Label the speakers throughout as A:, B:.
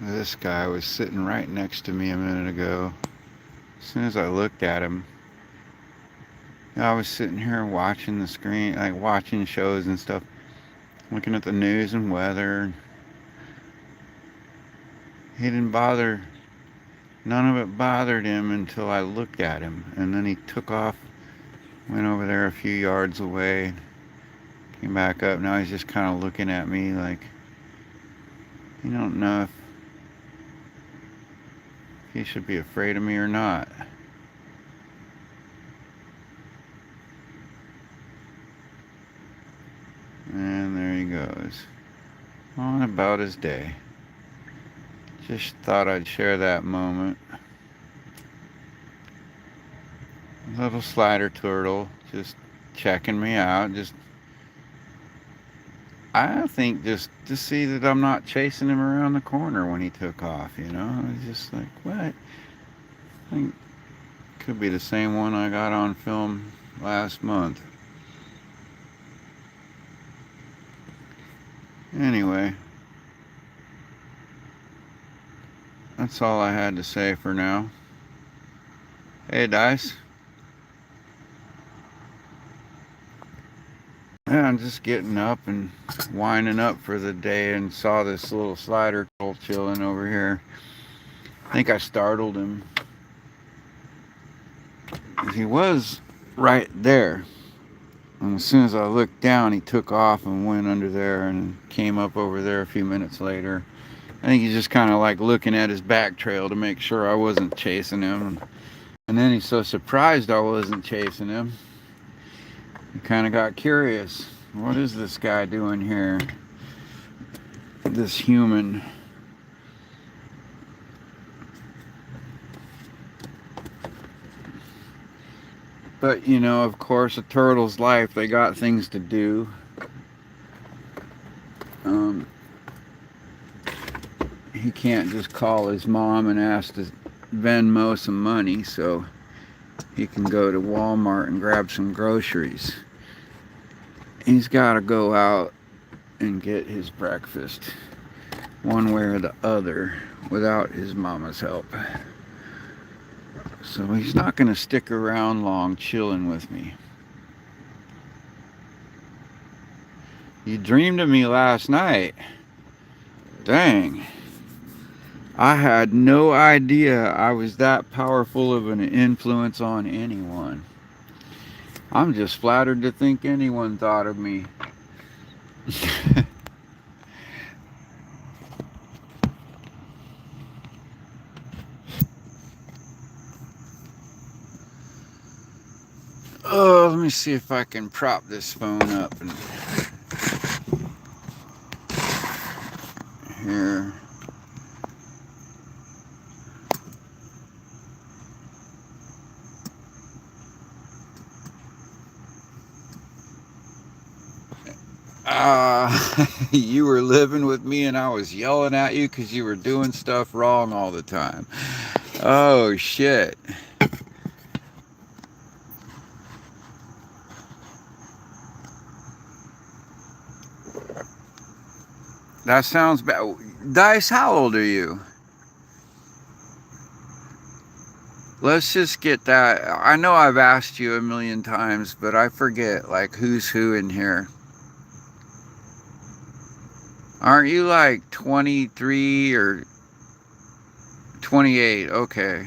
A: This guy was sitting right next to me a minute ago. As soon as I looked at him, I was sitting here watching the screen, like watching shows and stuff, looking at the news and weather. He didn't bother, none of it bothered him until I looked at him. And then he took off, went over there a few yards away, came back up. Now he's just kind of looking at me like he don't know if he should be afraid of me or not. And there he goes, on about his day. Just thought I'd share that moment. Little slider turtle, just checking me out. Just, I think, just to see that I'm not chasing him around the corner when he took off. I was just like, what? I think could be the same one I got on film last month. Anyway, that's all I had to say for now. Hey, Dice. Yeah, I'm just getting up and winding up for the day and saw this little slider turtle chilling over here. I think I startled him. He was right there. And as soon as I looked down, he took off and went under there and came up over there a few minutes later. I think he's just kind of like looking at his back trail to make sure I wasn't chasing him. And then he's so surprised I wasn't chasing him. He kind of got curious. What is this guy doing here? This human. But, of course, a turtle's life, they got things to do. He can't just call his mom and ask to Venmo some money, so he can go to Walmart and grab some groceries. He's got to go out and get his breakfast one way or the other without his mama's help. So he's not going to stick around long chilling with me. You dreamed of me last night. Dang. I had no idea I was that powerful of an influence on anyone. I'm just flattered to think anyone thought of me. Oh, let me see if I can prop this phone up and here. You were living with me and I was yelling at you because you were doing stuff wrong all the time. Oh, shit. That sounds bad. Dice, how old are you? Let's just get that. I know I've asked you a million times, but I forget, like, who's who in here. Aren't you like 23 or 28? Okay.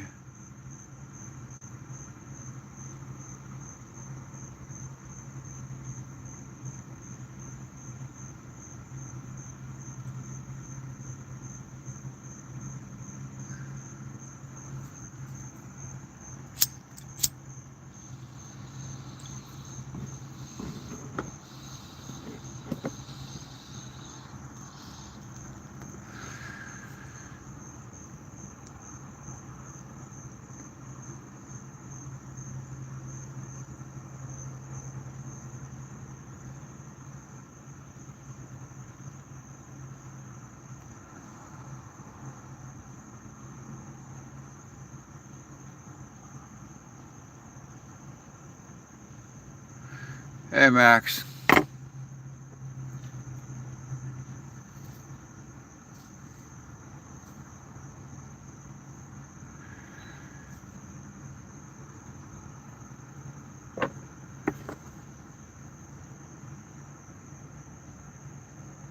A: Hey, Max.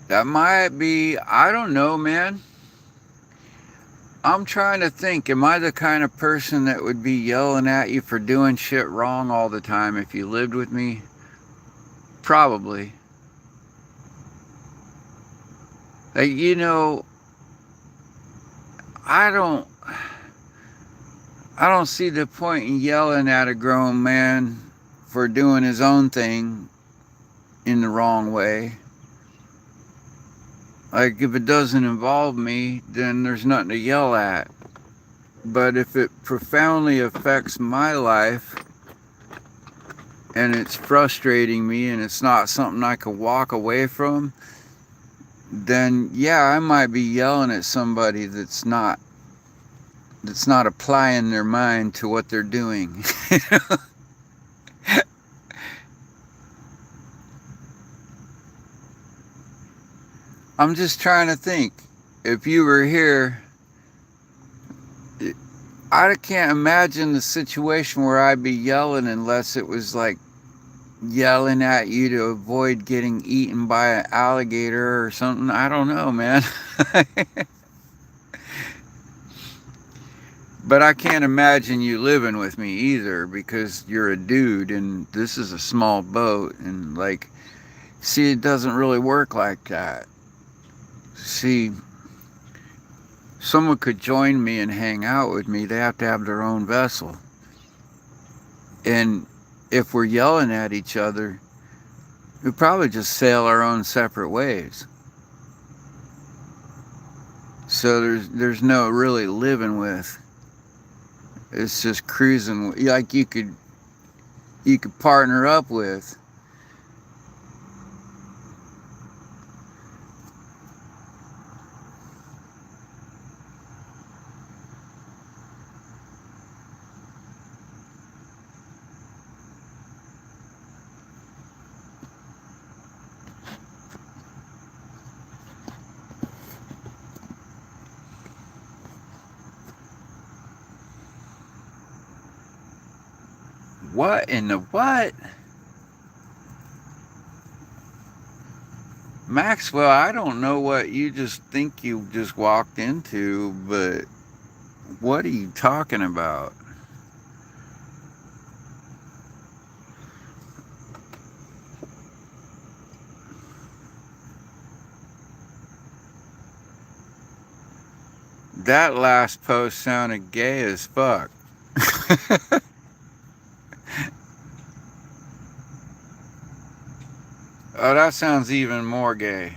A: That might be, I don't know, man. I'm trying to think, am I the kind of person that would be yelling at you for doing shit wrong all the time if you lived with me? Probably. Like, I don't I don't see the point in yelling at a grown man for doing his own thing in the wrong way. Like, if it doesn't involve me, then there's nothing to yell at. But if it profoundly affects my life and it's frustrating me and it's not something I can walk away from, then yeah, I might be yelling at somebody that's not applying their mind to what they're doing. I'm just trying to think. If you were here, I can't imagine the situation where I'd be yelling unless it was like yelling at you to avoid getting eaten by an alligator or something. I don't know, man. But I can't imagine you living with me either, because you're a dude and this is a small boat, and like, see, it doesn't really work like that. See, someone could join me and hang out with me. They have to have their own vessel. And if we're yelling at each other, we probably just sail our own separate ways. So there's no really living with. It's just cruising, like you could partner up with. What in the what? Maxwell, I don't know what you just think you just walked into, but what are you talking about? That last post sounded gay as fuck. Oh, that sounds even more gay.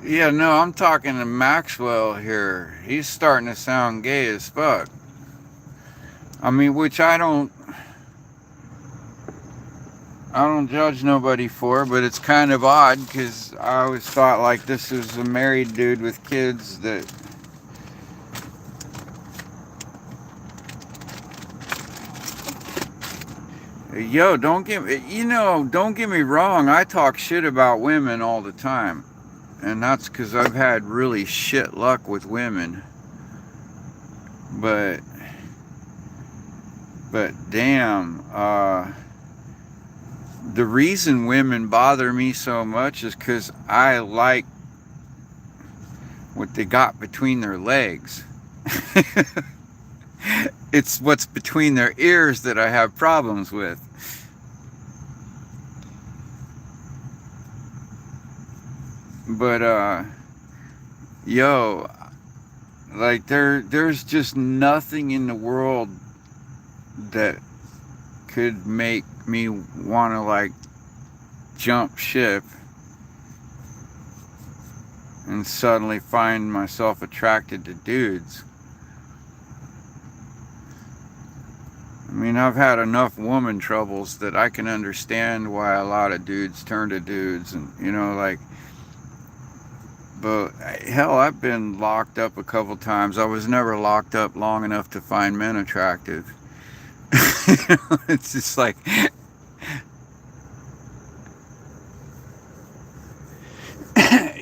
A: Yeah, no, I'm talking to Maxwell here. He's starting to sound gay as fuck. I mean, which I don't judge nobody for, but it's kind of odd because I always thought like this was a married dude with kids that. Yo, don't get me wrong. I talk shit about women all the time, and that's because I've had really shit luck with women. But damn, the reason women bother me so much is because I like what they got between their legs. It's what's between their ears that I have problems with. But yo, like there's just nothing in the world that could make me want to like jump ship and suddenly find myself attracted to dudes. I mean, I've had enough woman troubles that I can understand why a lot of dudes turn to dudes, and like, but hell, I've been locked up a couple times. I was never locked up long enough to find men attractive. It's just like,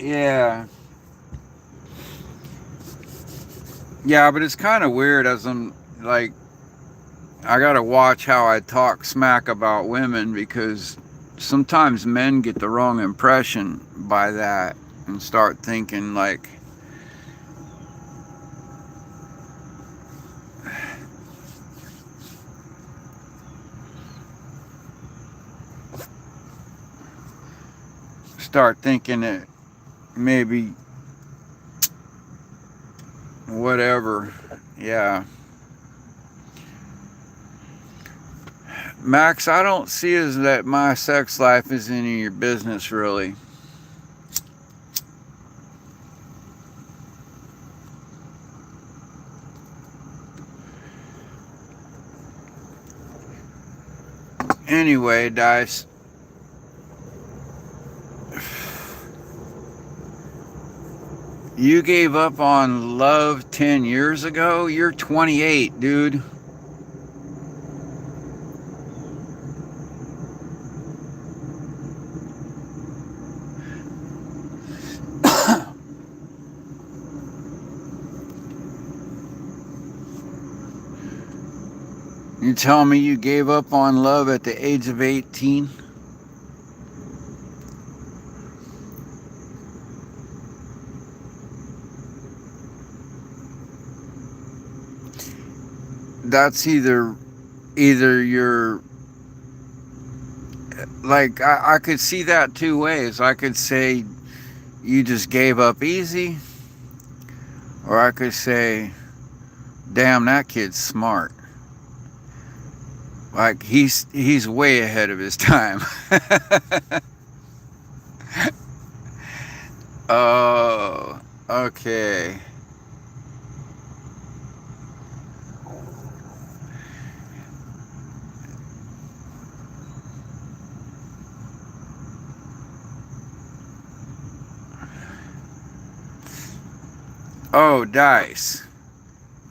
A: Yeah. Yeah, but it's kind of weird as I'm like, I gotta watch how I talk smack about women because sometimes men get the wrong impression by that and start thinking like, that maybe whatever. Yeah. Max, I don't see as that my sex life is any of your business, really. Anyway, Dice, you gave up on love 10 years ago? You're 28, dude. You tell me you gave up on love at the age of 18? That's either you're like I could see that two ways. I could say you just gave up easy, or I could say, damn, that kid's smart. Like he's way ahead of his time. Oh, okay. Oh, Dice.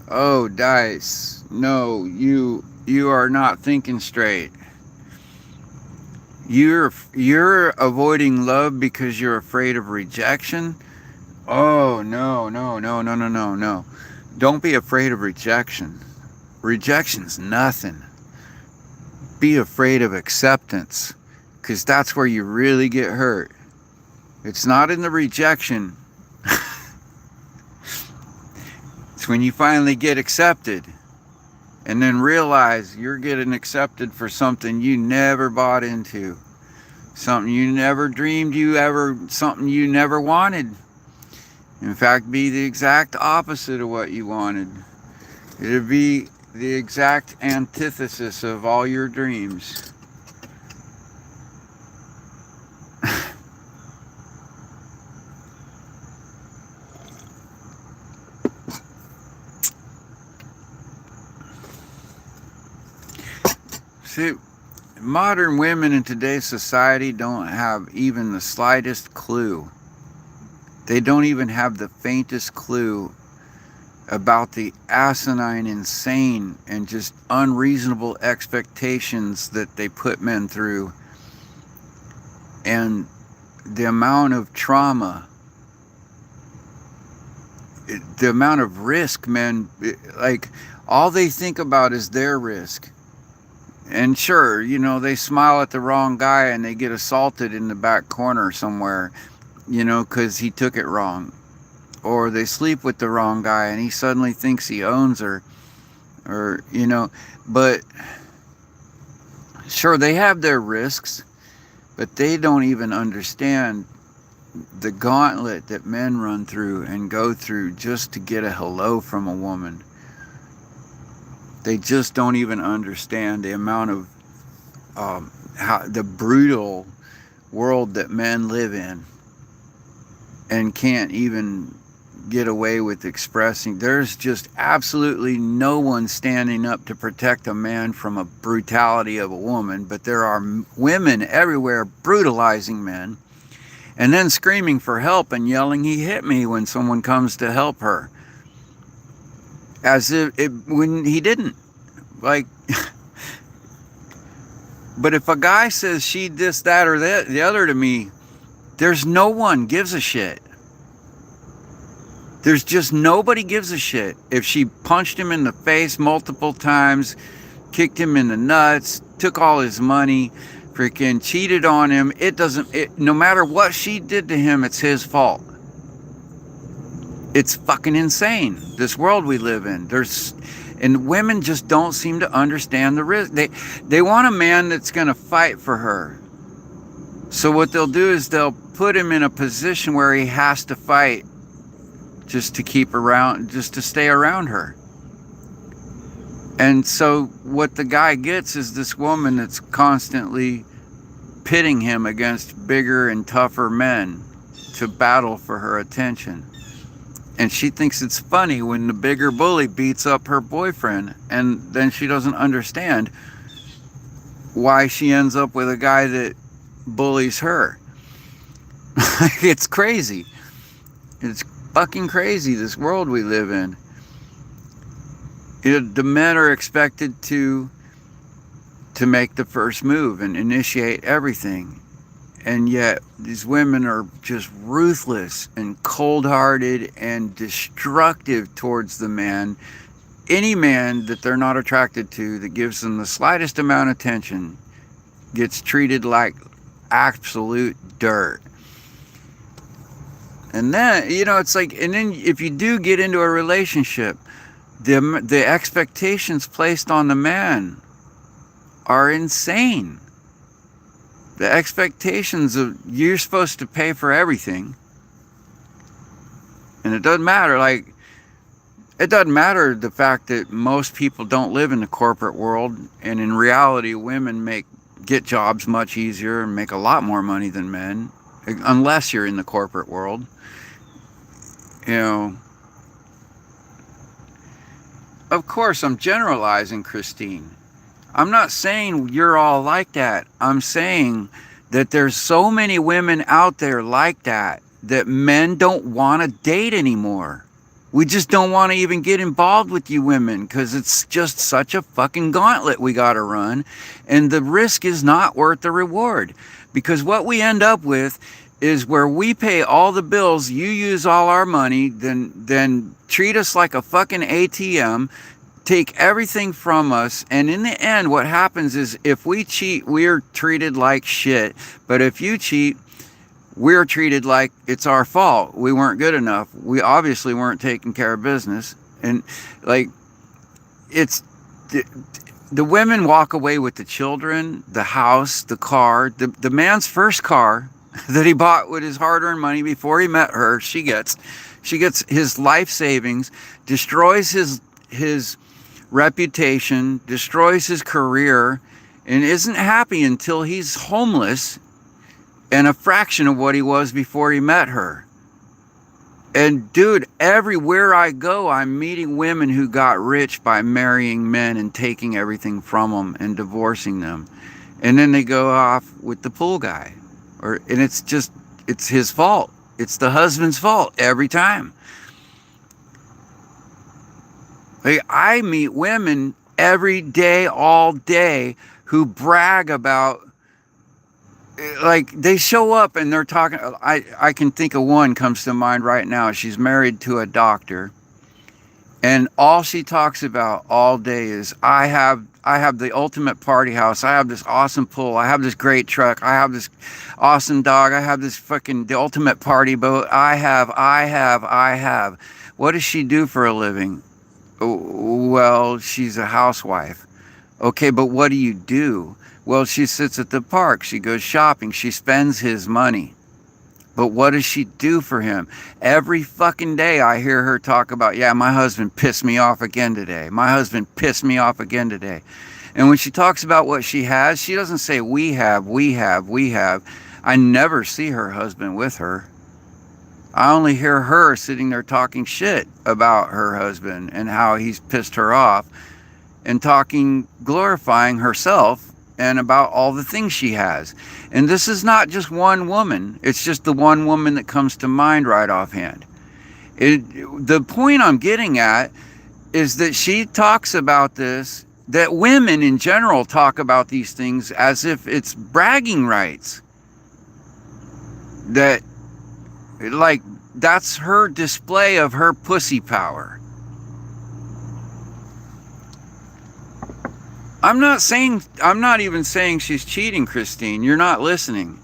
A: Oh, Dice. No, you are not thinking straight. You're avoiding love because you're afraid of rejection. Oh, no, no, no, no, no, no, no. Don't be afraid of rejection. Rejection's nothing. Be afraid of acceptance, because that's where you really get hurt. It's not in the rejection. It's when you finally get accepted and then realize you're getting accepted for something you never bought into, something you never dreamed something you never wanted. In fact, be the exact opposite of what you wanted. It'd be the exact antithesis of all your dreams. See, modern women in today's society don't have even the slightest clue. They don't even have the faintest clue about the asinine, insane, and just unreasonable expectations that they put men through, and the amount of trauma, the amount of risk men, like, all they think about is their risk. And sure, you know, they smile at the wrong guy and they get assaulted in the back corner somewhere, you know, because he took it wrong. Or they sleep with the wrong guy and he suddenly thinks he owns her. Or, you know, but sure, they have their risks, but they don't even understand the gauntlet that men run through and go through just to get a hello from a woman. They just don't even understand the amount of how the brutal world that men live in, and can't even get away with expressing. There's just absolutely no one standing up to protect a man from a brutality of a woman, but there are women everywhere brutalizing men and then screaming for help and yelling, "He hit me," when someone comes to help her, as if when he didn't. Like, but if a guy says she this, that, or that, the other to me, There's no one gives a shit. There's just nobody gives a shit. If she punched him in the face multiple times, kicked him in the nuts, took all his money, freaking cheated on him, no matter what she did to him, it's his fault. It's fucking insane, this world we live in. And women just don't seem to understand the risk. They want a man that's going to fight for her. So what they'll do is they'll put him in a position where he has to fight just to stay around her. And so what the guy gets is this woman that's constantly pitting him against bigger and tougher men to battle for her attention. And she thinks it's funny when the bigger bully beats up her boyfriend, and then she doesn't understand why she ends up with a guy that bullies her. It's crazy. It's fucking crazy, this world we live in. The men are expected to make the first move and initiate everything. And yet these women are just ruthless and cold-hearted and destructive towards the man. Any man that they're not attracted to, that gives them the slightest amount of attention, gets treated like absolute dirt. And then, it's like, and then if you do get into a relationship, the expectations placed on the man are insane. The expectations of, you're supposed to pay for everything. And it doesn't matter, the fact that most people don't live in the corporate world, and in reality women get jobs much easier and make a lot more money than men, unless you're in the corporate world. Of course I'm generalizing, Christine. I'm not saying you're all like that. I'm saying that there's so many women out there like that men don't want to date anymore. We just don't want to even get involved with you women because it's just such a fucking gauntlet we got to run. And the risk is not worth the reward. Because what we end up with is where we pay all the bills, you use all our money, then treat us like a fucking ATM, take everything from us, and in the end what happens is if we cheat, we're treated like shit. But if you cheat, we're treated like it's our fault. We weren't good enough. We obviously weren't taking care of business. And the women walk away with the children, the house, the car. The man's first car that he bought with his hard-earned money before he met her, she gets his life savings, destroys his reputation, destroys his career, and isn't happy until he's homeless and a fraction of what he was before he met her. And dude, everywhere I go, I'm meeting women who got rich by marrying men and taking everything from them and divorcing them. And then they go off with the pool guy. And it's his fault. It's the husband's fault every time. I meet women every day, all day, who brag about, they show up and they're talking. I can think of one comes to mind right now. She's married to a doctor, and all she talks about all day is, I have the ultimate party house. I have this awesome pool. I have this great truck. I have this awesome dog. I have the ultimate party boat. I have. What does she do for a living? Well, she's a housewife. Okay, but what do you do? Well, she sits at the park. She goes shopping. She spends his money. But what does she do for him? Every fucking day I hear her talk about, yeah, my husband pissed me off again today. My husband pissed me off again today. And when she talks about what she has, she doesn't say we have. I never see her husband with her. I only hear her sitting there talking shit about her husband and how he's pissed her off, and glorifying herself and about all the things she has. And this is not just one woman. It's just the one woman that comes to mind right offhand. The point I'm getting at is that she talks about this, that women in general talk about these things as if it's bragging rights. that, like, that's her display of her pussy power. I'm not even saying she's cheating, Christine. You're not listening.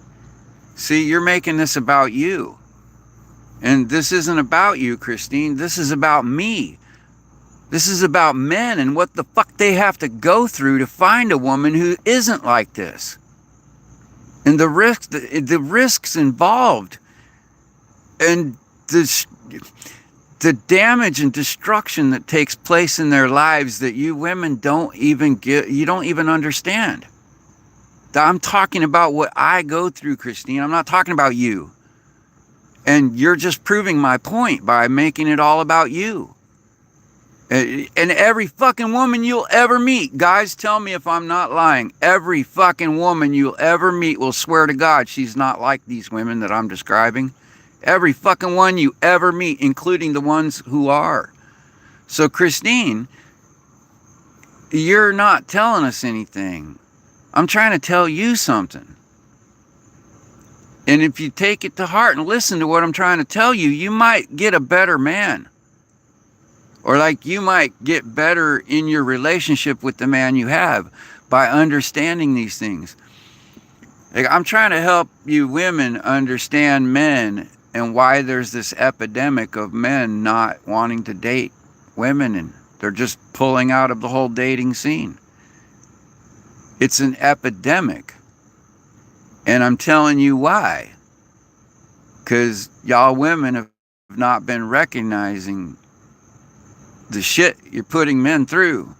A: See, you're making this about you. And this isn't about you, Christine. This is about me. This is about men and what the fuck they have to go through to find a woman who isn't like this. And the risks involved. And the damage and destruction that takes place in their lives that you women don't even understand. I'm talking about what I go through, Christine. I'm not talking about you. And you're just proving my point by making it all about you. And every fucking woman you'll ever meet, guys, tell me if I'm not lying. Every fucking woman you'll ever meet will swear to God she's not like these women that I'm describing. Every fucking one you ever meet, including the ones who are. So, Christine, you're not telling us anything. I'm trying to tell you something. And if you take it to heart and listen to what I'm trying to tell you, you might get a better man. Or like you might get better in your relationship with the man you have by understanding these things. Like, I'm trying to help you women understand men and why there's this epidemic of men not wanting to date women and they're just pulling out of the whole dating scene. It's an epidemic. And I'm telling you why. Because y'all women have not been recognizing the shit you're putting men through.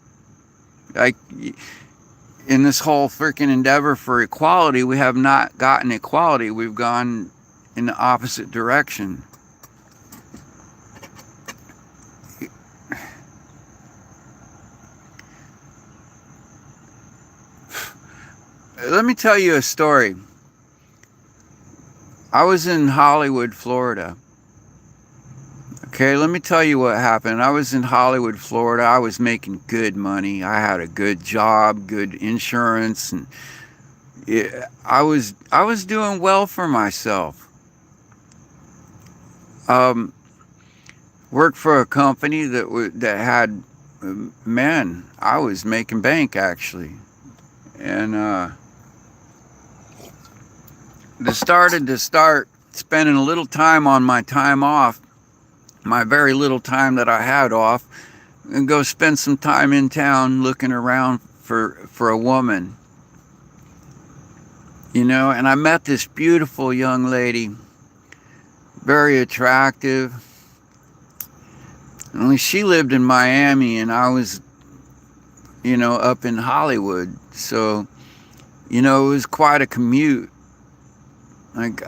A: Like, in this whole freaking endeavor for equality, we have not gotten equality. We've gone in the opposite direction. Let me tell you a story. I was in Hollywood, Florida. Okay, let me tell you what happened. I was in Hollywood, Florida. I was making good money. I had a good job, good insurance, and I was doing well for myself. Worked for a company that had men. I was making bank actually, and decided to start spending a little time on my time off, my very little time that I had off, and go spend some time in town looking around for a woman. You know, and I met this beautiful young lady, very attractive. Only she lived in Miami and I was, you know, up in Hollywood. So, you know, it was quite a commute. Like,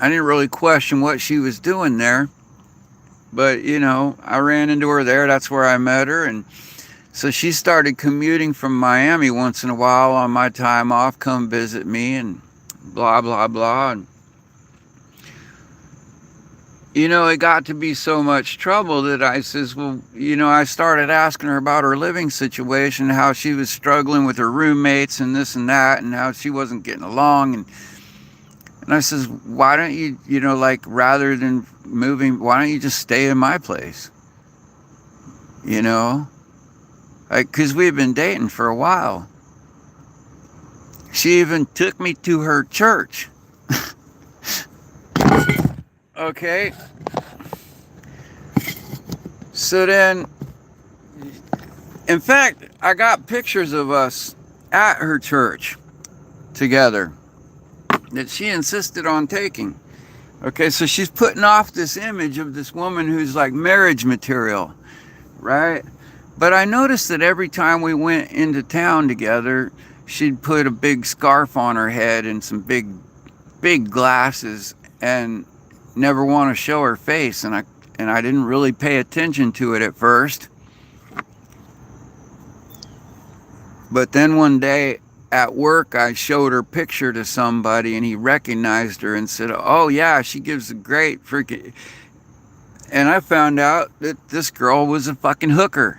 A: I didn't really question what she was doing there. But, you know, I ran into her there. That's where I met her. And so she started commuting from Miami once in a while on my time off, come visit me and blah, blah, blah. And, you know, it got to be so much trouble that I says, well, you know, I started asking her about her living situation, how she was struggling with her roommates and this and that, and how she wasn't getting along. And I says, why don't you, you know, like, rather than moving, why don't you just stay in my place? You know? Like, because we've been dating for a while. She even took me to her church. Okay? So then, in fact, I got pictures of us at her church together that she insisted on taking. Okay, so she's putting off this image of this woman who's like marriage material, right? But I noticed that every time we went into town together, she'd put a big scarf on her head and some big glasses and never want to show her face. And I didn't really pay attention to it at first. But then one day at work, I showed her picture to somebody and he recognized her and said, oh yeah, she gives a great freaking... And I found out that this girl was a fucking hooker.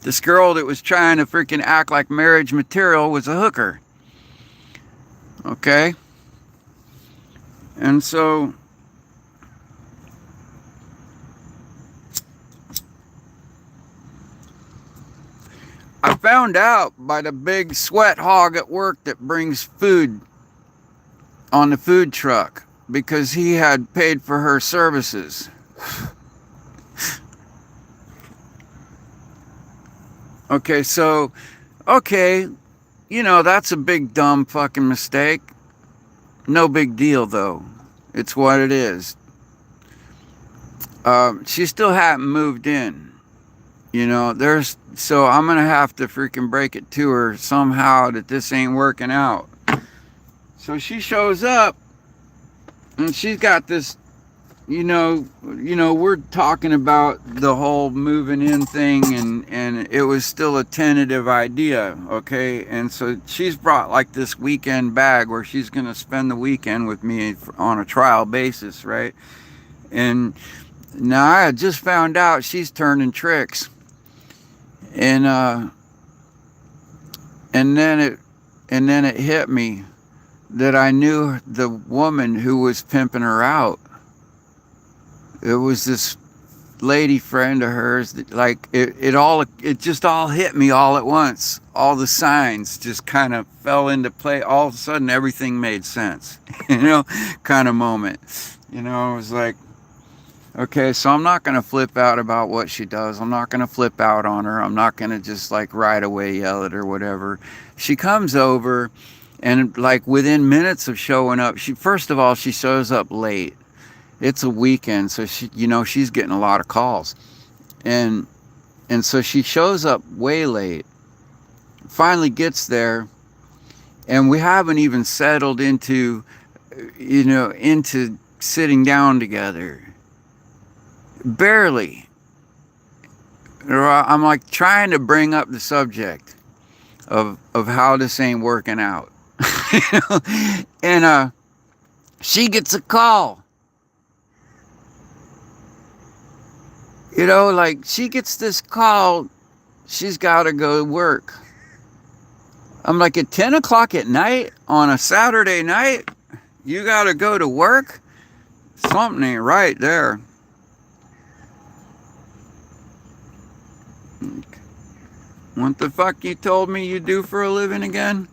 A: This girl that was trying to freaking act like marriage material was a hooker. Okay? And so I found out by the big sweat hog at work that brings food on the food truck, because he had paid for her services. Okay, so, okay, that's a big dumb fucking mistake. No big deal though. It's what it is. She still hadn't moved in. So I'm gonna have to freaking break it to her somehow that this ain't working out. So she shows up and she's got this, we're talking about the whole moving in thing, and it was still a tentative idea, okay? And so she's brought like this weekend bag where she's gonna spend the weekend with me on a trial basis, right? And now I had just found out she's turning tricks. And then it hit me that I knew the woman who was pimping her out. It was this lady friend of hers that, like, it just all hit me all at once. All the signs just kind of fell into play. All of a sudden everything made sense. Kind of moment. It was like, okay, so I'm not going to flip out about what she does. I'm not going to flip out on her. I'm not going to just like right away yell at her, whatever. She comes over, and like within minutes of showing up, first of all, she shows up late. It's a weekend, so she's getting a lot of calls. And so she shows up way late, finally gets there, and we haven't even settled into sitting down together. Barely. I'm like trying to bring up the subject of how this ain't working out. And she gets a call. Like she gets this call, she's got to go to work. I'm like, at 10 o'clock at night on a Saturday night, you got to go to work? Something ain't right there. What the fuck you told me you do for a living again?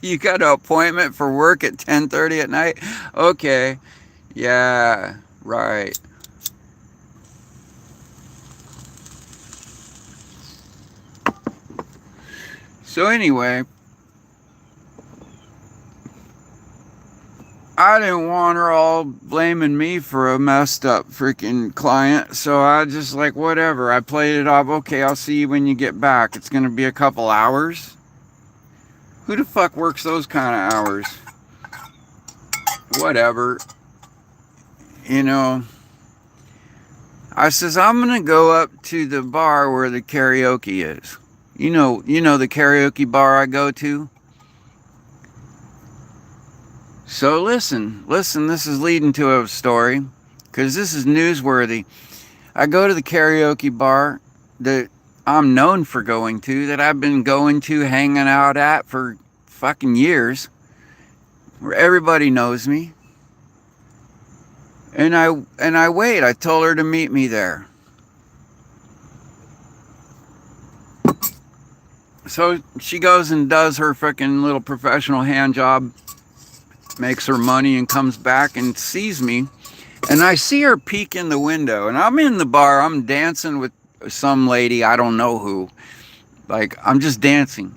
A: You got an appointment for work at 10:30 at night? Okay. Yeah, right. So anyway, I didn't want her all blaming me for a messed up freaking client, so I just like, whatever. I played it off. Okay, I'll see you when you get back. It's gonna be a couple hours. Who the fuck works those kind of hours? Whatever. I says, I'm gonna go up to the bar where the karaoke is. You know the karaoke bar I go to? So listen, this is leading to a story, because this is newsworthy. I go to the karaoke bar that I'm known for going to, that I've been going to, hanging out at for fucking years, where everybody knows me. And I wait. I told her to meet me there. So she goes and does her freaking little professional hand job, makes her money, and comes back and sees me. And I see her peek in the window, and I'm in the bar. I'm dancing with some lady, I don't know who. Like, I'm just dancing.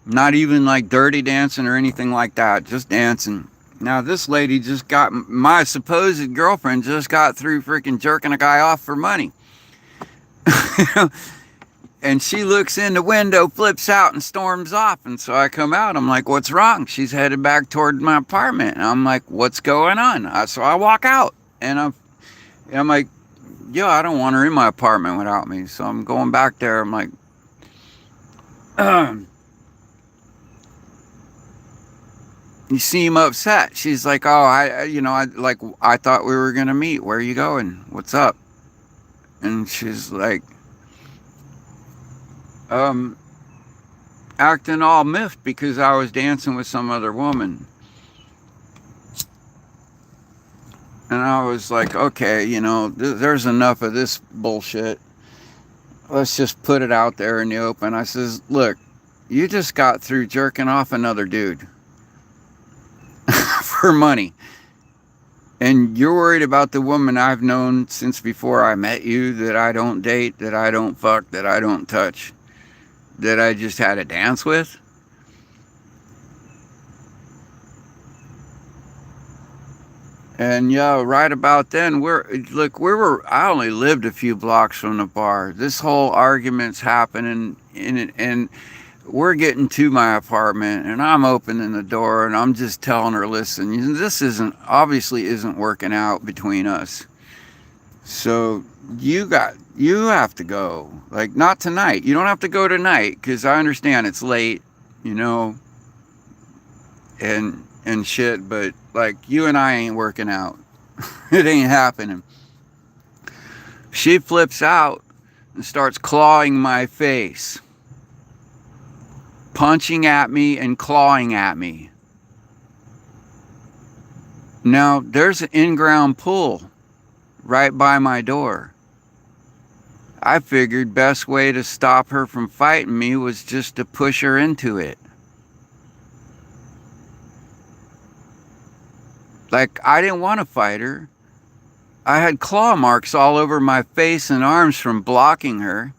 A: Not even like dirty dancing or anything like that. Just dancing. Now, this lady just got, my supposed girlfriend just got through freaking jerking a guy off for money. And she looks in the window, flips out, and storms off. And so I come out. I'm like, what's wrong? She's headed back toward my apartment. And I'm like, what's going on? So I walk out. And I'm like, yo, I don't want her in my apartment without me. So I'm going back there. I'm like, you seem upset. She's like, oh, I thought we were going to meet. Where are you going? What's up? And she's like, acting all miffed because I was dancing with some other woman. And I was like, okay, you know, there's enough of this bullshit. Let's just put it out there in the open. I says, look, you just got through jerking off another dude for money. And you're worried about the woman I've known since before I met you, that I don't date, that I don't fuck, that I don't touch, that I just had a dance with? And yeah, right about then, I only lived a few blocks from the bar. This whole argument's happening in it, and we're getting to my apartment, and I'm opening the door, and I'm just telling her, listen, this obviously isn't working out between us. So you have to go. Like, not tonight. You don't have to go tonight, because I understand it's late, you know, and shit, but like, you and I ain't working out. It ain't happening. She flips out and starts clawing my face, punching at me and clawing at me. Now, there's an in-ground pool right by my door. I figured best way to stop her from fighting me was just to push her into it. Like, I didn't want to fight her. I had claw marks all over my face and arms from blocking her.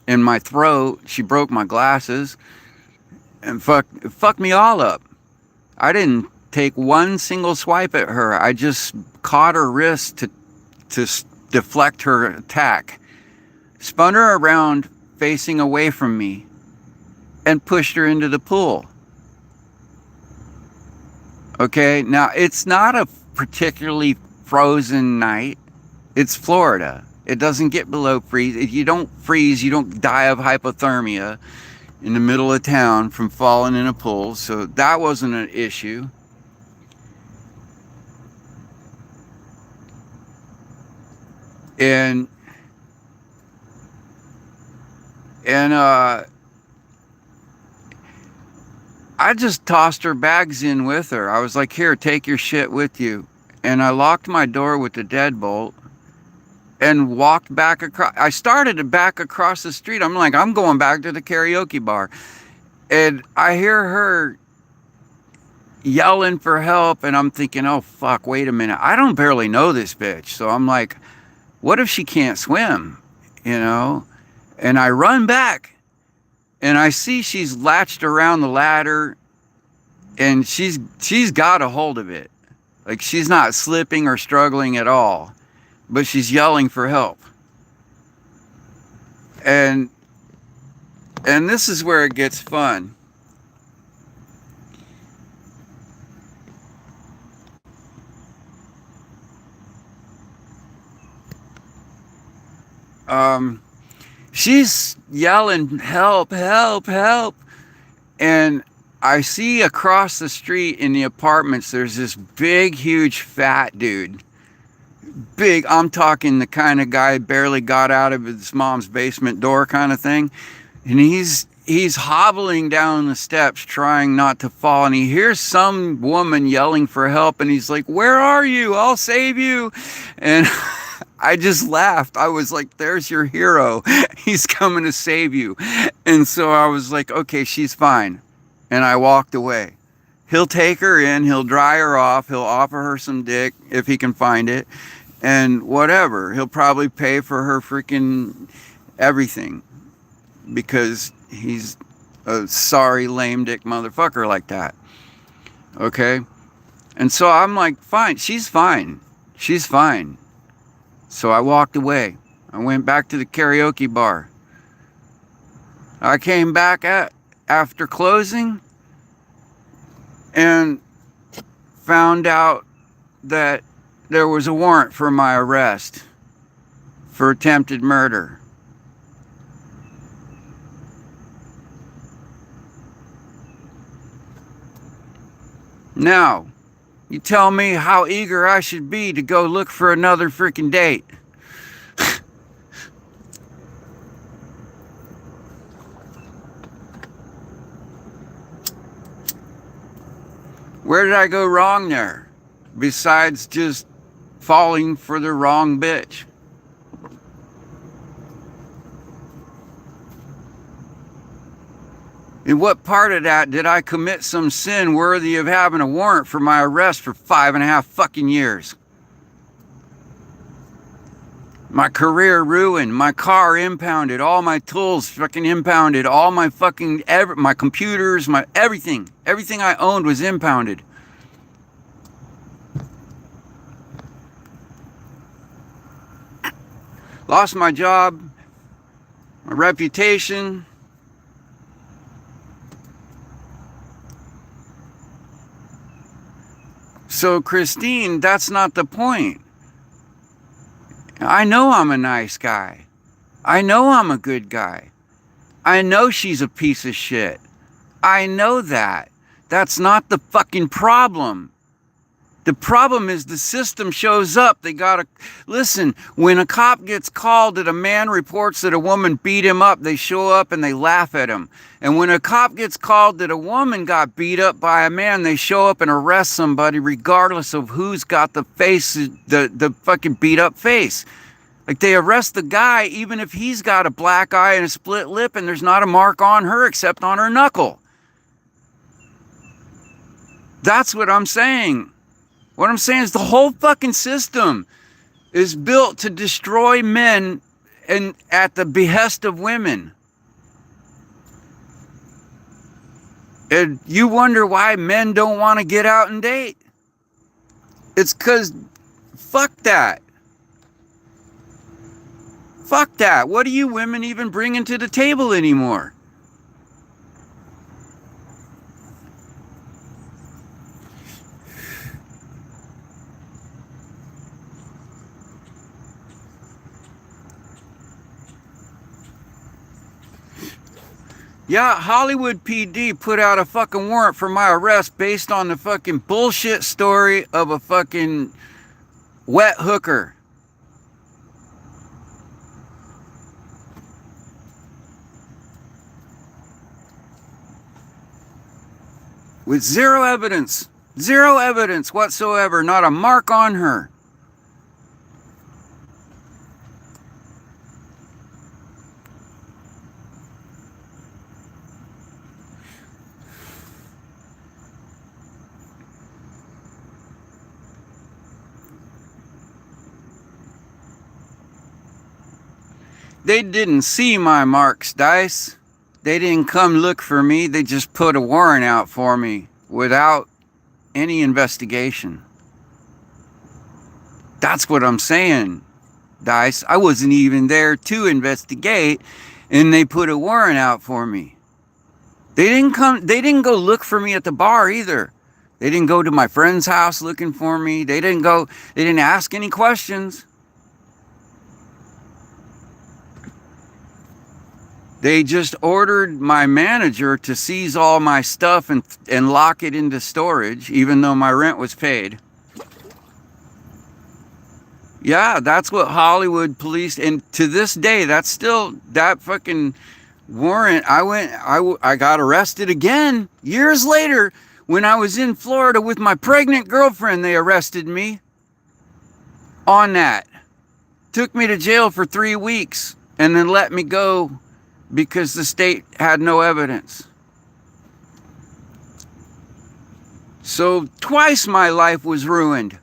A: In my throat, she broke my glasses and fucked me all up. I didn't take one single swipe at her. I just caught her wrist to deflect her attack, spun her around facing away from me, and pushed her into the pool. Okay, now it's not a particularly frozen night. It's Florida. It doesn't get below freeze. If you don't freeze, you don't die of hypothermia in the middle of town from falling in a pool. So that wasn't an issue. And I just tossed her bags in with her. I was like, here, take your shit with you. And I locked my door with the deadbolt and walked back across. I started to back across the street. I'm like, I'm going back to the karaoke bar. And I hear her yelling for help. And I'm thinking, oh, fuck, wait a minute. I don't barely know this bitch. So I'm like, what if she can't swim? You know? And I run back. And I see she's latched around the ladder, and she's got a hold of it. Like, she's not slipping or struggling at all, but she's yelling for help. And this is where it gets fun. She's yelling, help, help, help. And I see across the street in the apartments, there's this big, huge, fat dude. Big, I'm talking the kind of guy barely got out of his mom's basement door kind of thing. And he's hobbling down the steps trying not to fall. And he hears some woman yelling for help. And he's like, where are you? I'll save you. And I just laughed. I was like, there's your hero. He's coming to save you. And so I was like, okay, she's fine. And I walked away. He'll take her in. He'll dry her off. He'll offer her some dick if he can find it. And whatever. He'll probably pay for her freaking everything. Because he's a sorry, lame dick motherfucker like that. Okay? And so I'm like, fine. She's fine. She's fine. So I walked away. I went back to the karaoke bar. I came back after closing and found out that there was a warrant for my arrest for attempted murder. Now, you tell me how eager I should be to go look for another freaking date. Where did I go wrong there? Besides just falling for the wrong bitch. In what part of that did I commit some sin worthy of having a warrant for my arrest for 5.5 fucking years? My career ruined, my car impounded, all my tools fucking impounded, all my fucking, my computers, my everything I owned was impounded. Lost my job, my reputation. So Christine, that's not the point. I know I'm a nice guy. I know I'm a good guy. I know she's a piece of shit. I know that. That's not the fucking problem. The problem is the system shows up. They gotta listen. When a cop gets called that a man reports that a woman beat him up, they show up and they laugh at him. And when a cop gets called that a woman got beat up by a man, they show up and arrest somebody regardless of who's got the face, the fucking beat up face. Like they arrest the guy even if he's got a black eye and a split lip and there's not a mark on her except on her knuckle. That's what I'm saying. What I'm saying is the whole fucking system is built to destroy men and at the behest of women. And you wonder why men don't want to get out and date. It's because fuck that. Fuck that. What are you women even bringing to the table anymore? Yeah, Hollywood PD put out a fucking warrant for my arrest based on the fucking bullshit story of a fucking wet hooker. With zero evidence whatsoever, not a mark on her. They didn't see my marks, Dice. They didn't come look for me. They just put a warrant out for me without any investigation. That's what I'm saying, Dice. I wasn't even there to investigate, and they put a warrant out for me. They didn't go look for me at the bar either. They didn't go to my friend's house looking for me. They didn't ask any questions. They just ordered my manager to seize all my stuff and lock it into storage, even though my rent was paid. Yeah, that's what Hollywood police, and to this day, that's still, that fucking warrant, I got arrested again, years later, when I was in Florida with my pregnant girlfriend, they arrested me on that. Took me to jail for 3 weeks, and then let me go because the state had no evidence. So twice my life was ruined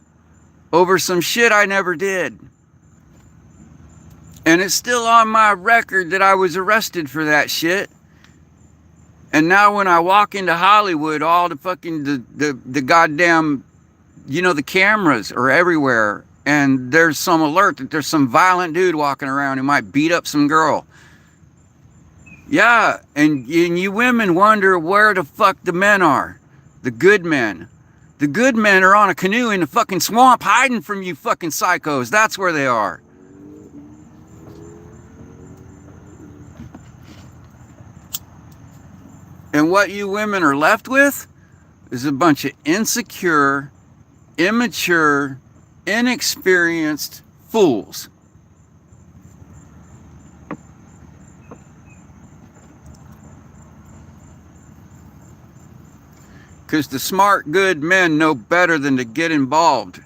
A: over some shit I never did. And it's still on my record that I was arrested for that shit. And now when I walk into Hollywood, all the fucking, the goddamn, you know, the cameras are everywhere. And there's some alert that there's some violent dude walking around who might beat up some girl. Yeah, and you women wonder where the fuck the men are. The good men. The good men are on a canoe in the fucking swamp hiding from you fucking psychos. That's where they are. And what you women are left with is a bunch of insecure, immature, inexperienced fools. Because the smart, good men know better than to get involved.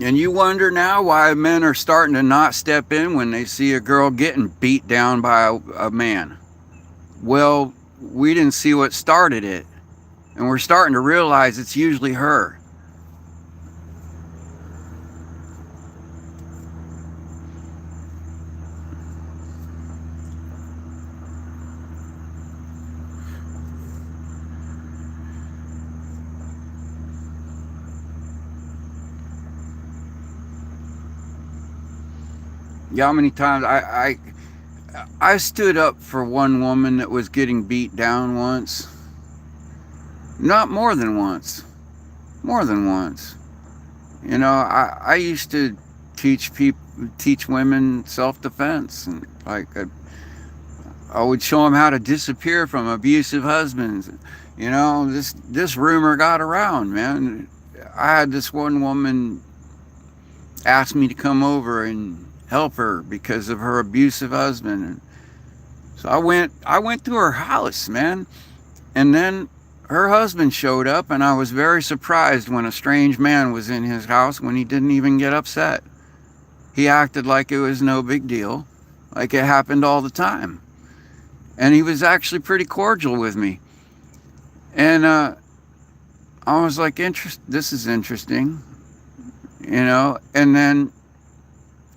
A: And you wonder now why men are starting to not step in when they see a girl getting beat down by a man. Well, we didn't see what started it. And we're starting to realize it's usually her. Yeah, how many times I stood up for one woman that was getting beat down once. Not more than once. More than once. You know, I used to teach women self-defense, and like I would show them how to disappear from abusive husbands. You know, this rumor got around, man. I had this one woman ask me to come over and help her because of her abusive husband. And so I went to her house, man. And then her husband showed up, and I was very surprised when a strange man was in his house when he didn't even get upset. He acted like it was no big deal, like it happened all the time. And he was actually pretty cordial with me. And I was like, this is interesting, you know. And then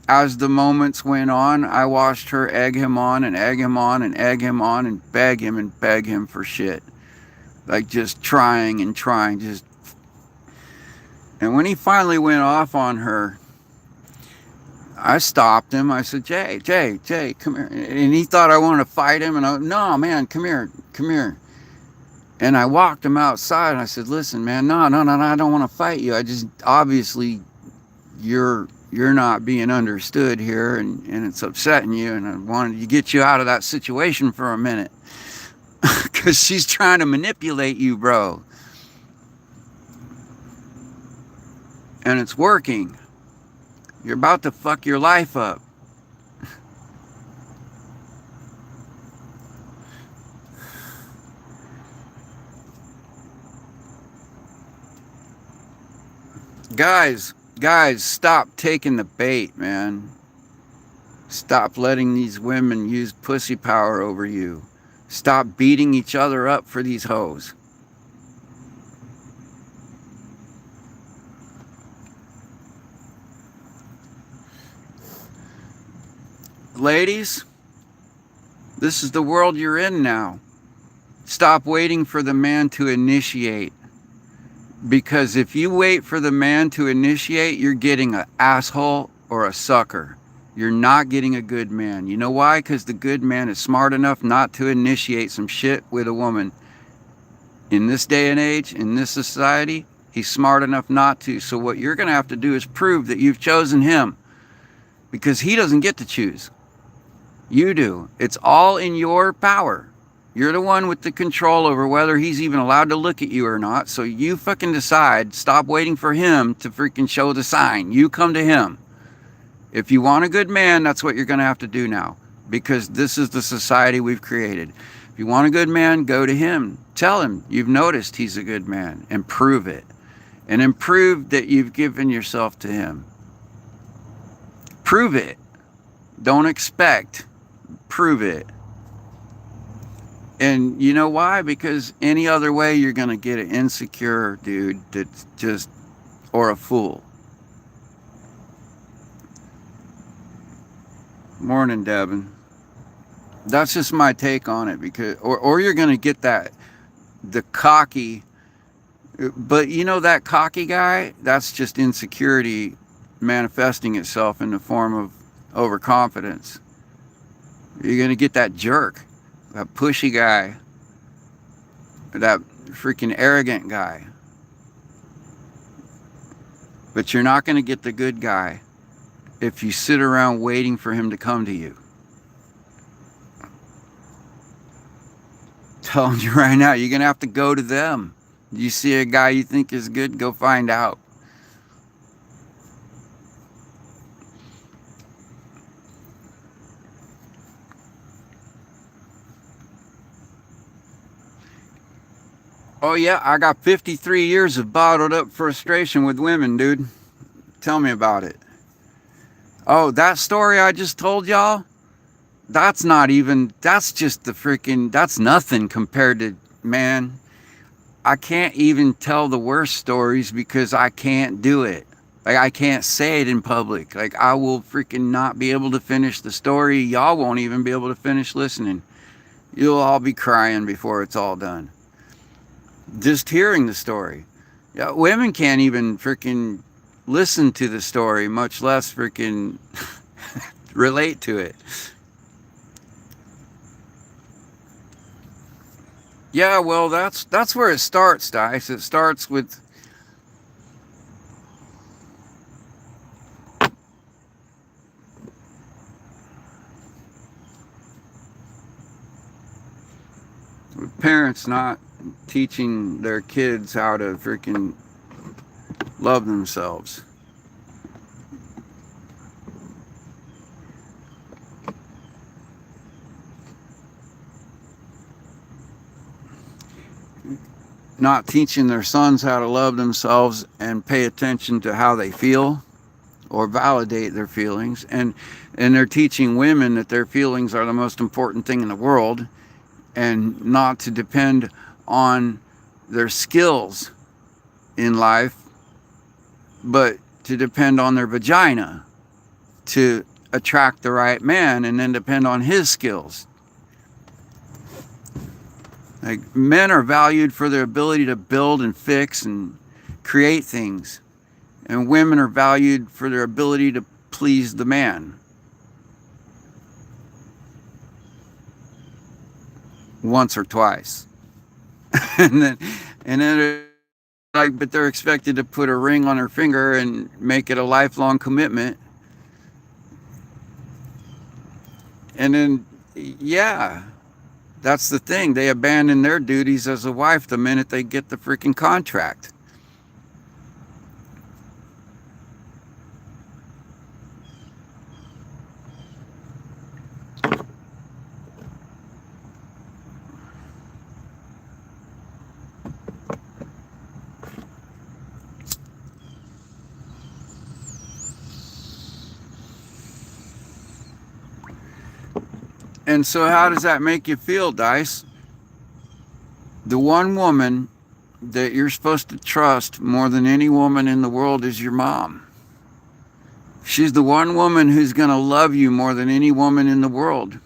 A: as the moments went on, I watched her egg him on and egg him on and egg him on and beg him for shit. Like just trying and trying, just. And when he finally went off on her, I stopped him. I said, Jay, come here. And he thought I wanted to fight him. And no, man, come here. And I walked him outside and I said, listen, man, no, I don't want to fight you. I just, obviously, you're not being understood here, and it's upsetting you. And I wanted to get you out of that situation for a minute. Because she's trying to manipulate you, bro. And it's working. You're about to fuck your life up. Guys, stop taking the bait, man. Stop letting these women use pussy power over you. Stop beating each other up for these hoes. Ladies, this is the world you're in now. Stop waiting for the man to initiate. Because if you wait for the man to initiate, you're getting an asshole or a sucker. You're not getting a good man. You know why? Because the good man is smart enough not to initiate some shit with a woman. In this day and age, in this society, he's smart enough not to. So what you're going to have to do is prove that you've chosen him. Because he doesn't get to choose. You do. It's all in your power. You're the one with the control over whether he's even allowed to look at you or not. So you fucking decide. Stop waiting for him to freaking show the sign. You come to him. If you want a good man, that's what you're going to have to do now. Because this is the society we've created. If you want a good man, go to him. Tell him you've noticed he's a good man. And prove it. And then prove that you've given yourself to him. Prove it. Don't expect. Prove it. And you know why? Because any other way you're going to get an insecure dude that's just, or a fool. Morning, Devin. That's just my take on it, because, or you're going to get the cocky, but you know that cocky guy, that's just insecurity manifesting itself in the form of overconfidence. You're going to get that jerk. That pushy guy, that freaking arrogant guy. But you're not going to get the good guy if you sit around waiting for him to come to you. I'm telling you right now, you're going to have to go to them. You see a guy you think is good, go find out. Oh yeah, I got 53 years of bottled up frustration with women, dude. Tell me about it. Oh, that story I just told y'all? That's not even, that's just the freaking, that's nothing compared to, man, I can't even tell the worst stories because I can't do it. Like, I can't say it in public. Like, I will freaking not be able to finish the story. Y'all won't even be able to finish listening. You'll all be crying before it's all done. Just hearing the story. Yeah, women can't even freaking listen to the story, much less freaking relate to it. Yeah, well, that's where it starts, Dice. It starts with parents not teaching their kids how to freaking love themselves. Not teaching their sons how to love themselves and pay attention to how they feel or validate their feelings. And they're teaching women that their feelings are the most important thing in the world and not to depend on their skills in life, but to depend on their vagina to attract the right man and then depend on his skills. Like, men are valued for their ability to build and fix and create things, and women are valued for their ability to please the man. Once or twice. and then like, but they're expected to put a ring on her finger and make it a lifelong commitment. And then, yeah, that's the thing. They abandon their duties as a wife the minute they get the freaking contract. And so how does that make you feel, Dice? The one woman that you're supposed to trust more than any woman in the world is your mom. She's the one woman who's going to love you more than any woman in the world.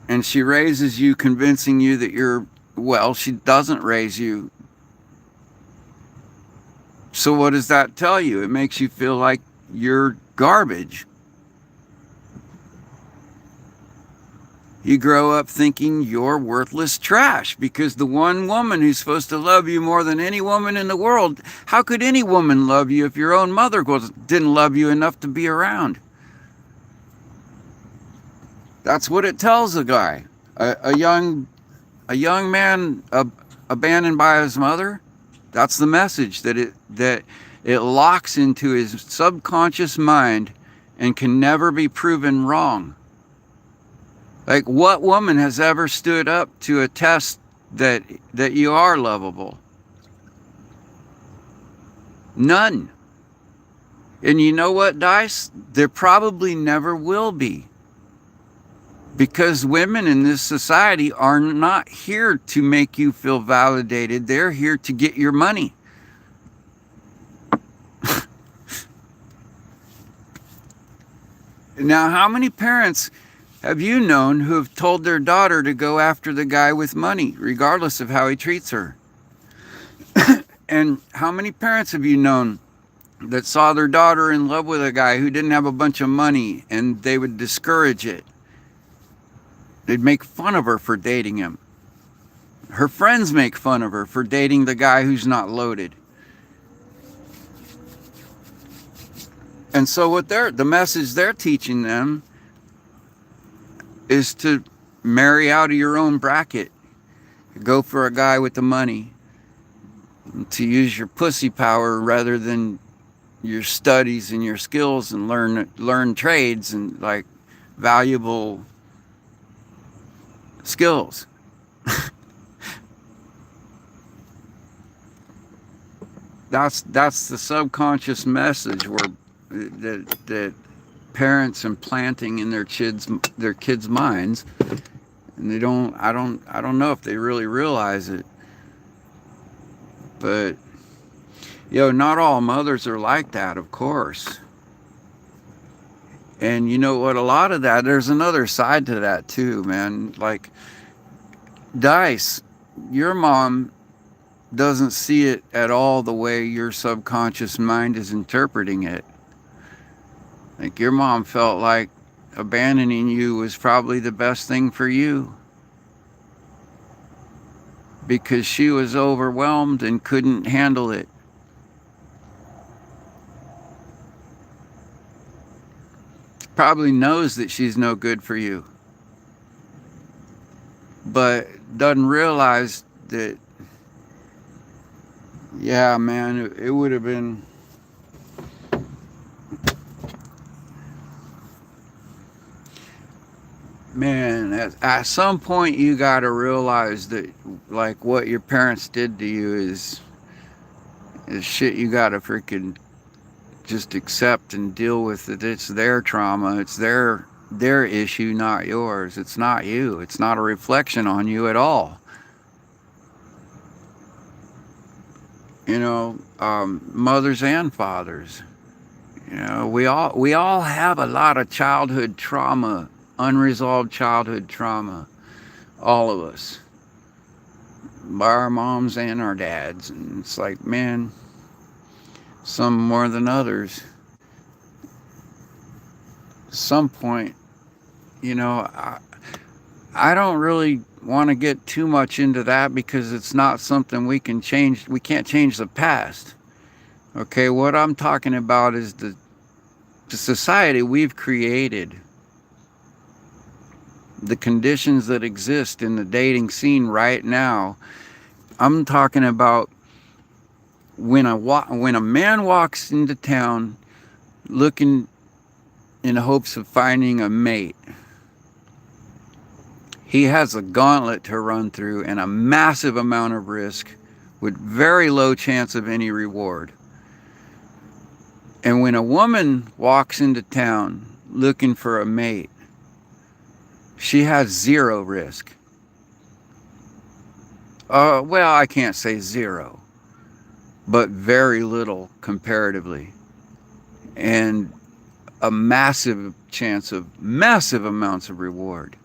A: And she raises you convincing you that you're, well, she doesn't raise you. So what does that tell you? It makes you feel like you're garbage. You grow up thinking you're worthless trash because the one woman who's supposed to love you more than any woman in the world, how could any woman love you if your own mother didn't love you enough to be around? That's what it tells a guy. A young man abandoned by his mother. That's the message that it locks into his subconscious mind and can never be proven wrong. Like, what woman has ever stood up to a test that you are lovable? None. And you know what, Dice? There probably never will be. Because women in this society are not here to make you feel validated. They're here to get your money. Now, how many parents have you known who have told their daughter to go after the guy with money, regardless of how he treats her? And how many parents have you known that saw their daughter in love with a guy who didn't have a bunch of money and they would discourage it? They'd make fun of her for dating him. Her friends make fun of her for dating the guy who's not loaded. And so the message they're teaching them is to marry out of your own bracket. Go for a guy with the money. To use your pussy power rather than your studies and your skills and learn trades and like valuable skills. that's the subconscious message where that parents implanting in their kids' minds, and they don't. I don't know if they really realize it, but not all mothers are like that, of course. And you know what? A lot of that, there's another side to that too, man. Like Dice, your mom doesn't see it at all the way your subconscious mind is interpreting it. Like your mom felt like abandoning you was probably the best thing for you because she was overwhelmed and couldn't handle it. Probably knows that she's no good for you, but doesn't realize that, yeah, man, it would have been. Man, at some point you got to realize that, like, what your parents did to you is shit you got to freaking just accept and deal with it. It's their trauma. It's their issue, not yours. It's not you. It's not a reflection on you at all. Mothers and fathers. We all have a lot of childhood trauma, unresolved childhood trauma. All of us, by our moms and our dads. And it's like, man, some more than others. At some point, I don't really want to get too much into that because it's not something we can change. We can't change the past. Okay, what I'm talking about is the society we've created, the conditions that exist in the dating scene right now. I'm talking about when a man walks into town looking in hopes of finding a mate. He has a gauntlet to run through and a massive amount of risk with very low chance of any reward. And when a woman walks into town looking for a mate, she has zero risk. Well, I can't say zero, but very little comparatively. And a massive chance of massive amounts of reward.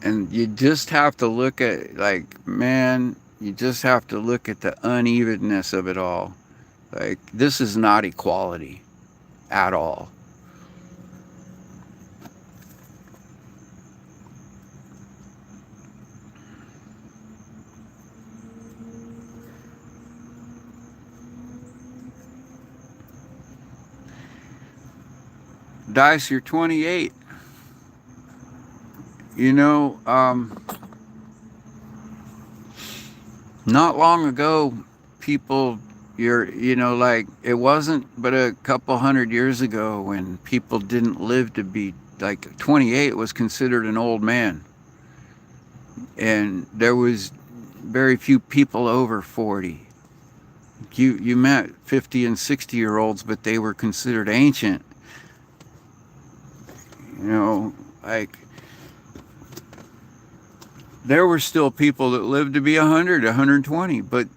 A: And you just have to look at, like, man, you just have to look at the unevenness of it all. Like, this is not equality at all. Dice, you're 28. Not long ago, people, like, it wasn't but a couple hundred years ago when people didn't live to be, like, 28 was considered an old man. And there was very few people over 40. You met 50 and 60-year-olds, but they were considered ancient. Like, there were still people that lived to be 100, 120, but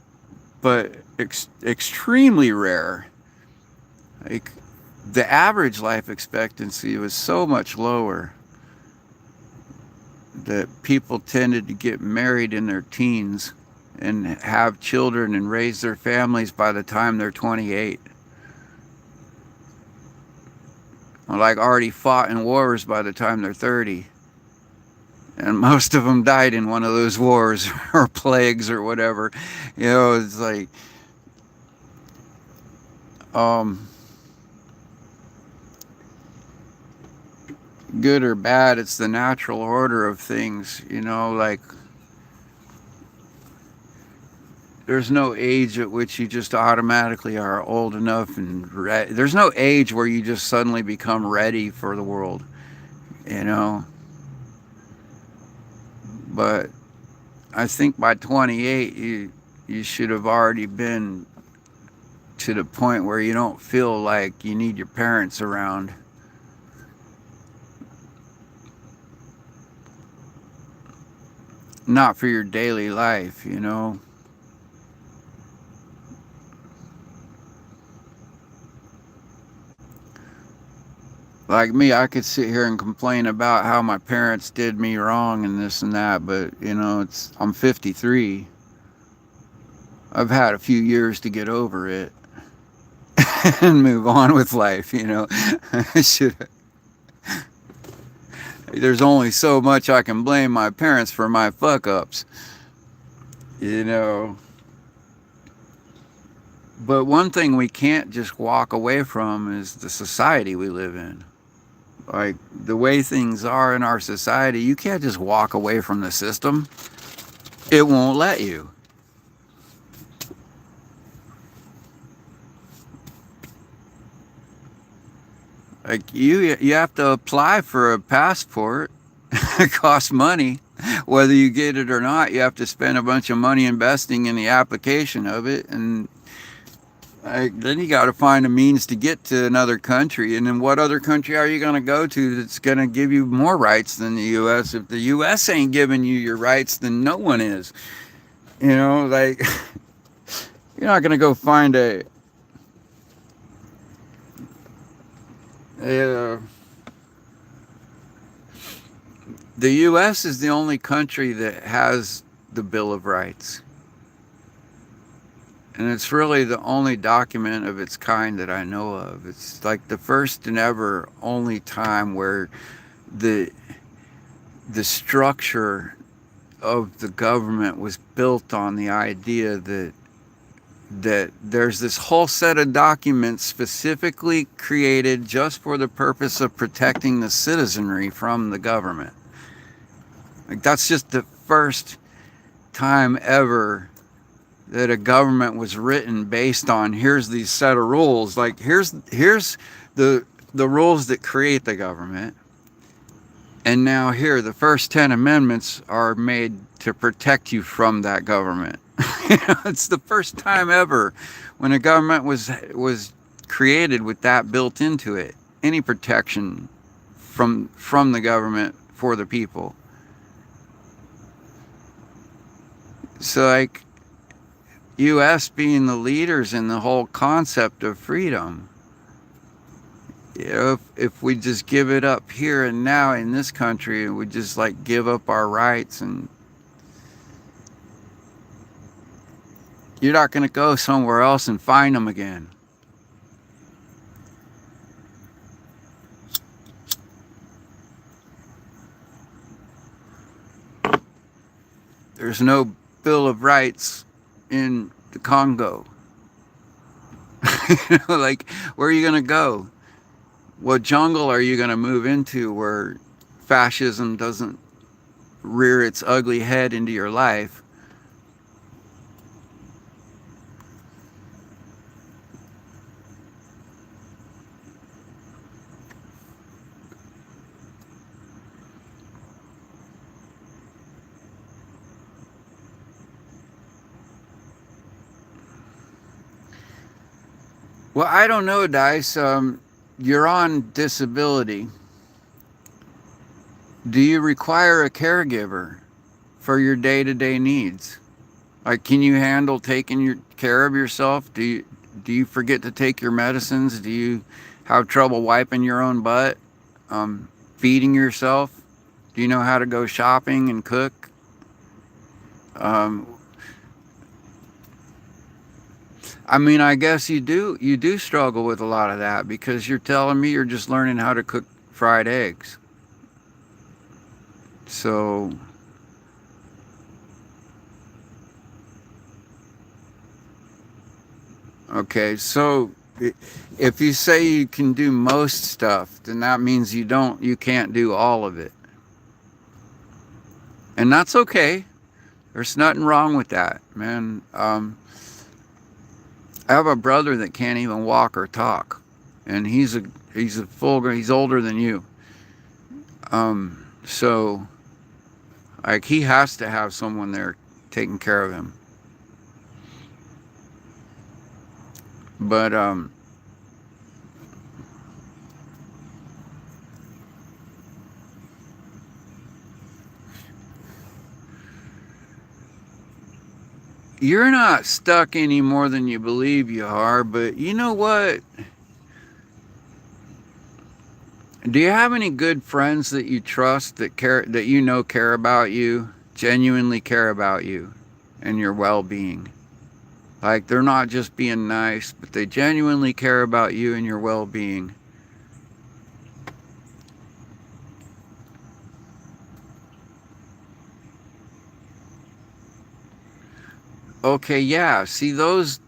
A: extremely rare. Like, the average life expectancy was so much lower that people tended to get married in their teens and have children and raise their families by the time they're 28. Like, already fought in wars by the time they're 30. And most of them died in one of those wars or plagues or whatever. It's like, good or bad, it's the natural order of things. Like, there's no age at which you just automatically are old enough and there's no age where you just suddenly become ready for the world, But I think by 28, you should have already been to the point where you don't feel like you need your parents around. Not for your daily life, you know. Like me, I could sit here and complain about how my parents did me wrong and this and that, but you know, I'm 53. I've had a few years to get over it and move on with life, you know. Should There's only so much I can blame my parents for my fuck ups, you know. But one thing we can't just walk away from is the society we live in. Like the way things are in our society, you can't just walk away from the system. It won't let you. Like you have to apply for a passport. It costs money. Whether you get it or not, you have to spend a bunch of money investing in the application of it, and then you got to find a means to get to another country. And then what other country are you going to go to that's going to give you more rights than the U.S.? If the U.S. ain't giving you your rights, then no one is. You know, like you're not going to go find a the U.S. is the only country that has the Bill of Rights. And it's really the only document of its kind that I know of. It's like the first and ever only time where the structure of the government was built on the idea that there's this whole set of documents specifically created just for the purpose of protecting the citizenry from the government. Like that's just the first time ever that a government was written based on here's these set of rules. Like here's the rules that create the government. And now here the first 10 amendments are made to protect you from that government. You know, it's the first time ever when a government was created with that built into it. Any protection from the government for the people. So like US being the leaders in the whole concept of freedom, you know, if we just give it up here and now in this country, we just like give up our rights, and you're not going to go somewhere else and find them again. There's no Bill of Rights in the Congo. You know, like, where are you going to go? What jungle are you going to move into where fascism doesn't rear its ugly head into your life? Well, I don't know, Dice. You're on disability. Do you require a caregiver for your day-to-day needs? Like, can you handle taking care of yourself? Do you forget to take your medicines? Do you have trouble wiping your own butt? Feeding yourself? Do you know how to go shopping and cook? I mean, I guess you do struggle with a lot of that because you're telling me you're just learning how to cook fried eggs. So, okay, so if you say you can do most stuff, then that means you can't do all of it. And that's okay. There's nothing wrong with that, man. I have a brother that can't even walk or talk, and he's older than you. So like he has to have someone there taking care of him. But you're not stuck any more than you believe you are. But you know what? Do you have any good friends that you trust that care about you, genuinely care about you and your well-being? Like they're not just being nice, but they genuinely care about you and your well-being. Okay, yeah. See those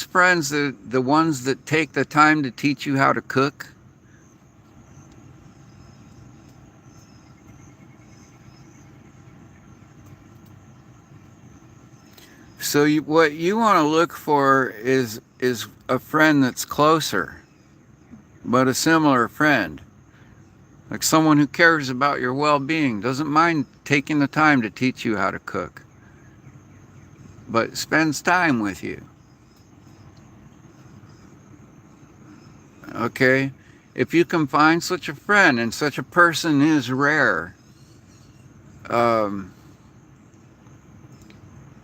A: friends, the ones that take the time to teach you how to cook. So what you want to look for is a friend that's closer, but a similar friend. Like someone who cares about your well-being, doesn't mind taking the time to teach you how to cook, but spends time with you. Okay? If you can find such a friend, and such a person is rare, um,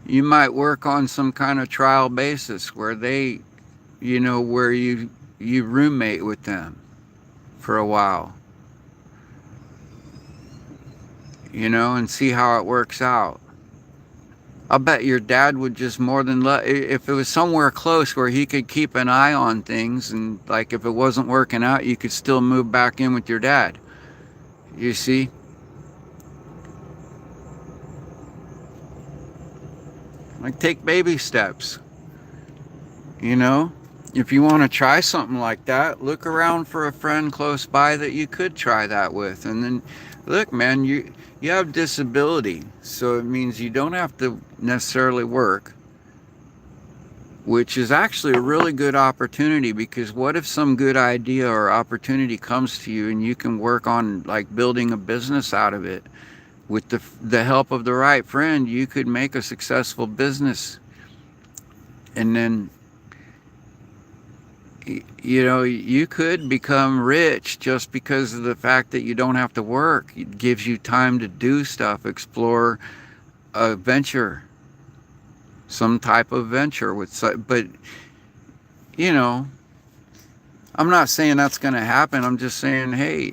A: you might work on some kind of trial basis where where you roommate with them for a while, and see how it works out. I'll bet your dad would just more than if it was somewhere close where he could keep an eye on things, and like if it wasn't working out, you could still move back in with your dad. You see? Like take baby steps. If you want to try something like that, look around for a friend close by that you could try that with. And then look, man, you have disability, so it means you don't have to necessarily work, which is actually a really good opportunity, because what if some good idea or opportunity comes to you and you can work on like building a business out of it with the help of the right friend? You could make a successful business, and then you could become rich just because of the fact that you don't have to work. It gives you time to do stuff, explore a venture, some type of venture but I'm not saying that's going to happen. I'm just saying, hey,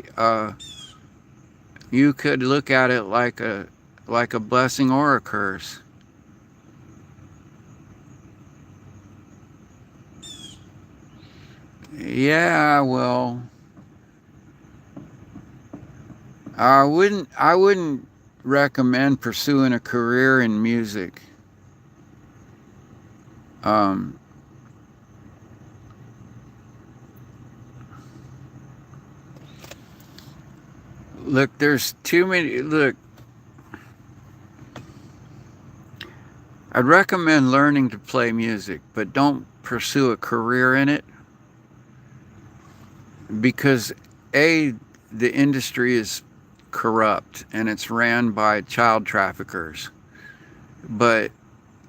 A: you could look at it like a blessing or a curse. Yeah, well, I wouldn't recommend pursuing a career in music. Um, Look, there's too many. Look, I'd recommend learning to play music, but don't pursue a career in it, because A, the industry is corrupt and it's ran by child traffickers. But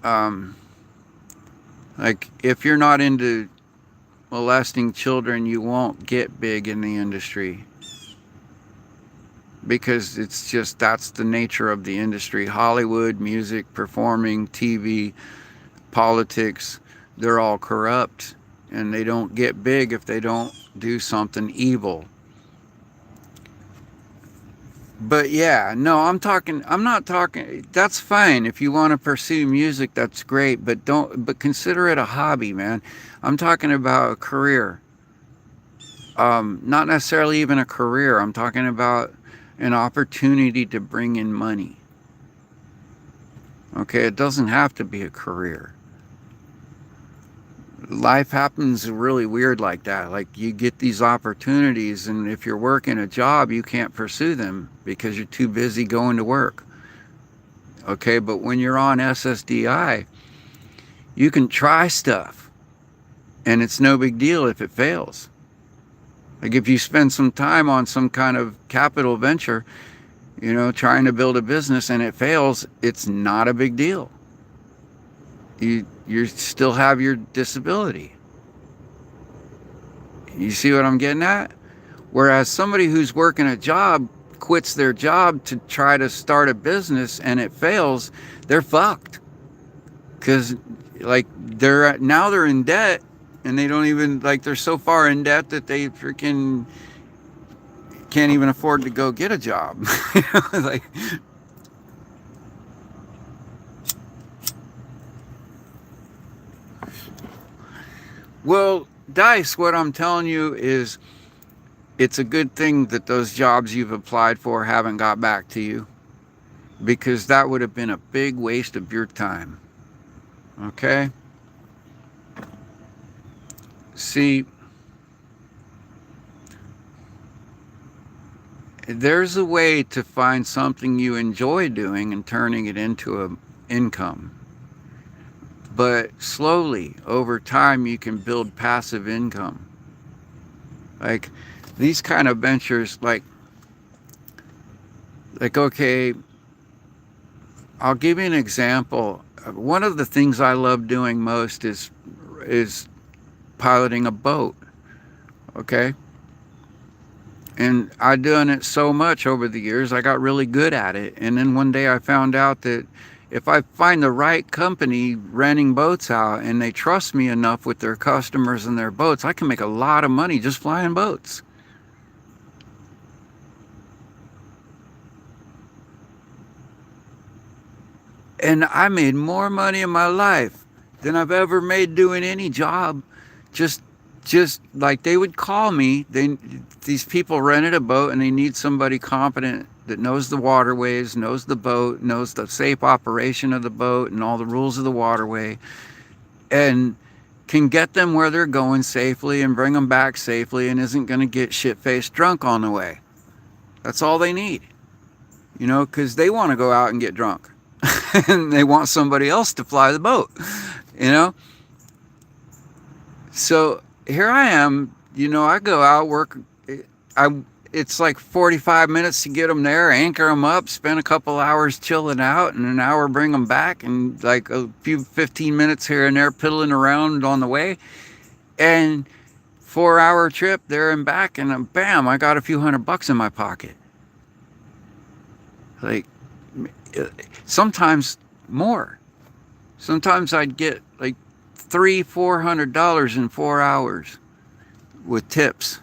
A: um, like if you're not into molesting children, you won't get big in the industry, because that's the nature of the industry. Hollywood, music, performing, TV, politics, they're all corrupt, and they don't get big if they don't do something evil. But yeah, no, I'm not talking, that's fine. If you want to pursue music, that's great, but consider it a hobby, man. I'm talking about a career. Not necessarily even a career. I'm talking about an opportunity to bring in money. Okay, it doesn't have to be a career. Life happens really weird like that. Like you get these opportunities, and if you're working a job, you can't pursue them because you're too busy going to work. Okay, but when you're on SSDI, you can try stuff, and it's no big deal if it fails. Like if you spend some time on some kind of capital venture, trying to build a business, and it fails, it's not a big deal. You still have your disability. You see what I'm getting at? Whereas somebody who's working a job quits their job to try to start a business and it fails, they're fucked. Because like they're in debt, and they don't even, like, they're so far in debt that they freaking can't even afford to go get a job. Like, well, Dice, what I'm telling you is it's a good thing that those jobs you've applied for haven't got back to you, because that would have been a big waste of your time. Okay? See, there's a way to find something you enjoy doing and turning it into an income. But slowly, over time, you can build passive income. Like these kind of ventures, okay, I'll give you an example. One of the things I love doing most is piloting a boat. Okay? And I've done it so much over the years, I got really good at it. And then one day I found out that if I find the right company renting boats out and they trust me enough with their customers and their boats, I can make a lot of money just flying boats. And I made more money in my life than I've ever made doing any job. Just just like they would call me, these people rented a boat and they need somebody competent that knows the waterways, knows the boat, knows the safe operation of the boat and all the rules of the waterway, and can get them where they're going safely and bring them back safely, and isn't going to get shit-faced drunk on the way. That's all they need, because they want to go out and get drunk. And they want somebody else to fly the boat, you know? So here I am, I go out, work. It's like 45 minutes to get them there, anchor them up, spend a couple hours chilling out, and an hour bring them back, and like a few 15 minutes here and there piddling around on the way. And 4-hour trip there and back, and bam, I got a few $100 in my pocket. Like, sometimes more. Sometimes I'd get like $300-400 in 4 hours with tips.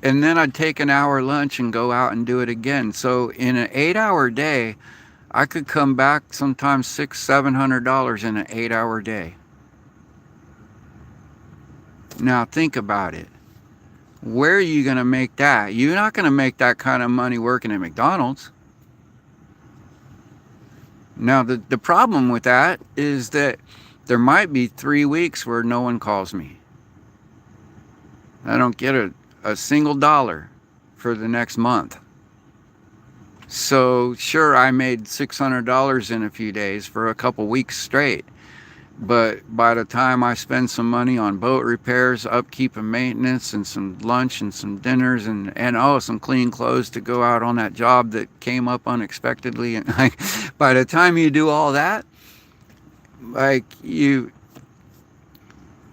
A: And then I'd take an hour lunch and go out and do it again. So in an 8-hour day, I could come back sometimes $600-700 in an 8-hour day. Now think about it. Where are you going to make that? You're not going to make that kind of money working at McDonald's. Now, the problem with that is that there might be 3 weeks where no one calls me. I don't get a single dollar for the next month. So sure, I made $600 in a few days for a couple weeks straight. But by the time I spend some money on boat repairs, upkeep and maintenance, and some lunch and some dinners, and some clean clothes to go out on that job that came up unexpectedly, and by the time you do all that, and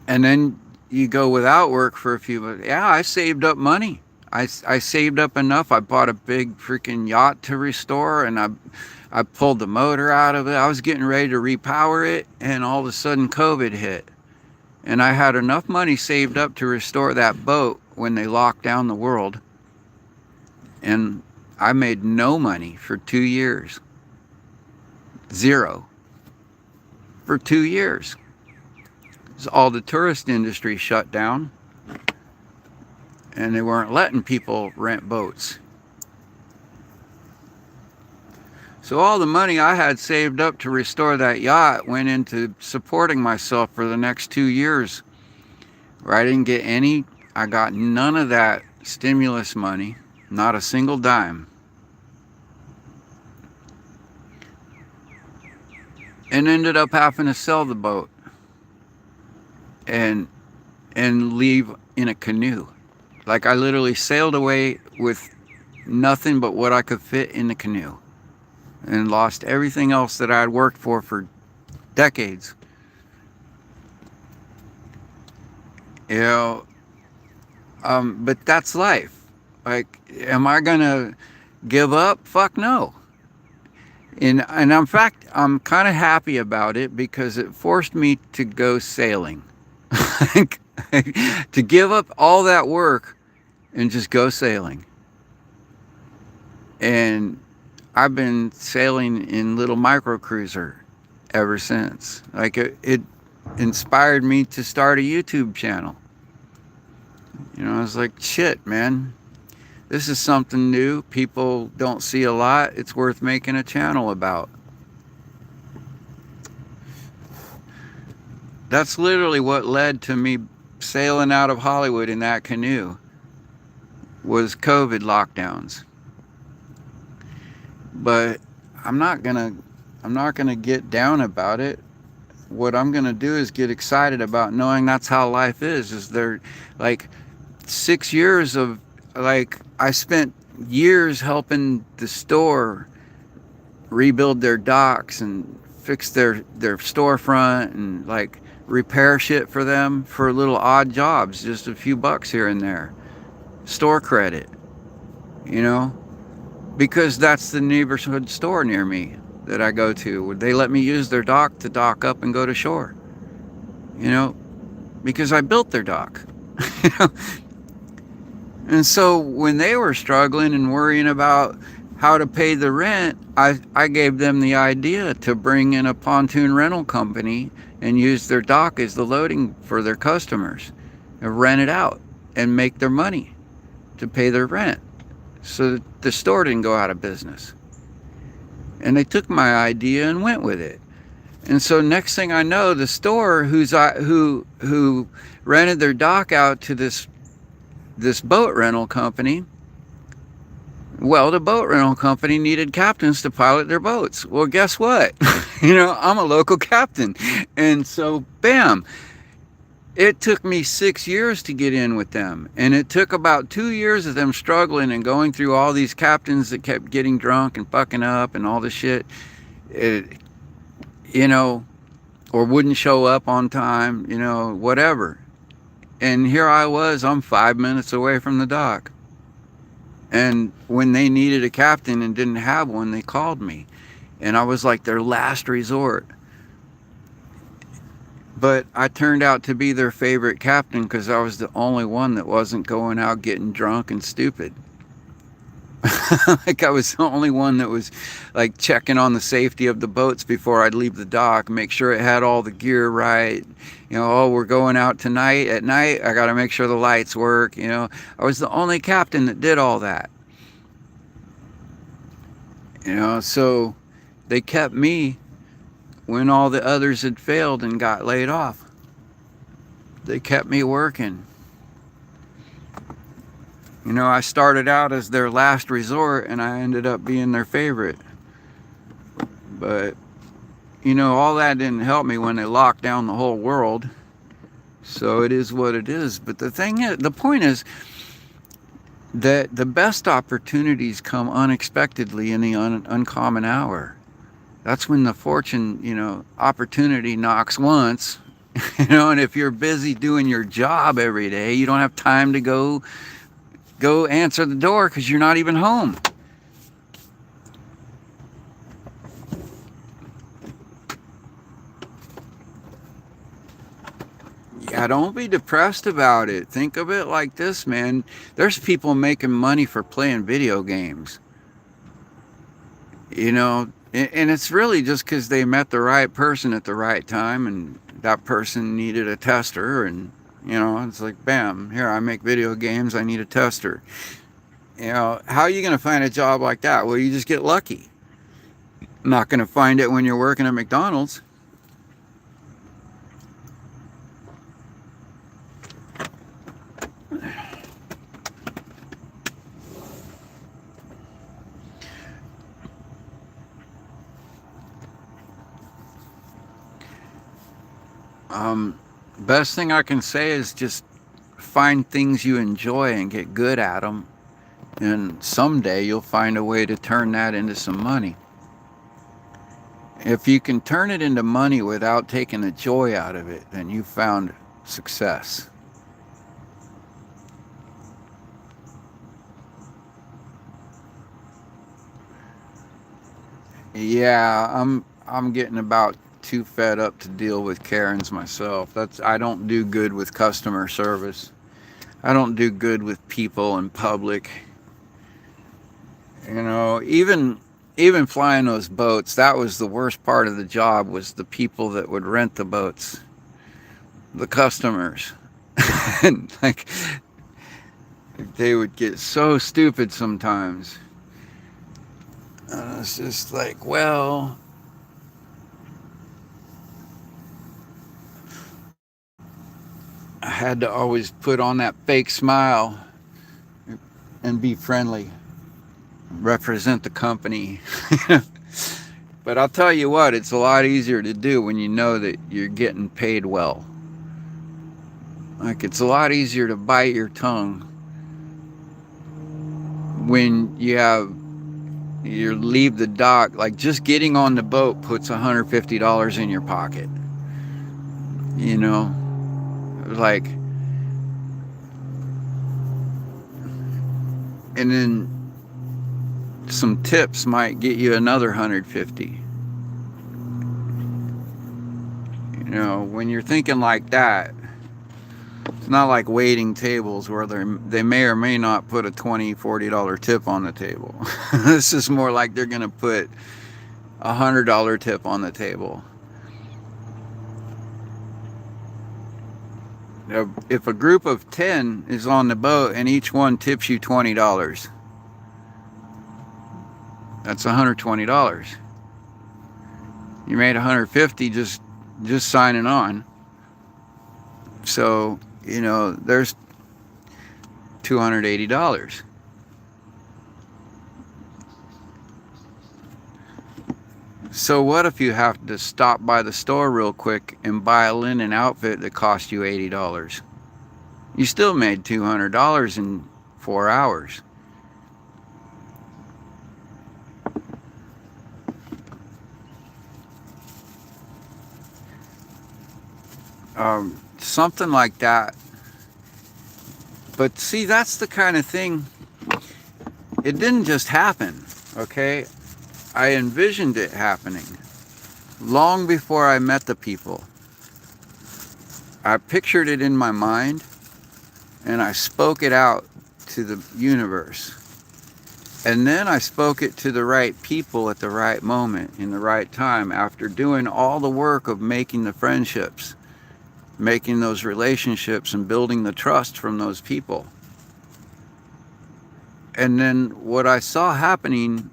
A: then you go without work for a few months. Yeah, I saved up money. I saved up enough. I bought a big freaking yacht to restore, and I pulled the motor out of it. I was getting ready to repower it, and all of a sudden COVID hit. And I had enough money saved up to restore that boat when they locked down the world. And I made no money for 2 years. Zero. For 2 years. All the tourist industry shut down, and they weren't letting people rent boats. So all the money I had saved up to restore that yacht went into supporting myself for the next 2 years, where I got none of that stimulus money, not a single dime. And ended up having to sell the boat and leave in a canoe. Like, I literally sailed away with nothing but what I could fit in the canoe, and lost everything else that I had worked for decades. You know, but that's life. Like, am I gonna give up? Fuck no. And in fact, I'm kind of happy about it because it forced me to go sailing. To give up all that work and just go sailing. And I've been sailing in little micro cruiser ever since. Like it inspired me to start a YouTube channel. You know, I was like, shit, man, this is something new. People don't see a lot. It's worth making a channel about. That's literally what led to me sailing out of Hollywood in that canoe, was COVID lockdowns. But I'm not gonna get down about it. What I'm gonna do is get excited about knowing that's how life is there, like 6 years of, like, I spent years helping the store rebuild their docks and fix their storefront and like repair shit for them for little odd jobs, just a few bucks here and there. Store credit, you know, because that's the neighborhood store near me that I go to. They let me use their dock to dock up and go to shore, you know, because I built their dock. You know? And so when they were struggling and worrying about how to pay the rent, I gave them the idea to bring in a pontoon rental company and use their dock as the loading for their customers and rent it out and make their money to pay their rent, so that the store didn't go out of business. And they took my idea and went with it. And so next thing I know, the store who rented their dock out to this boat rental company, well, the boat rental company needed captains to pilot their boats. Well, guess what? You know, I'm a local captain. And so, bam, it took me 6 years to get in with them. And it took about 2 years of them struggling and going through all these captains that kept getting drunk and fucking up and all this shit, you know, or wouldn't show up on time, you know, whatever. And here I was, I'm 5 minutes away from the dock. And when they needed a captain and didn't have one, they called me. And I was like their last resort. But I turned out to be their favorite captain because I was the only one that wasn't going out getting drunk and stupid. Like, I was the only one that was like checking on the safety of the boats before I'd leave the dock, make sure it had all the gear right. You know, oh, we're going out tonight at night, I got to make sure the lights work. You know, I was the only captain that did all that. You know, so they kept me when all the others had failed and got laid off. They kept me working. You know, I started out as their last resort and I ended up being their favorite. But, you know, all that didn't help me when they locked down the whole world. So it is what it is. But the point is that the best opportunities come unexpectedly in the uncommon hour. That's when the fortune, you know, opportunity knocks once. You know, and if you're busy doing your job every day, you don't have time to go answer the door because you're not even home. Yeah, don't be depressed about it. Think of it like this, man. There's people making money for playing video games. You know, and it's really just because they met the right person at the right time, and that person needed a tester, and you know, it's like, bam, here, I make video games, I need a tester. You know, how are you going to find a job like that? Well, you just get lucky. Not going to find it when you're working at McDonald's. Best thing I can say is just find things you enjoy and get good at them, and someday you'll find a way to turn that into some money. If you can turn it into money without taking the joy out of it, then you found success. Yeah, I'm getting about too fed up to deal with Karens myself. I don't do good with customer service. I don't do good with people in public. You know, even flying those boats, that was the worst part of the job, was the people that would rent the boats, the customers. And like, they would get so stupid sometimes. It's just like, well, I had to always put on that fake smile and be friendly, represent the company. But I'll tell you what, it's a lot easier to do when you know that you're getting paid well. Like, it's a lot easier to bite your tongue when you leave the dock. Like, just getting on the boat puts $150 in your pocket. You know, like, and then some tips might get you another 150. You know, when you're thinking like that, it's not like waiting tables where they may or may not put a $20, $40 tip on the table. This is more like they're going to put a $100 tip on the table. If a group of 10 is on the boat and each one tips you $20, that's $120. You made $150 just signing on. So, you know, there's $280. So what if you have to stop by the store real quick and buy a linen outfit that cost you $80? You still made $200 in 4 hours. Something like that. But see, that's the kind of thing, it didn't just happen, okay? I envisioned it happening long before I met the people. I pictured it in my mind and I spoke it out to the universe. And then I spoke it to the right people at the right moment, in the right time, after doing all the work of making the friendships, making those relationships and building the trust from those people. And then what I saw happening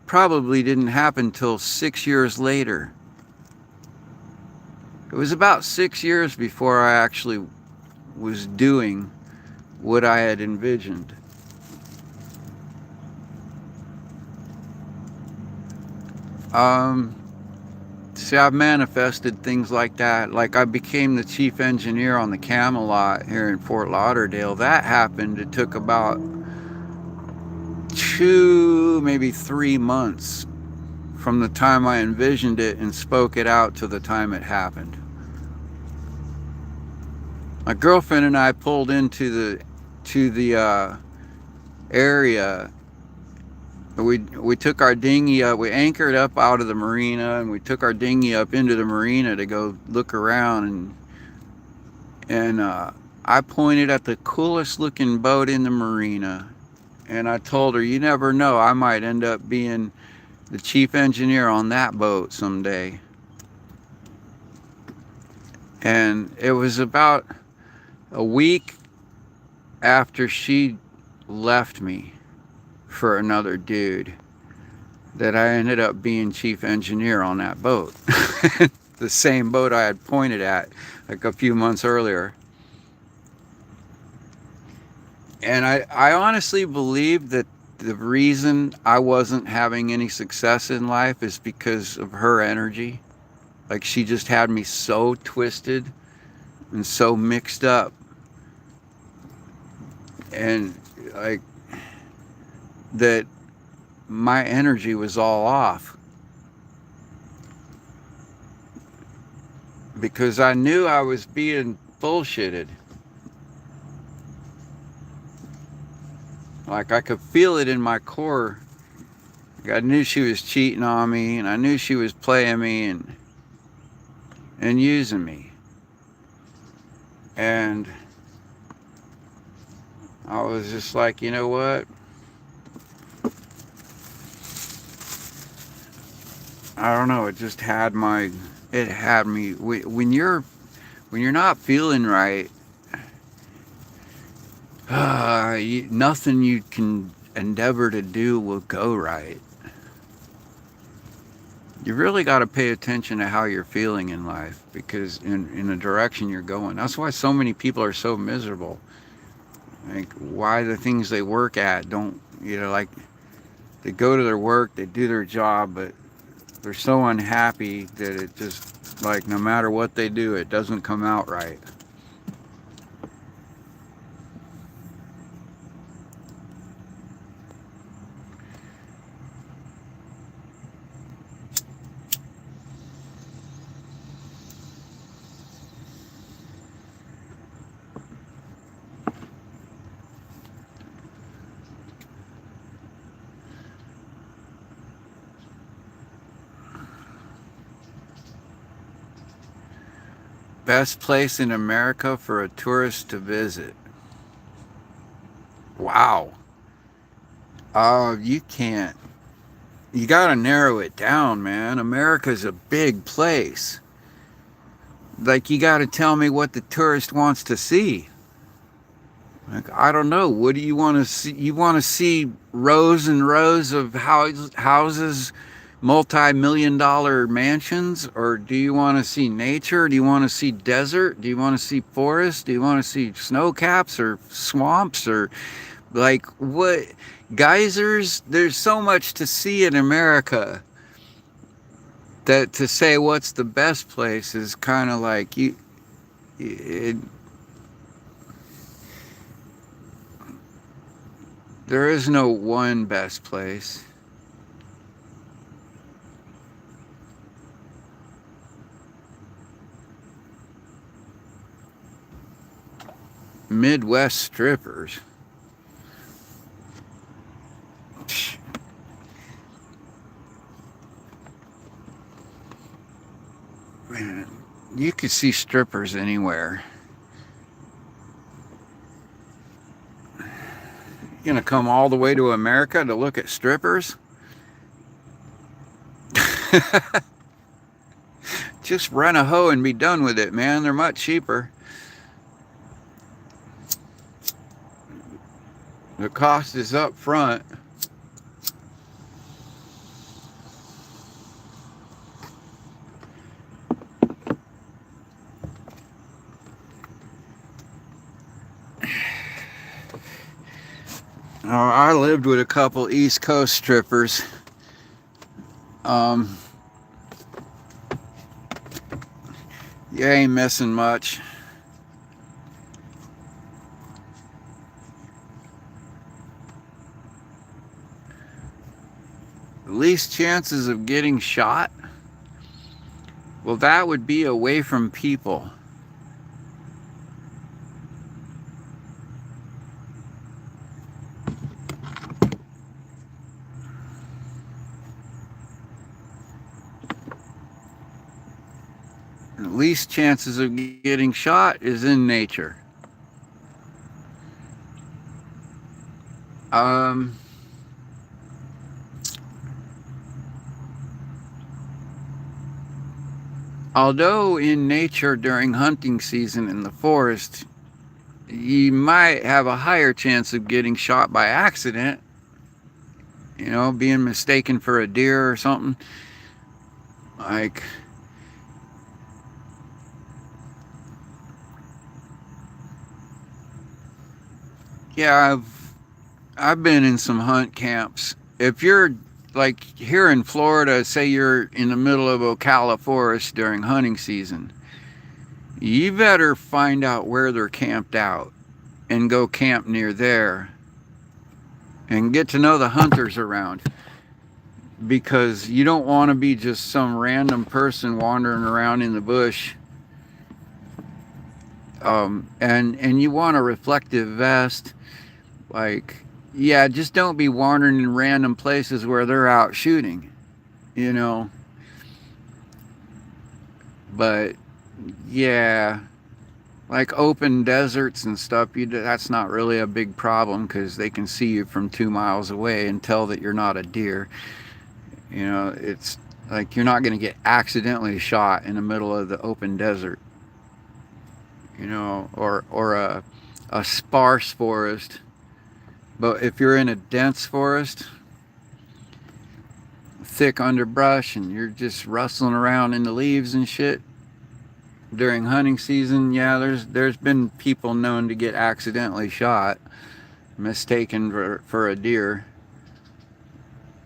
A: probably didn't happen till 6 years later. It was about 6 years before I actually was doing what I had envisioned. See, I've manifested things like that. Like, I became the chief engineer on the Camelot here in Fort Lauderdale. That happened. It took about 2, maybe 3 months from the time I envisioned it and spoke it out to the time it happened. My girlfriend and I pulled into the area. We took our dinghy up. We anchored up out of the marina, and we took our dinghy up into the marina to go look around. And I pointed at the coolest looking boat in the marina, and I told her, "You never know, I might end up being the chief engineer on that boat someday." And it was about a week after she left me for another dude that I ended up being chief engineer on that boat. The same boat I had pointed at like a few months earlier. And I honestly believe that the reason I wasn't having any success in life is because of her energy. Like, she just had me so twisted and so mixed up. And like, that my energy was all off. because I knew I was being bullshitted. Like I could feel it in my core. Like I knew she was cheating on me, and I knew she was playing me and using me. And I was just like, you know what? I don't know. It just had my. It had me. When you're not feeling right, nothing you can endeavor to do will go right. You really got to pay attention to how you're feeling in life, because in the direction you're going. That's why so many people are so miserable. Like why the things they work at don't, like they go to their work, they do their job, but they're so unhappy that it just, like, no matter what they do, it doesn't come out right. Best place in America for a tourist to visit. Wow. You can't. You got to narrow it down, man. America's a big place. Like, you got to tell me what the tourist wants to see. Like, I don't know. What do you want to see? You want to see rows and rows of houses, multi-million dollar mansions? Or do you want to see nature? Do you want to see desert? Do you want to see forest? Do you want to see snow caps or swamps? Or, like, what? Geysers? There's so much to see in America that to say what's the best place is kind of like it, there is no one best place. Midwest strippers. Man, you could see strippers anywhere. You're gonna come all the way to America to look at strippers? Just rent a hoe and be done with it, man. They're much cheaper. The cost is up front. I lived with a couple East Coast strippers. Um, you ain't missing much. The least chances of getting shot? Well, that would be away from people. The least chances of getting shot is in nature. Um, Although in nature during hunting season in the forest, you might have a higher chance of getting shot by accident, being mistaken for a deer or something. Like, yeah, I've been in some hunt camps. If you're like here in Florida, say you're in the middle of Ocala forest during hunting season, you better find out where they're camped out and go camp near there and get to know the hunters around, because you don't want to be just some random person wandering around in the bush And you want a reflective vest. Like, yeah, just don't be wandering in random places where they're out shooting, you know. But yeah, like open deserts and stuff, that's not really a big problem because they can see you from 2 miles away and tell that you're not a deer. You know, it's like you're not going to get accidentally shot in the middle of the open desert, you know, or a sparse forest. But if you're in a dense forest, thick underbrush, and you're just rustling around in the leaves and shit during hunting season, yeah, there's been people known to get accidentally shot, mistaken for a deer.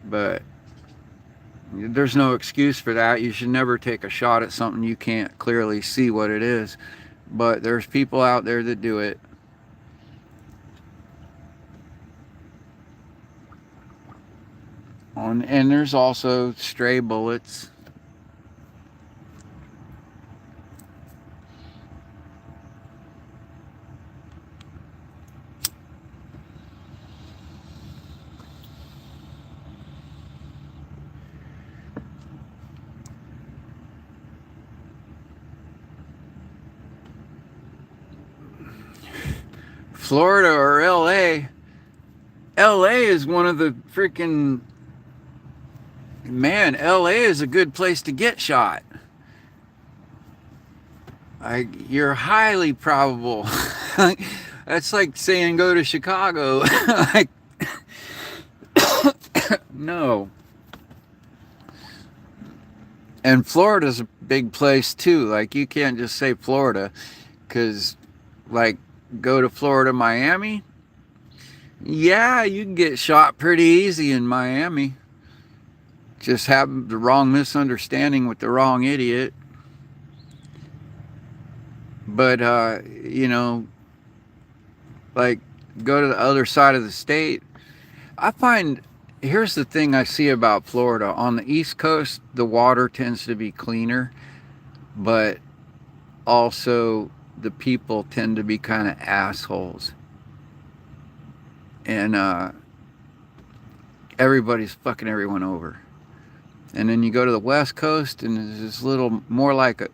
A: But there's no excuse for that. You should never take a shot at something you can't clearly see what it is. But there's people out there that do it. And there's also stray bullets. Florida or LA. LA is one of the freaking, man, LA is a good place to get shot. You're highly probable. That's like saying go to Chicago. Like, no. And Florida's a big place too. Like, you can't just say Florida, because, like, go to Florida, Miami. Yeah, you can get shot pretty easy in Miami. Just have the wrong misunderstanding with the wrong idiot. But, you know, like, go to the other side of the state. I find, here's the thing I see about Florida. On the East Coast, the water tends to be cleaner, but also the people tend to be kind of assholes. And everybody's fucking everyone over. And then you go to the West Coast, and it's this little more like a,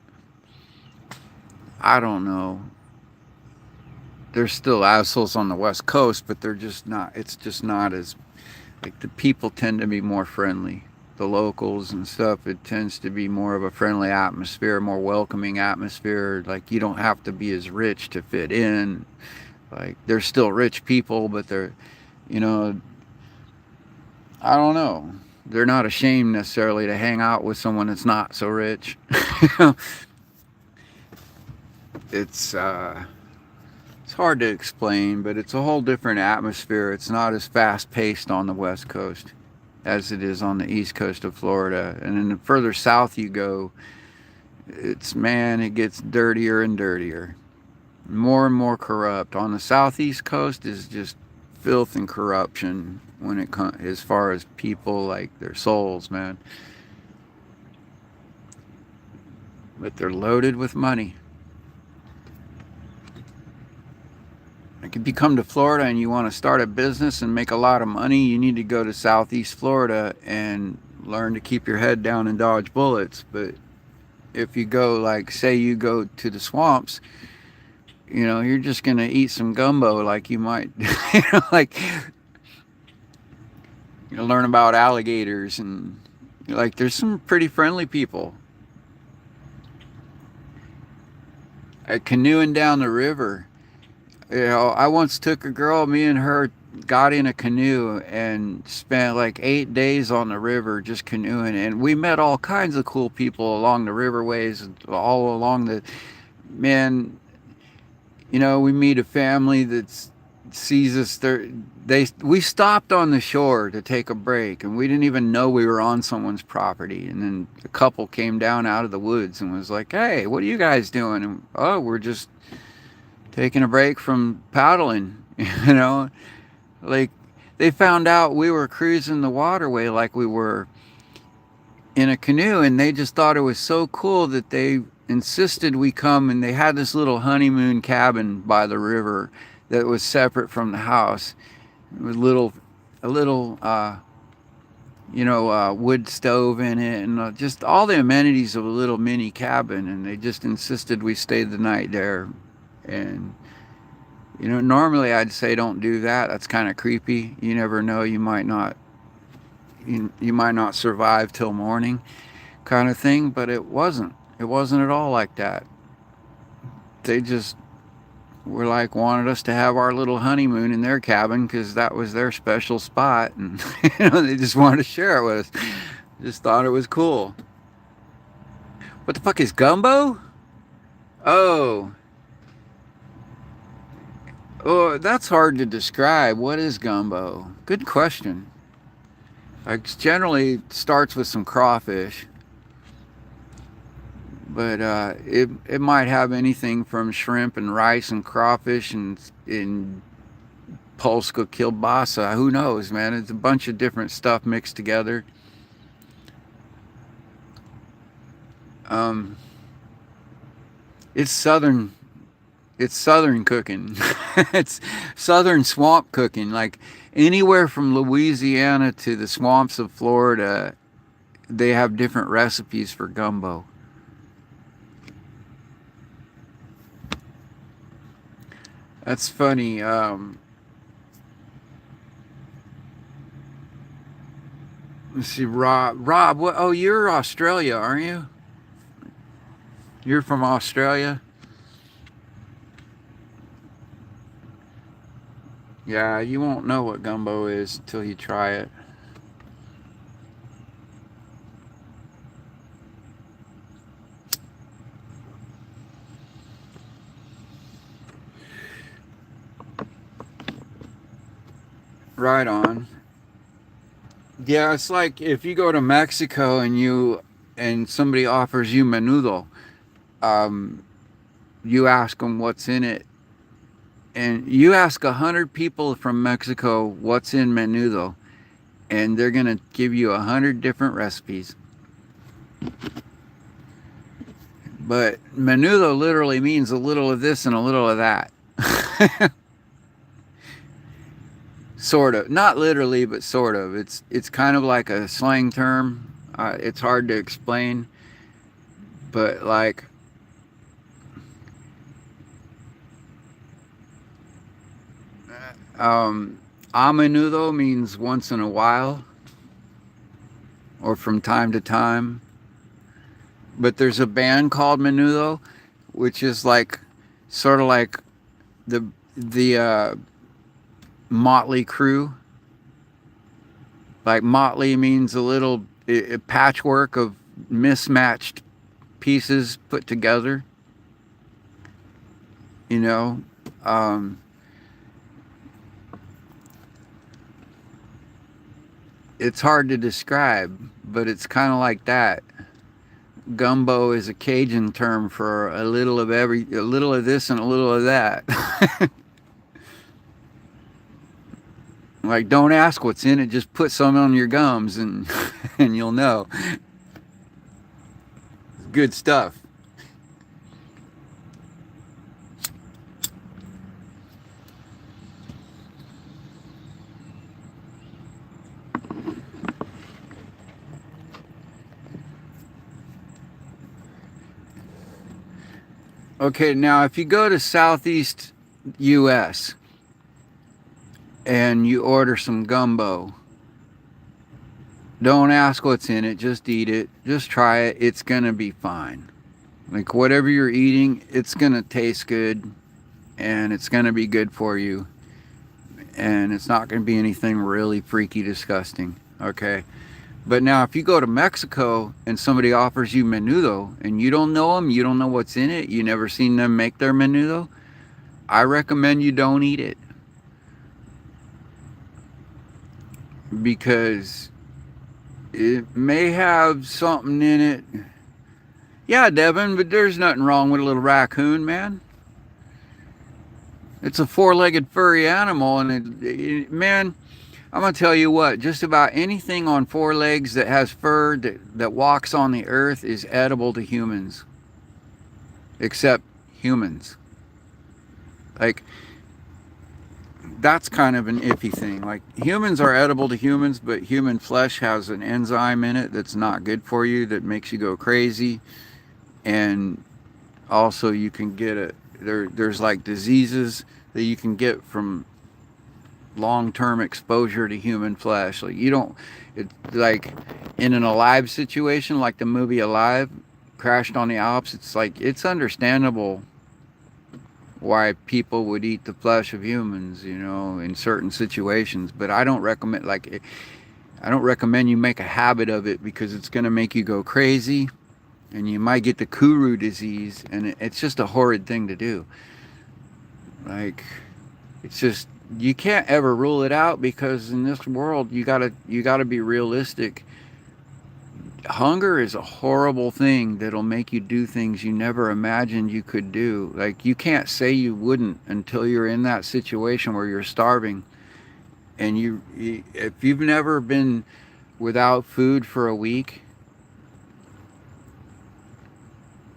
A: I don't know. There's still assholes on the West Coast, but they're just not, it's just not as, like, the people tend to be more friendly. The locals and stuff, it tends to be more of a friendly atmosphere, more welcoming atmosphere. Like, you don't have to be as rich to fit in. Like, they're still rich people, but they're, you know, I don't know. They're not ashamed necessarily to hang out with someone that's not so rich. It's hard to explain, but it's a whole different atmosphere. It's not as fast paced on the West Coast as it is on the East Coast of Florida. And then the further south you go, it's, man, it gets dirtier and dirtier, more and more corrupt. On the Southeast Coast is just filth and corruption when it comes as far as people, like their souls, man. But they're loaded with money. Like, if you come to Florida and you want to start a business and make a lot of money, you need to go to Southeast Florida and learn to keep your head down and dodge bullets. But if you go, like, say you go to the swamps, you know, you're just going to eat some gumbo, like you might, you know, like, you know, learn about alligators. And, like, there's some pretty friendly people. Canoeing down the river. You know, I once took a girl, me and her got in a canoe and spent like 8 days on the river just canoeing. And we met all kinds of cool people along the riverways, all along the, man, you know, we meet a family that sees us there. We stopped on the shore to take a break, and we didn't even know we were on someone's property. And then a couple came down out of the woods and was like, "Hey, what are you guys doing?" And, "Oh, we're just taking a break from paddling," you know. Like, they found out we were cruising the waterway like we were in a canoe, and they just thought it was so cool that they insisted we come, and they had this little honeymoon cabin by the river that was separate from the house. It was a little wood stove in it, and just all the amenities of a little mini cabin. And they just insisted we stayed the night there. And normally I'd say don't do that. That's kind of creepy. You never know. You might not survive till morning, kind of thing. But it wasn't. It wasn't at all like that. They just were like wanted us to have our little honeymoon in their cabin because that was their special spot, and they just wanted to share it with us. Just thought it was cool. What the fuck is gumbo? Oh, oh, that's hard to describe. What is gumbo? Good question. Like generally it starts with some crawfish, but it might have anything from shrimp and rice and crawfish and in Polska kielbasa. Who knows, man? It's a bunch of different stuff mixed together. Um, it's southern. It's southern cooking. It's southern swamp cooking. Like anywhere from Louisiana to the swamps of Florida, they have different recipes for gumbo. That's funny. Let's see, Rob. Rob, what? Oh, you're Australia, aren't you? You're from Australia. Yeah, you won't know what gumbo is until you try it. Right on. Yeah, it's like if you go to Mexico and somebody offers you menudo, um, you ask them what's in it, and you ask 100 people from Mexico what's in menudo, and they're gonna give you 100 different recipes. But menudo literally means a little of this and a little of that. Sort of, not literally, but sort of. It's kind of like a slang term. It's hard to explain, but like um, a menudo means once in a while or from time to time. But there's a band called Menudo, which is like sort of like the Motley Crew. Like Motley means a little patchwork of mismatched pieces put together. You know, um, it's hard to describe, but it's kind of like that. Gumbo is a Cajun term for a little of this and a little of that. Like, don't ask what's in it, just put some on your gums and and you'll know. Good stuff. Okay, now if you go to Southeast US and you order some gumbo, don't ask what's in it, just eat it. Just try it. It's going to be fine. Like whatever you're eating, it's going to taste good and it's going to be good for you. And it's not going to be anything really freaky disgusting. Okay. But now, if you go to Mexico and somebody offers you menudo and you don't know them, you don't know what's in it, you never seen them make their menudo, I recommend you don't eat it because it may have something in it. Yeah, Devin, but there's nothing wrong with a little raccoon, man. It's a four-legged furry animal, and man, I'm gonna tell you what, just about anything on four legs that has fur that walks on the earth is edible to humans. except humans. Like, that's kind of an iffy thing. Like, humans are edible to humans, but human flesh has an enzyme in it that's not good for you, that makes you go crazy. And also, you can get it. There's like diseases that you can get from long-term exposure to human flesh. Like, you don't, it's like in an Alive situation, like the movie Alive, Crashed on the Alps. It's like, it's understandable why people would eat the flesh of humans, you know, in certain situations. But I don't recommend, like, I don't recommend you make a habit of it, because it's going to make you go crazy, and you might get the Kuru disease, and it's just a horrid thing to do. Like, it's just, you can't ever rule it out, because in this world you gotta be realistic. Hunger is a horrible thing that'll make you do things you never imagined you could do. Like, you can't say you wouldn't until you're in that situation where you're starving. And if you've never been without food for a week,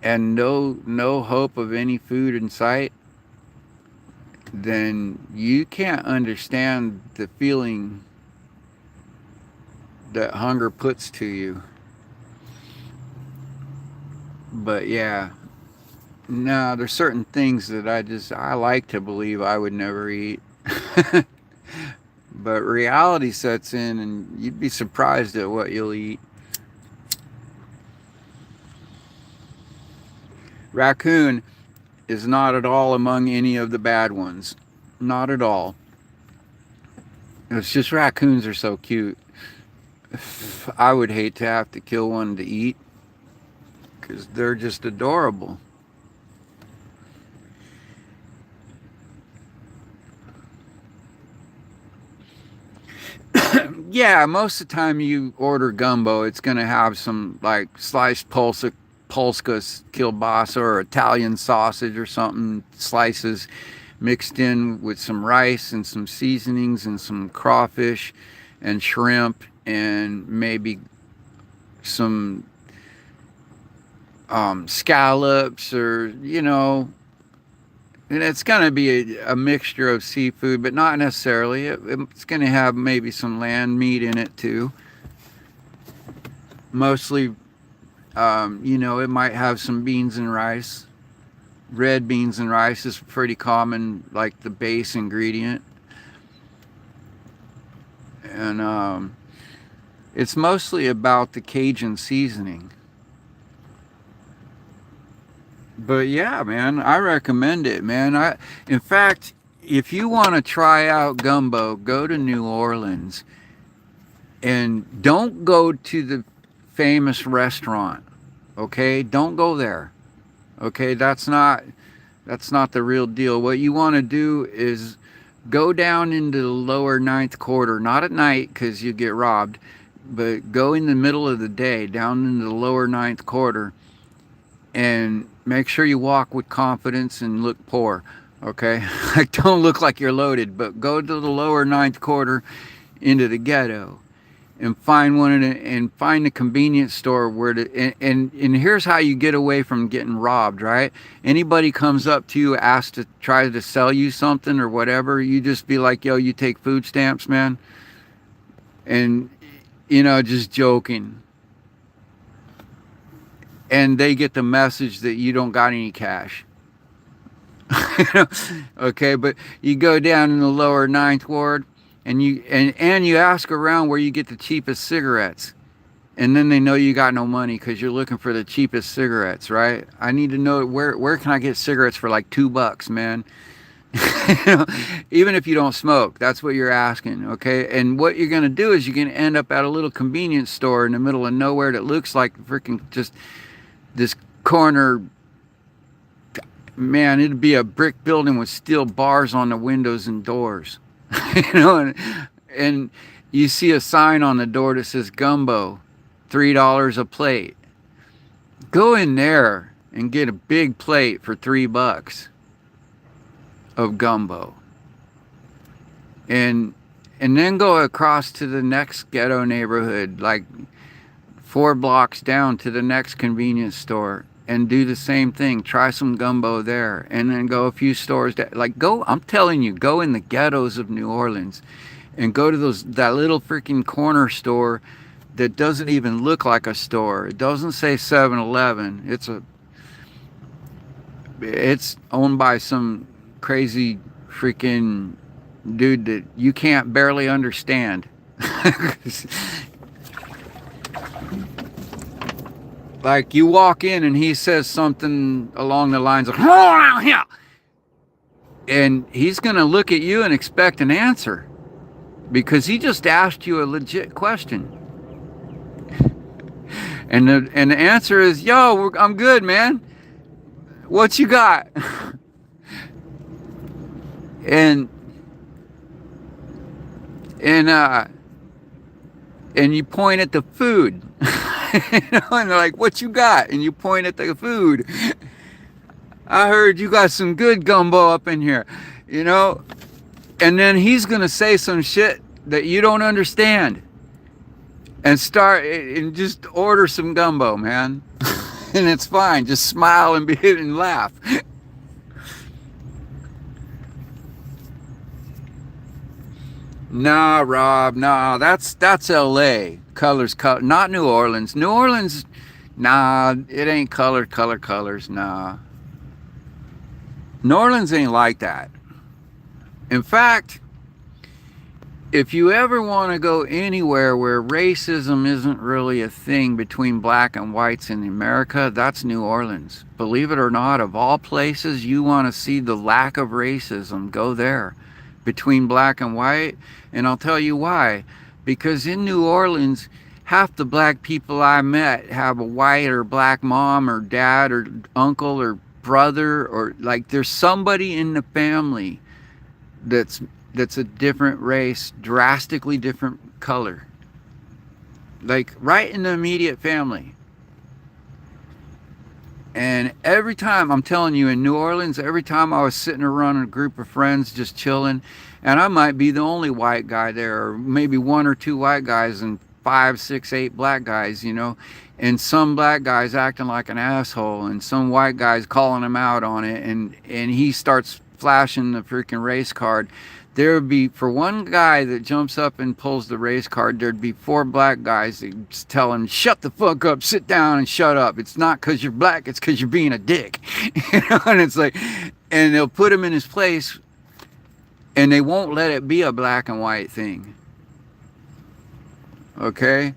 A: and no hope of any food in sight, then you can't understand the feeling that hunger puts to you. But yeah, no, there's certain things that I like to believe I would never eat. But reality sets in, and you'd be surprised at what you'll eat. Raccoon is not at all among any of the bad ones. Not at all. It's just raccoons are so cute. I would hate to have to kill one to eat, because they're just adorable. Yeah, most of the time you order gumbo, it's going to have some like sliced polska kielbasa or Italian sausage or something, slices mixed in with some rice and some seasonings and some crawfish and shrimp and maybe some scallops, or, you know, and it's going to be a mixture of seafood, but not necessarily. It's going to have maybe some land meat in it too. Mostly, you know, it might have some beans and rice. Red beans and rice is pretty common, like the base ingredient. And it's mostly about the Cajun seasoning. But yeah, man, I recommend it, man. In fact, if you want to try out gumbo, go to New Orleans, and don't go to the famous restaurant. Okay, don't go there. Okay, that's not the real deal. What you want to do is go down into the lower ninth quarter, not at night because you get robbed, but go in the middle of the day down into the lower ninth quarter, and make sure you walk with confidence and look poor. Okay, like, don't look like you're loaded, but go to the lower ninth quarter into the ghetto, and find and find a convenience store where and here's how you get away from getting robbed, right? Anybody comes up to you, asks to try to sell you something or whatever, you just be like, yo, you take food stamps, man? And, you know, just joking. And they get the message that you don't got any cash. Okay, but you go down in the lower ninth ward, and you ask around where you get the cheapest cigarettes, and then they know you got no money because you're looking for the cheapest cigarettes, right? I need to know where can I get cigarettes for like $2, man? You know, even if you don't smoke, that's what you're asking, okay? And what you're gonna do is you're gonna end up at a little convenience store in the middle of nowhere that looks like freaking just this corner. Man, it'd be a brick building with steel bars on the windows and doors. You know, and you see a sign on the door that says gumbo, $3 a plate. Go in there and get a big plate for $3 of gumbo, and then go across to the next ghetto neighborhood, like 4 blocks down, to the next convenience store, and do the same thing. Try some gumbo there, and then go a few stores that, like, go. I'm telling you, go in the ghettos of New Orleans, and go to that little freaking corner store that doesn't even look like a store. It doesn't say 7-Eleven. It's owned by some crazy freaking dude that you can't barely understand. Like, you walk in and he says something along the lines of, and he's gonna look at you and expect an answer because he just asked you a legit question. And the answer is, yo, I'm good, man. What you got? and you point at the food. You know, and they're like, what you got? And you point at the food. I heard you got some good gumbo up in here, you know? And then he's gonna say some shit that you don't understand and just order some gumbo, man. And it's fine. Just smile and laugh. Nah, Rob, nah, that's LA. Colors, not New Orleans. New Orleans, nah, it ain't colors, nah. New Orleans ain't like that. In fact, if you ever want to go anywhere where racism isn't really a thing between black and whites in America, that's New Orleans. Believe it or not, of all places you want to see the lack of racism, go there between black and white. And I'll tell you why. Because in New Orleans, half the black people I met have a white or black mom or dad or uncle or brother, or like there's somebody in the family that's a different race, drastically different color. Like right in the immediate family. And every time, I'm telling you, in New Orleans, every time I was sitting around a group of friends just chilling, and I might be the only white guy there, or maybe one or two white guys and 5, 6, 8 black guys, you know, and some black guys acting like an asshole, and some white guys calling him out on it, and he starts flashing the freaking race card. There would be, for one guy that jumps up and pulls the race card, there'd be 4 black guys that just tell him, shut the fuck up, sit down and shut up. It's not because you're black, it's because you're being a dick. You know, and it's like, and they'll put him in his place, and they won't let it be a black and white thing. Okay?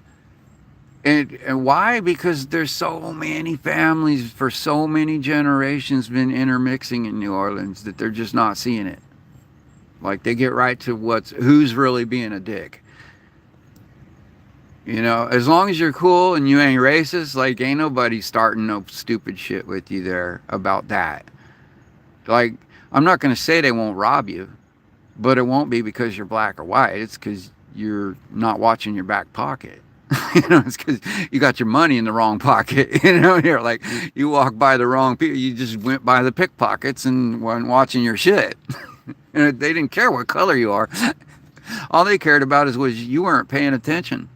A: And why? Because there's so many families for so many generations been intermixing in New Orleans that they're just not seeing it. Like, they get right to who's really being a dick. You know, as long as you're cool and you ain't racist, like, ain't nobody starting no stupid shit with you there about that. Like, I'm not going to say they won't rob you, but it won't be because you're black or white. It's because you're not watching your back pocket. You know, it's because you got your money in the wrong pocket. You know, you're like, you walk by the wrong people. You just went by the pickpockets and weren't watching your shit. And they didn't care what color you are. All they cared about was you weren't paying attention.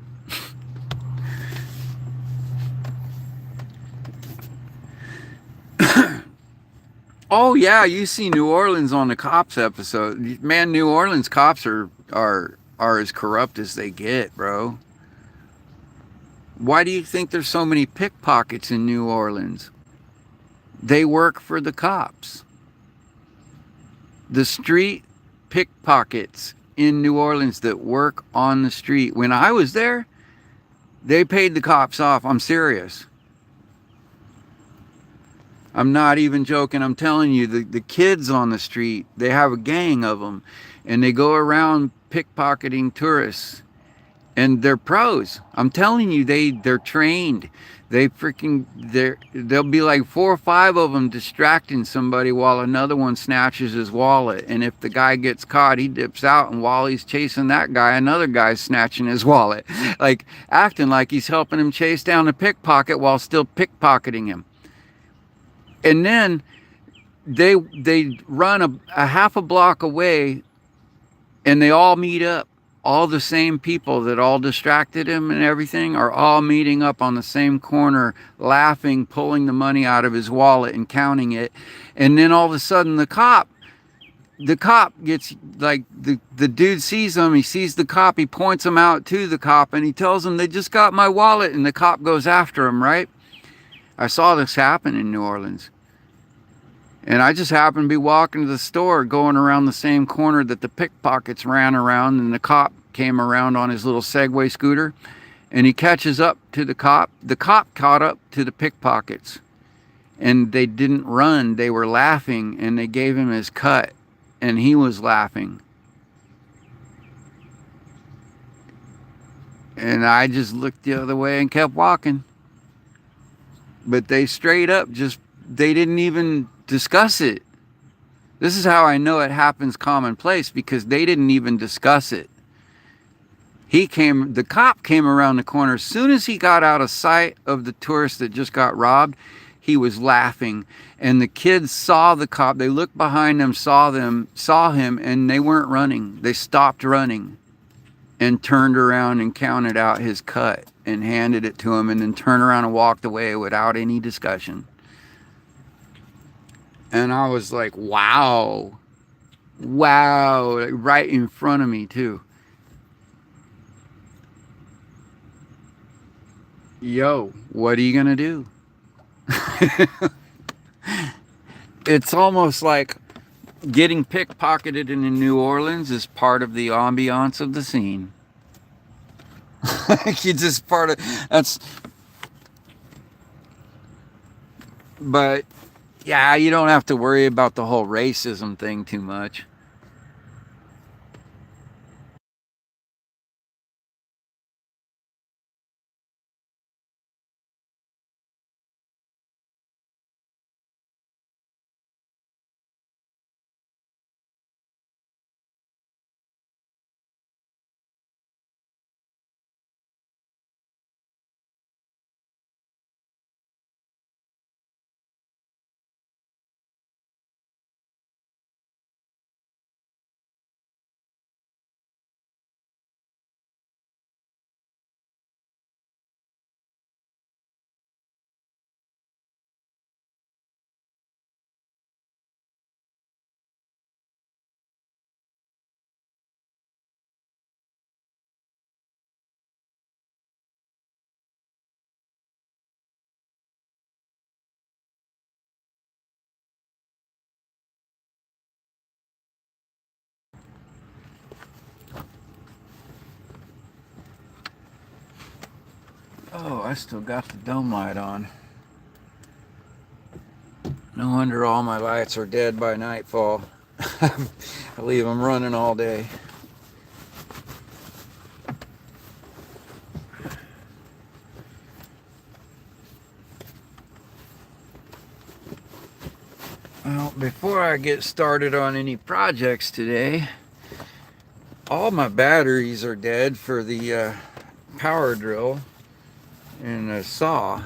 A: Oh yeah, you see New Orleans on the Cops episode. Man, New Orleans cops are as corrupt as they get, bro. Why do you think there's so many pickpockets in New Orleans? They work for the cops. The street pickpockets in New Orleans that work on the street. When I was there, they paid the cops off. I'm serious. I'm not even joking. I'm telling you, the kids on the street, they have a gang of them, and they go around pickpocketing tourists. And they're pros. I'm telling you, they're trained. There'll be like 4 or 5 of them distracting somebody while another one snatches his wallet. And if the guy gets caught, he dips out, and while he's chasing that guy, another guy's snatching his wallet. Like, acting like he's helping him chase down a pickpocket while still pickpocketing him. And then they run a half a block away, and they all meet up. all the same people that all distracted him and everything are all meeting up on the same corner, laughing, pulling the money out of his wallet and counting it. And then all of a sudden the cop gets, like, the dude sees him, he sees the cop, he points him out to the cop, and he tells him, they just got my wallet, and the cop goes after him, right? I saw this happen in New Orleans. And I just happened to be walking to the store, going around the same corner that the pickpockets ran around, and the cop came around on his little Segway scooter, and he catches up to the cop. The cop caught up to the pickpockets, and they didn't run. They were laughing, and they gave him his cut, and he was laughing. And I just looked the other way and kept walking. But they straight up they didn't even discuss it. This is how I know it happens commonplace, because they didn't even discuss it. The cop came around the corner. As soon as he got out of sight of the tourist that just got robbed, he was laughing. And the kids saw the cop. They looked behind them, saw him, and they weren't running. They stopped running and turned around and counted out his cut and handed it to him, and then turned around and walked away without any discussion. And I was like, wow, like right in front of me too. Yo, what are you gonna do? It's almost like getting pickpocketed in New Orleans is part of the ambiance of the scene. You just part of that's. But yeah, you don't have to worry about the whole racism thing too much. Oh, I still got the dome light on. No wonder all my lights are dead by nightfall. I leave them running all day. Well, before I get started on any projects today, all my batteries are dead for the power drill and the saw.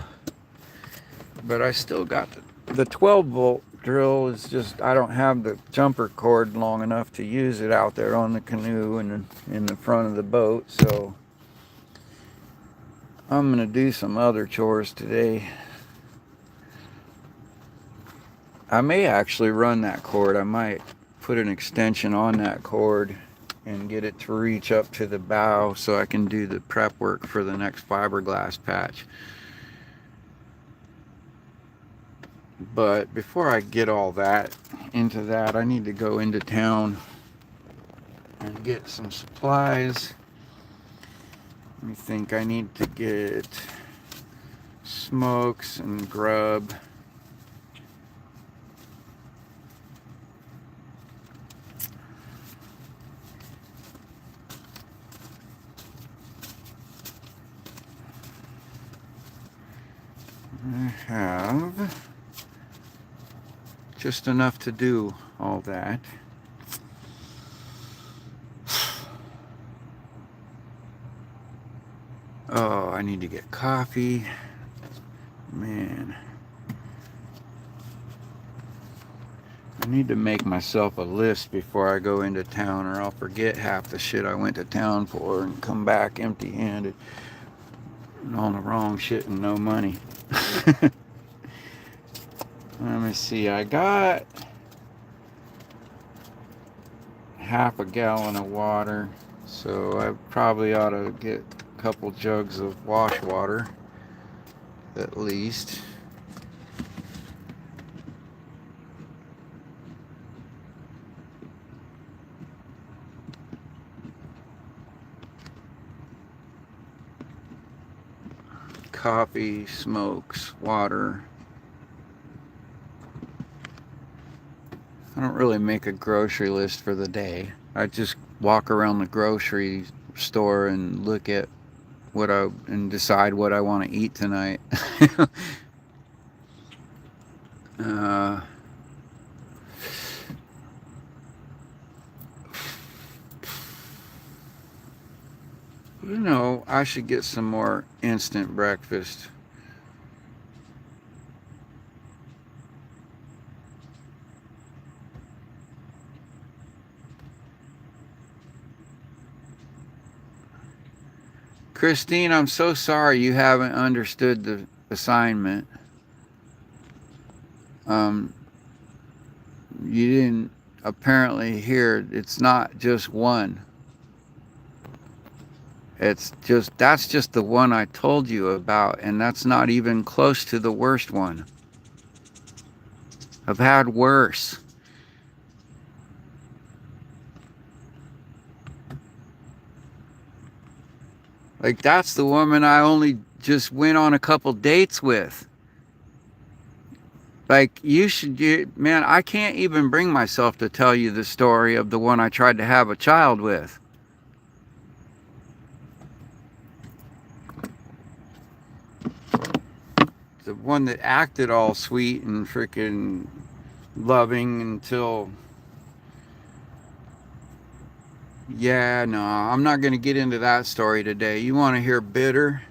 A: But I still got the 12-volt drill. Is just, I don't have the jumper cord long enough to use it out there on the canoe and in the front of the boat. So I'm going to do some other chores today. I may actually run that cord. I might put an extension on that cord and get it to reach up to the bow so I can do the prep work for the next fiberglass patch. But before I get all that into that, I need to go into town and get some supplies. Let me think. I need to get smokes and grub. I have just enough to do all that. Oh, I need to get coffee. Man. I need to make myself a list before I go into town, or I'll forget half the shit I went to town for and come back empty-handed and on the wrong shit and no money. Let me see. I got half a gallon of water, so I probably ought to get a couple jugs of wash water at least. Coffee, smokes, water. I don't really make a grocery list for the day. I just walk around the grocery store and look at and decide what I want to eat tonight. uh, I should get some more instant breakfast. Christine, I'm so sorry you haven't understood the assignment. You didn't apparently hear it's not just one. That's just the one I told you about, and that's not even close to the worst one. I've had worse. Like, that's the woman I only just went on a couple dates with. Like, man, I can't even bring myself to tell you the story of the one I tried to have a child with. The one that acted all sweet and freaking loving until... Yeah, no, I'm not going to get into that story today. You want to hear bitter?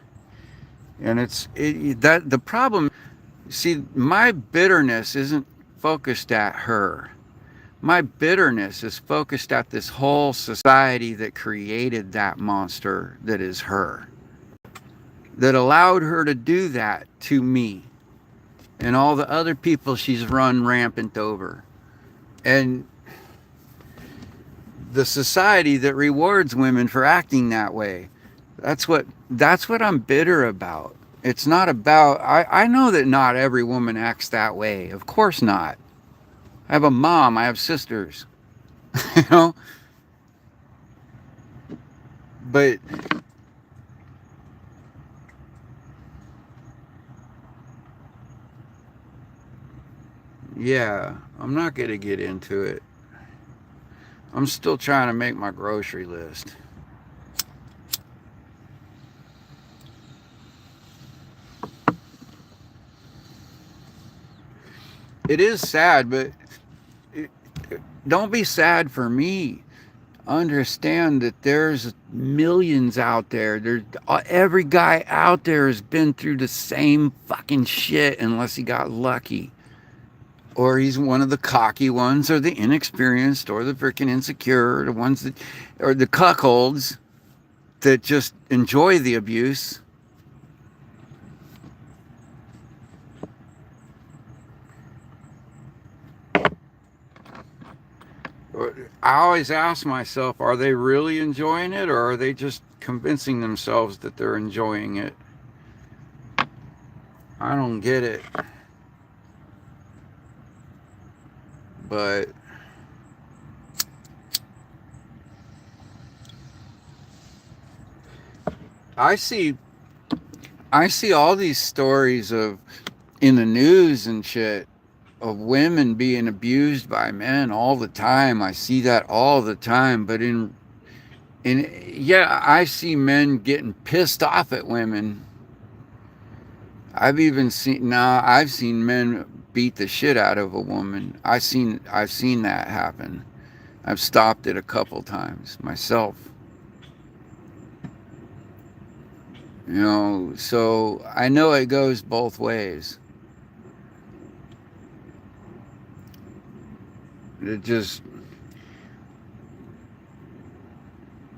A: And the problem, see, my bitterness isn't focused at her. My bitterness is focused at this whole society that created that monster that is her, that allowed her to do that to me and all the other people she's run rampant over. And the society that rewards women for acting that way. That's what I'm bitter about. It's not about, I know that not every woman acts that way. Of course not. I have a mom, I have sisters. You know? But yeah, I'm not going to get into it. I'm still trying to make my grocery list. It is sad, but don't be sad for me. Understand that there's millions out there. Every guy out there has been through the same fucking shit unless he got lucky. Or he's one of the cocky ones, or the inexperienced, or the freaking insecure, the ones that, or the cuckolds that just enjoy the abuse. I always ask myself, are they really enjoying it, or are they just convincing themselves that they're enjoying it? I don't get it. But I see all these stories of in the news and shit of women being abused by men all the time. I see that all the time. But yeah, I see men getting pissed off at women. I've seen men beat the shit out of a woman. I've seen that happen. I've stopped it a couple times myself. So I know it goes both ways. it just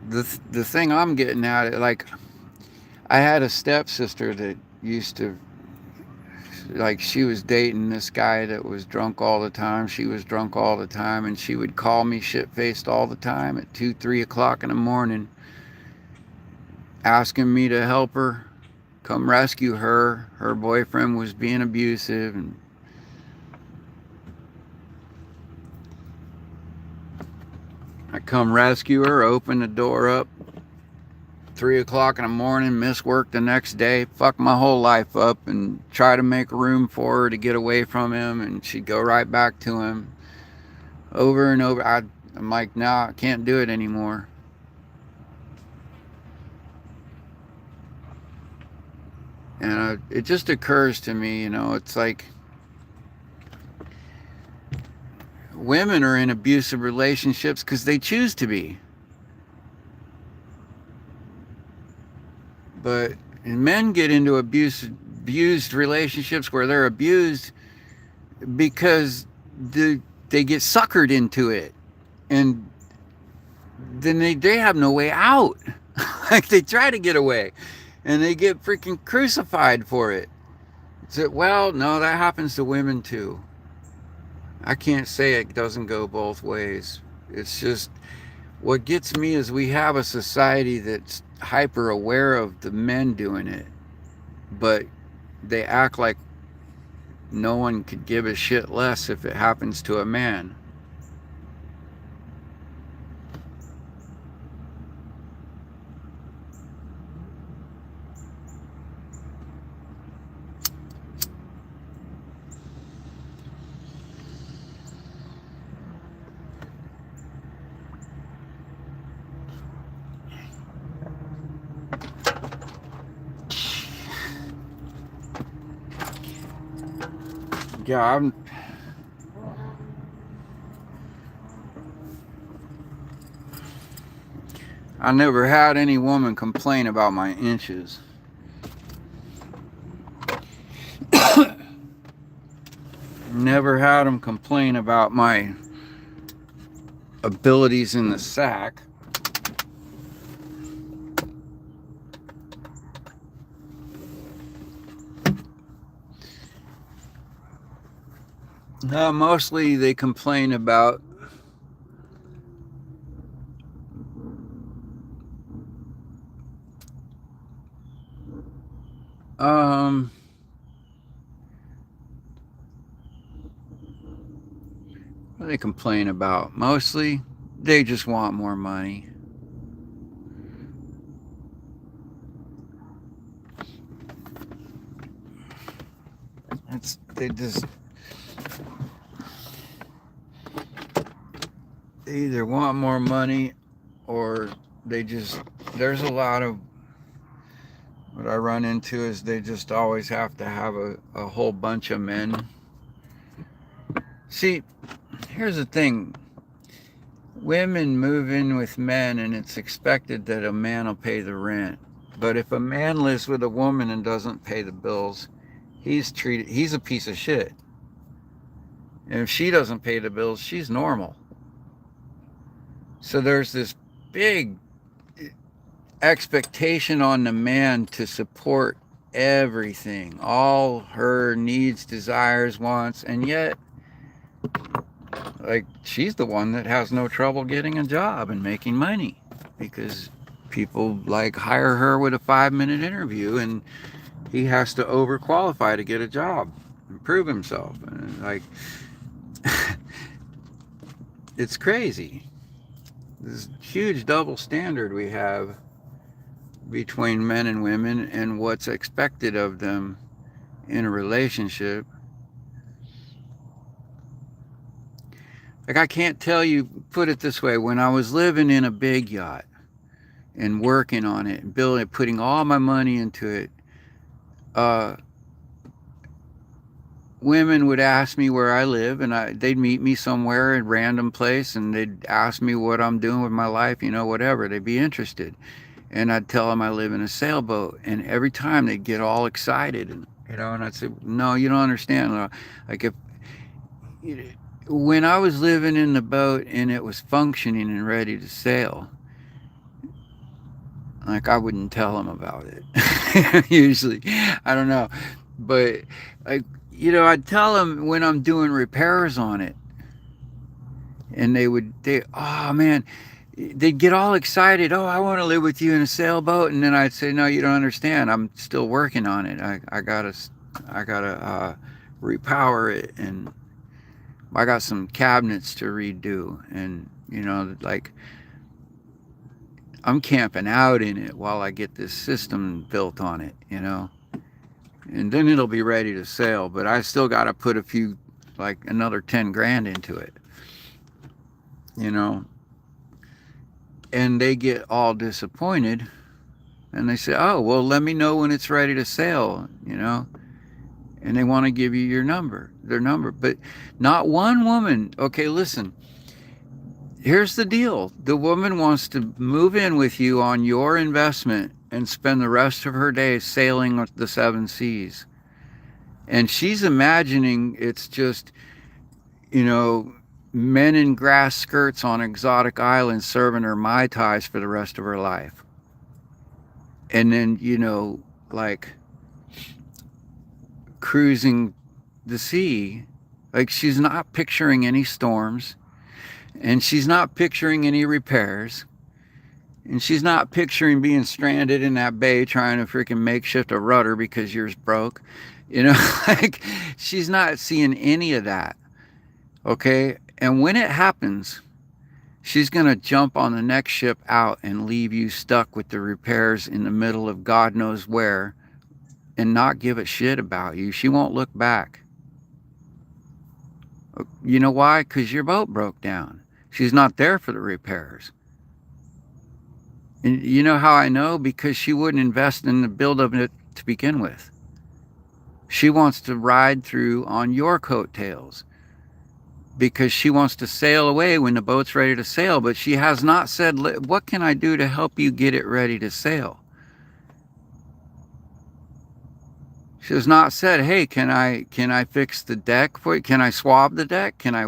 A: the thing I'm getting at, like, I had a stepsister that used to, like, she was dating this guy that was drunk all the time. She was drunk all the time, and she would call me shit faced all the time at 2, 3 o'clock in the morning, asking me to help her, come rescue her. Her boyfriend was being abusive, and I come rescue her, open the door up, 3 o'clock in the morning, miss work the next day, fuck my whole life up, and try to make room for her to get away from him, and she'd go right back to him over and over. I'm like, nah, I can't do it anymore. And it just occurs to me, it's like women are in abusive relationships because they choose to be. But men get into abused relationships where they're abused because they get suckered into it. And then they have no way out. Like, they try to get away and they get freaking crucified for it. So, well, no, that happens to women too. I can't say it doesn't go both ways. It's just, what gets me is we have a society that's hyper aware of the men doing it, but they act like no one could give a shit less if it happens to a man. Yeah, I never had any woman complain about my inches. Never had them complain about my abilities in the sack. Mostly they complain about what do they complain about? Mostly they just want more money. They either want more money, or there's a lot of, what I run into is they just always have to have a whole bunch of men. See, here's the thing. Women move in with men and it's expected that a man will pay the rent. But if a man lives with a woman and doesn't pay the bills, he's a piece of shit. And if she doesn't pay the bills, she's normal. So there's this big expectation on the man to support everything, all her needs, desires, wants, and yet, like, she's the one that has no trouble getting a job and making money because people, like, hire her with a 5-minute interview, and he has to overqualify to get a job and prove himself. And, like, it's crazy. This huge double standard we have between men and women and what's expected of them in a relationship. Like, I can't tell you, put it this way, when I was living in a big yacht and working on it and building it, putting all my money into it, women would ask me where I live, and they'd meet me somewhere in a random place, and they'd ask me what I'm doing with my life, whatever. They'd be interested. And I'd tell them I live in a sailboat, and every time they'd get all excited, and I'd say, no, you don't understand. Like, if when I was living in the boat and it was functioning and ready to sail, like I wouldn't tell them about it. Usually, I don't know, but like I'd tell them when I'm doing repairs on it, and oh man, they'd get all excited. Oh, I want to live with you in a sailboat, and then I'd say, no, you don't understand. I'm still working on it. I gotta repower it, and I got some cabinets to redo, and like I'm camping out in it while I get this system built on it, and then it'll be ready to sail. But I still got to put like another 10 grand into it, you know. And they get all disappointed, and they say, "Oh, well, let me know when it's ready to sail," And they want to give you their number, but not one woman. Okay, listen. Here's the deal. The woman wants to move in with you on your investment and spend the rest of her days sailing the seven seas. And she's imagining it's just, men in grass skirts on exotic islands serving her Mai Tais for the rest of her life. And then, like cruising the sea. Like she's not picturing any storms. And she's not picturing any repairs. And she's not picturing being stranded in that bay trying to freaking makeshift a rudder because yours broke. Like she's not seeing any of that. Okay? And when it happens, she's going to jump on the next ship out and leave you stuck with the repairs in the middle of God knows where and not give a shit about you. She won't look back. You know why? Because your boat broke down. She's not there for the repairs. And you know how I know? Because she wouldn't invest in the build of it to begin with. She wants to ride through on your coattails because she wants to sail away when the boat's ready to sail, but she has not said, what can I do to help you get it ready to sail? She has not said, hey, can I fix the deck for you? Can I swab the deck? Can I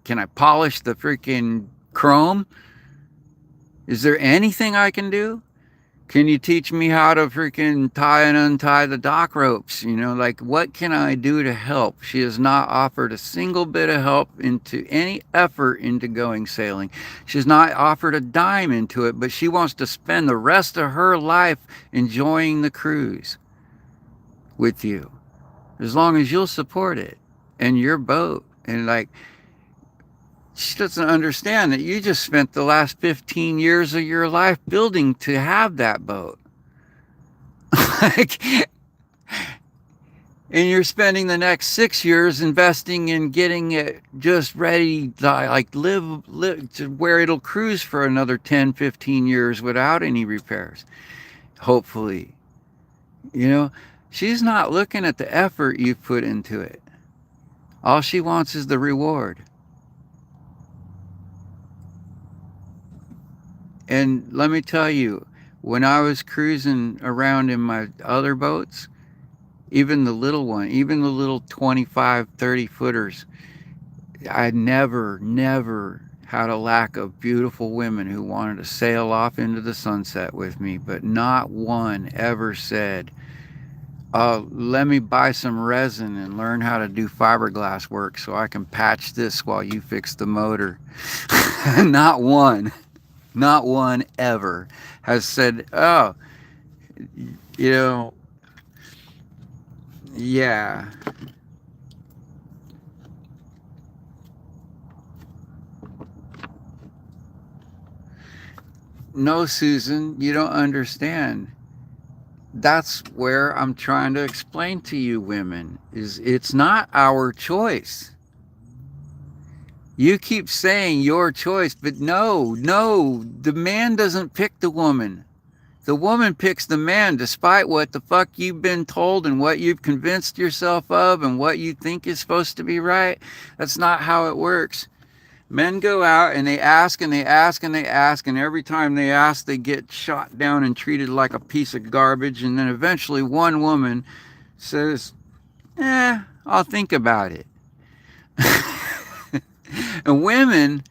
A: can I polish the freaking chrome? Is there anything I can do? Can you teach me how to freaking tie and untie the dock ropes? Like what can I do to help? She has not offered a single bit of help into any effort into going sailing. She has not offered a dime into it, but she wants to spend the rest of her life enjoying the cruise with you, as long as you'll support it and your boat. And like, she doesn't understand that you just spent the last 15 years of your life building to have that boat. Like, and you're spending the next 6 years investing in getting it just ready to like live to where it'll cruise for another 10, 15 years without any repairs. Hopefully, she's not looking at the effort you've put into it. All she wants is the reward. And let me tell you, when I was cruising around in my other boats, even the little 25, 30 footers, I never had a lack of beautiful women who wanted to sail off into the sunset with me, but not one ever said, let me buy some resin and learn how to do fiberglass work so I can patch this while you fix the motor. Not one ever has said, oh, yeah. No, Susan, you don't understand. That's where I'm trying to explain to you women, is it's not our choice. You keep saying your choice, but no, the man doesn't pick the woman. The woman picks the man, despite what the fuck you've been told and what you've convinced yourself of and what you think is supposed to be right. That's not how it works. Men go out and they ask and they ask and they ask, and every time they ask, they get shot down and treated like a piece of garbage. And then eventually one woman says, I'll think about it. And women,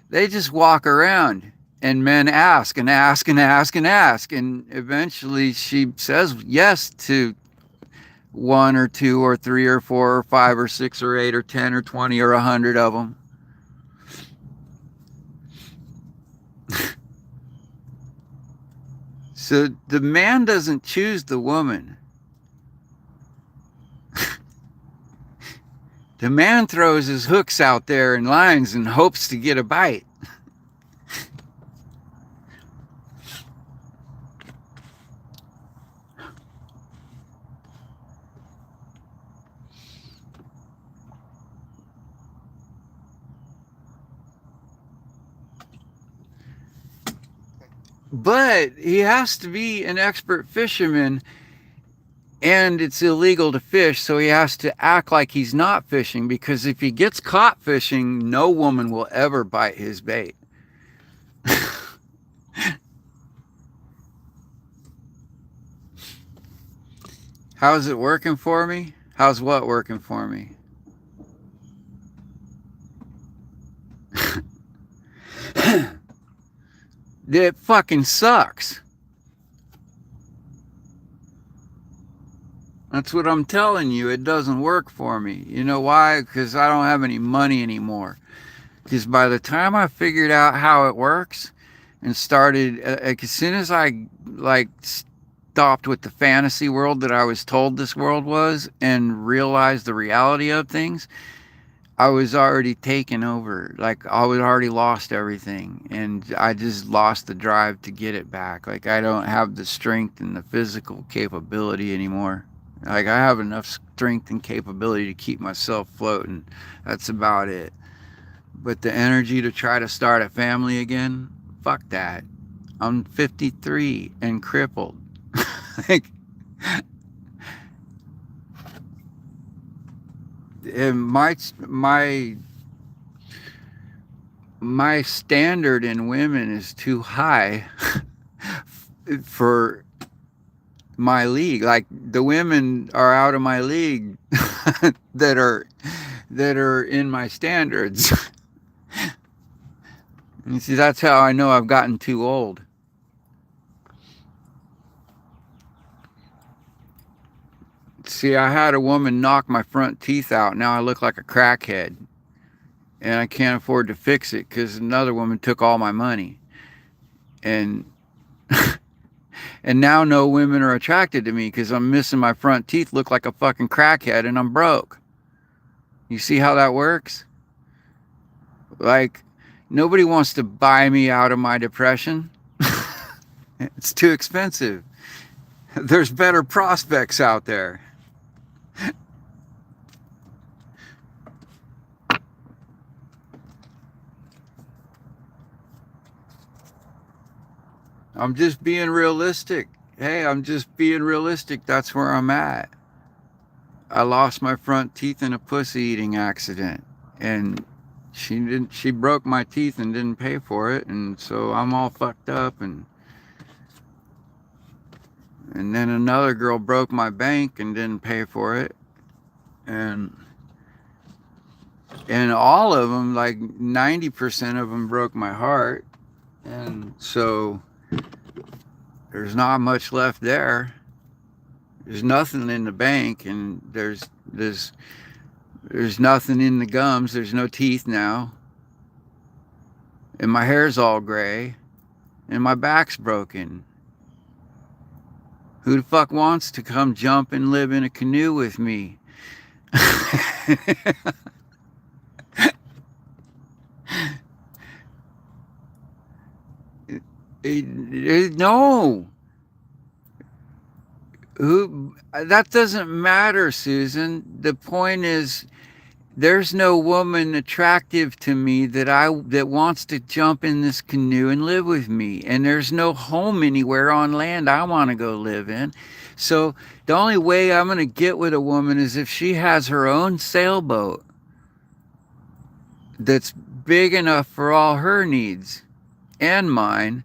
A: they just walk around, and men ask and ask and ask and ask. And eventually she says yes to one or two or three or four or five or six or eight or 10 or 20 or 100 of them. So the man doesn't choose the woman. The man throws his hooks out there and lines and hopes to get a bite. But he has to be an expert fisherman, and it's illegal to fish, so he has to act like he's not fishing, because if he gets caught fishing, no woman will ever bite his bait. How's it working for me? How's what working for me? It fucking sucks. That's what I'm telling you. It doesn't work for me. You know why? Because I don't have any money anymore. Because by the time I figured out how it works and started, as soon as I stopped with the fantasy world that I was told this world was and realized the reality of things, I was already taken over. Like, I was already lost everything, and I just lost the drive to get it back. Like, I don't have the strength and the physical capability anymore. Like, I have enough strength and capability to keep myself floating. That's about it. But the energy to try to start a family again, fuck that. I'm 53 and crippled. Like, and my standard in women is too high for my league. Like, the women are out of my league that are in my standards. You see, that's how I know I've gotten too old. See, I had a woman knock my front teeth out. Now I look like a crackhead. And I can't afford to fix it because another woman took all my money. And and now no women are attracted to me because I'm missing my front teeth, look like a fucking crackhead, and I'm broke. You see how that works? Like, nobody wants to buy me out of my depression. It's too expensive. There's better prospects out there. I'm just being realistic. Hey, I'm just being realistic. That's where I'm at. I lost my front teeth in a pussy eating accident, and she broke my teeth and didn't pay for it, and so I'm all fucked up. And then another girl broke my bank and didn't pay for it, and all of them, like 90% of them, broke my heart. And so there's not much left there. There's nothing in the bank, and there's nothing in the gums. There's no teeth now, and my hair's all gray, and my back's broken. Who the fuck wants to come jump and live in a canoe with me? No. That doesn't matter, Susan. The point is, there's no woman attractive to me that wants to jump in this canoe and live with me, and there's no home anywhere on land I want to go live in. So the only way I'm going to get with a woman is if she has her own sailboat that's big enough for all her needs and mine,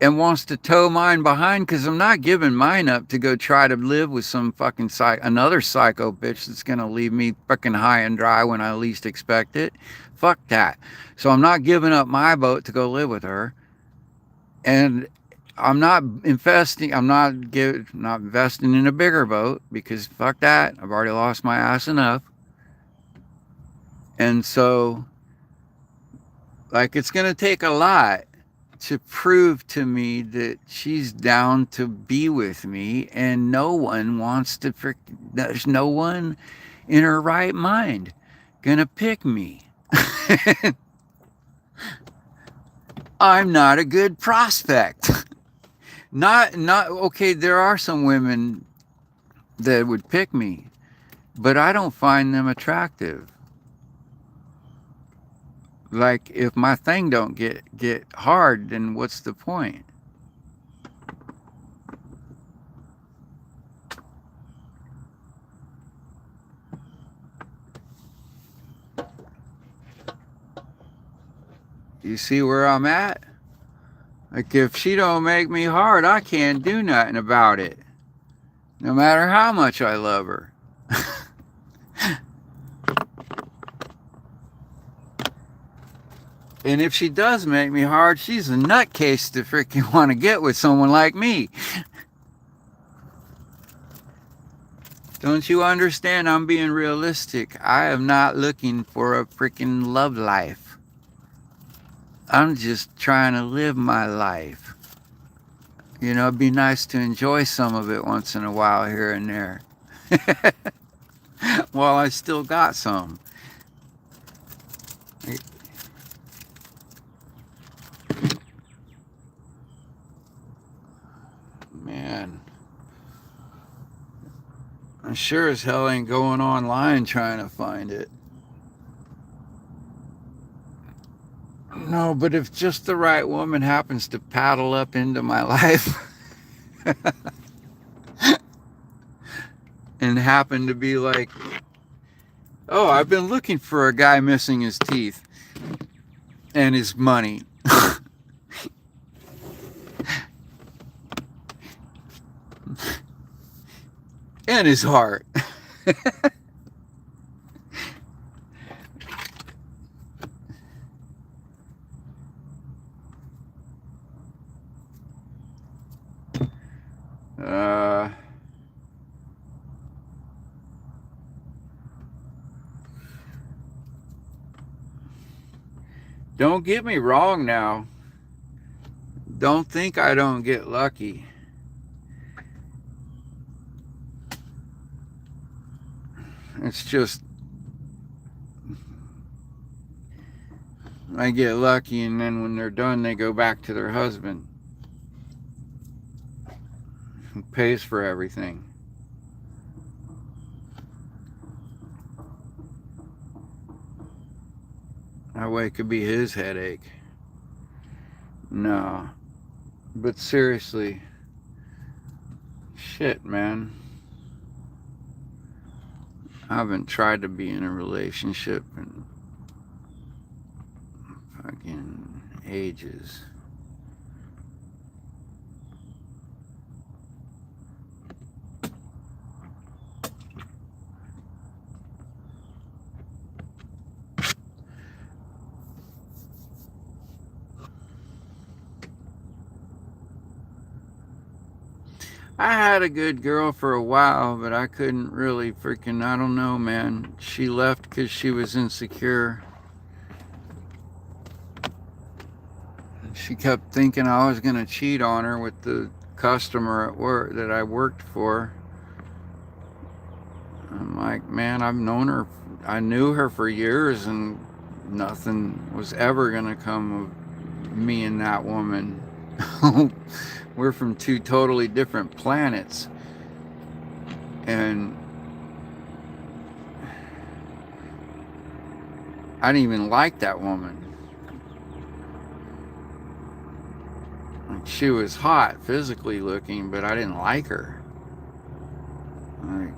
A: and wants to tow mine behind, because I'm not giving mine up to go try to live with some fucking another psycho bitch that's gonna leave me fucking high and dry when I least expect it. Fuck that. So I'm not giving up my boat to go live with her, and I'm not investing. Not investing in a bigger boat, because fuck that. I've already lost my ass enough, and so like it's gonna take a lot to prove to me that she's down to be with me, and no one wants to there's no one in her right mind gonna pick me. I'm not a good prospect. Not okay, there are some women that would pick me, but I don't find them attractive. Like, if my thing don't get hard, then what's the point? You see where I'm at? Like, if she don't make me hard, I can't do nothing about it, no matter how much I love her. And if she does make me hard, she's a nutcase to freaking want to get with someone like me. Don't you understand? I'm being realistic. I am not looking for a freaking love life. I'm just trying to live my life. You know, it'd be nice to enjoy some of it once in a while here and there. While I still got some. Man, I sure as hell ain't going online trying to find it. No, but if just the right woman happens to paddle up into my life and happen to be like, oh, I've been looking for a guy missing his teeth and his money. And his heart. Don't get me wrong now. Don't think I don't get lucky. It's just I get lucky, and then when they're done, they go back to their husband who pays for everything. That way it could be his headache. No. But seriously, shit, man. I haven't tried to be in a relationship in fucking ages. I had a good girl for a while, but I couldn't really freaking, I don't know, man. She left because she was insecure. She kept thinking I was going to cheat on her with the customer at work that I worked for. I'm like, man, I've known her, I knew her for years, and nothing was ever going to come of me and that woman. We're from two totally different planets. And I didn't even like that woman. She was hot, physically looking, but I didn't like her. Like,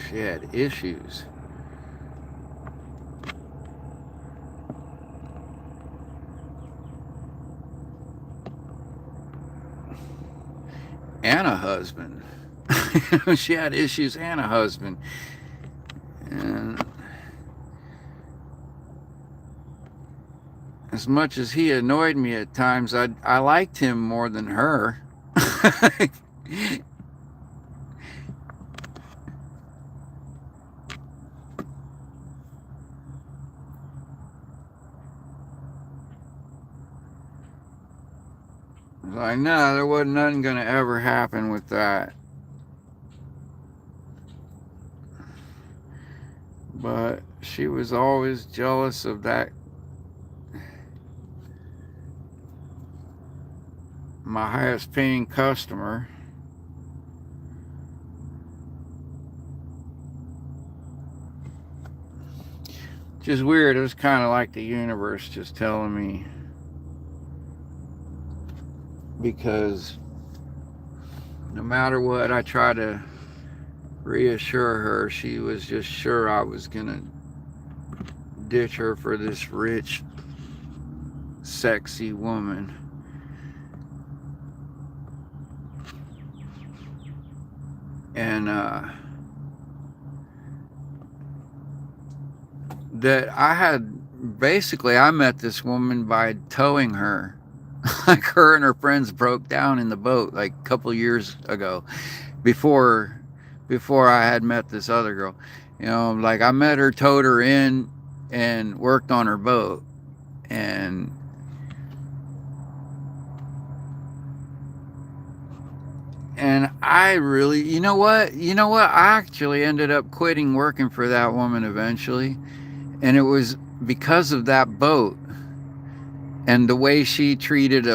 A: she had issues. and a husband. She had issues and a husband. And as much as he annoyed me at times, I liked him more than her. Like, no, there wasn't nothing gonna ever happen with that. But she was always jealous of that, my highest paying customer. Just weird. It was kind of like the universe just telling me, because no matter what I try to reassure her, she was just sure I was gonna ditch her for this rich, sexy woman. And that I had, basically I met this woman by towing her. Like, her and her friends broke down in the boat like a couple years ago, before I had met this other girl. You know, like, I met her, towed her in, and worked on her boat. And I really, you know what? I actually ended up quitting working for that woman eventually. And it was because of that boat and the way she treated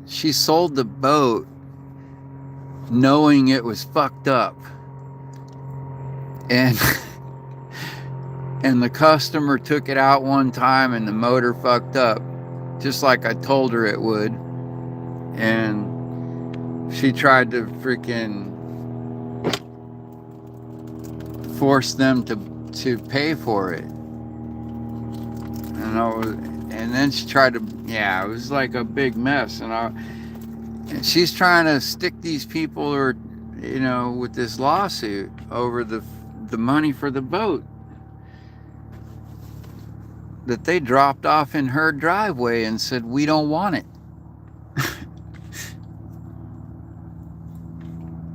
A: she sold the boat knowing it was fucked up. And and the customer took it out one time and the motor fucked up, just like I told her it would. And she tried to freaking force them to pay for it. And then she tried to, yeah, it was like a big mess. And she's trying to stick these people, or, you know, with this lawsuit over the money for the boat that they dropped off in her driveway and said, we don't want it.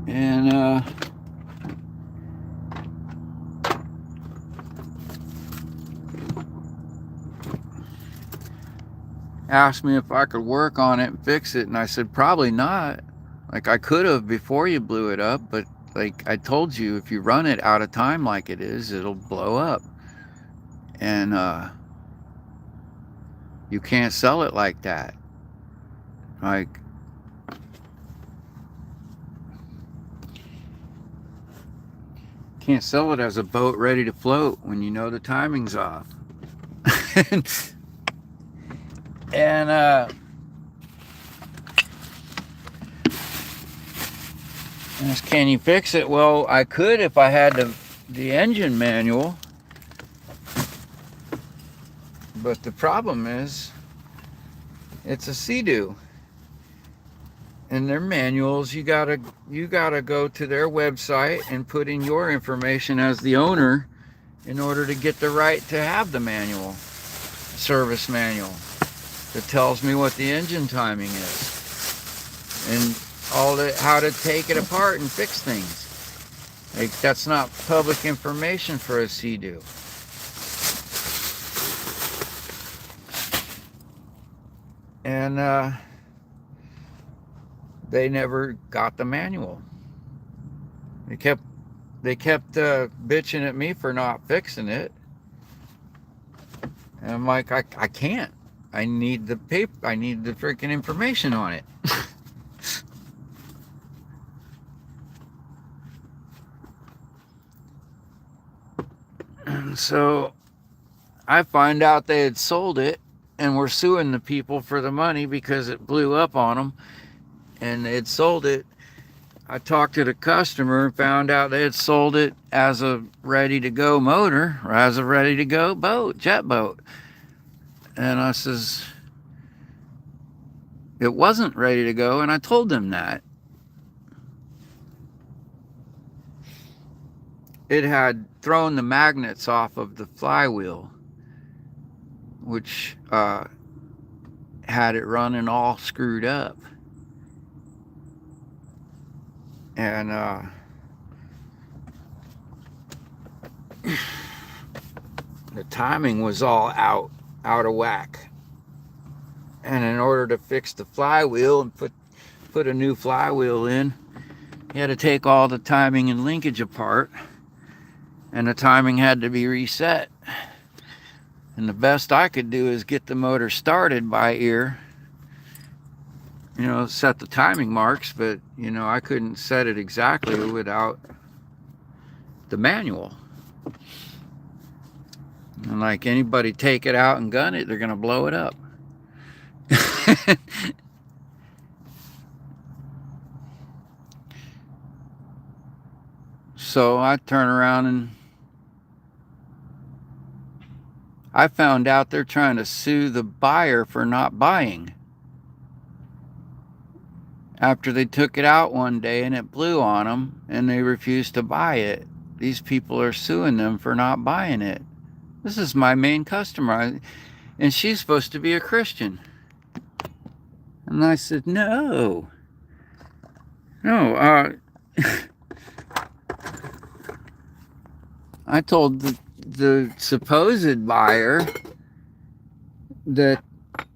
A: And asked me if I could work on it and fix it, and I said probably not. Like, I could have before you blew it up, but like I told you, if you run it out of time like it is, it'll blow up. And you can't sell it like that. Like, can't sell it as a boat ready to float when you know the timing's off. And asked, can you fix it? Well, I could if I had the engine manual. But the problem is, it's a Sea-Doo. And their manuals, you gotta go to their website and put in your information as the owner in order to get the right to have the manual, service manual, that tells me what the engine timing is and all the, how to take it apart and fix things. Like, that's not public information for a Sea-Doo. And they never got the manual. They kept bitching at me for not fixing it. And I'm like, I can't. I need the paper. I need the freaking information on it. And so I find out they had sold it and were suing the people for the money because it blew up on them, and they had sold it. I talked to the customer and found out they had sold it as a ready-to-go motor, or as a ready-to-go boat, jet boat. And I says, it wasn't ready to go, and I told them that. it had thrown the magnets off of the flywheel, which had it running all screwed up. And the timing was all out of whack. And in order to fix the flywheel and put a new flywheel in, you had to take all the timing and linkage apart, and the timing had to be reset. And the best I could do is get the motor started by ear, set the timing marks, but I couldn't set it exactly without the manual. And like anybody take it out and gun it, they're gonna blow it up. So I turn around and I found out they're trying to sue the buyer for not buying. After they took it out one day and it blew on them and they refused to buy it, these people are suing them for not buying it. This is my main customer, and she's supposed to be a Christian. And I said, no. I told the supposed buyer that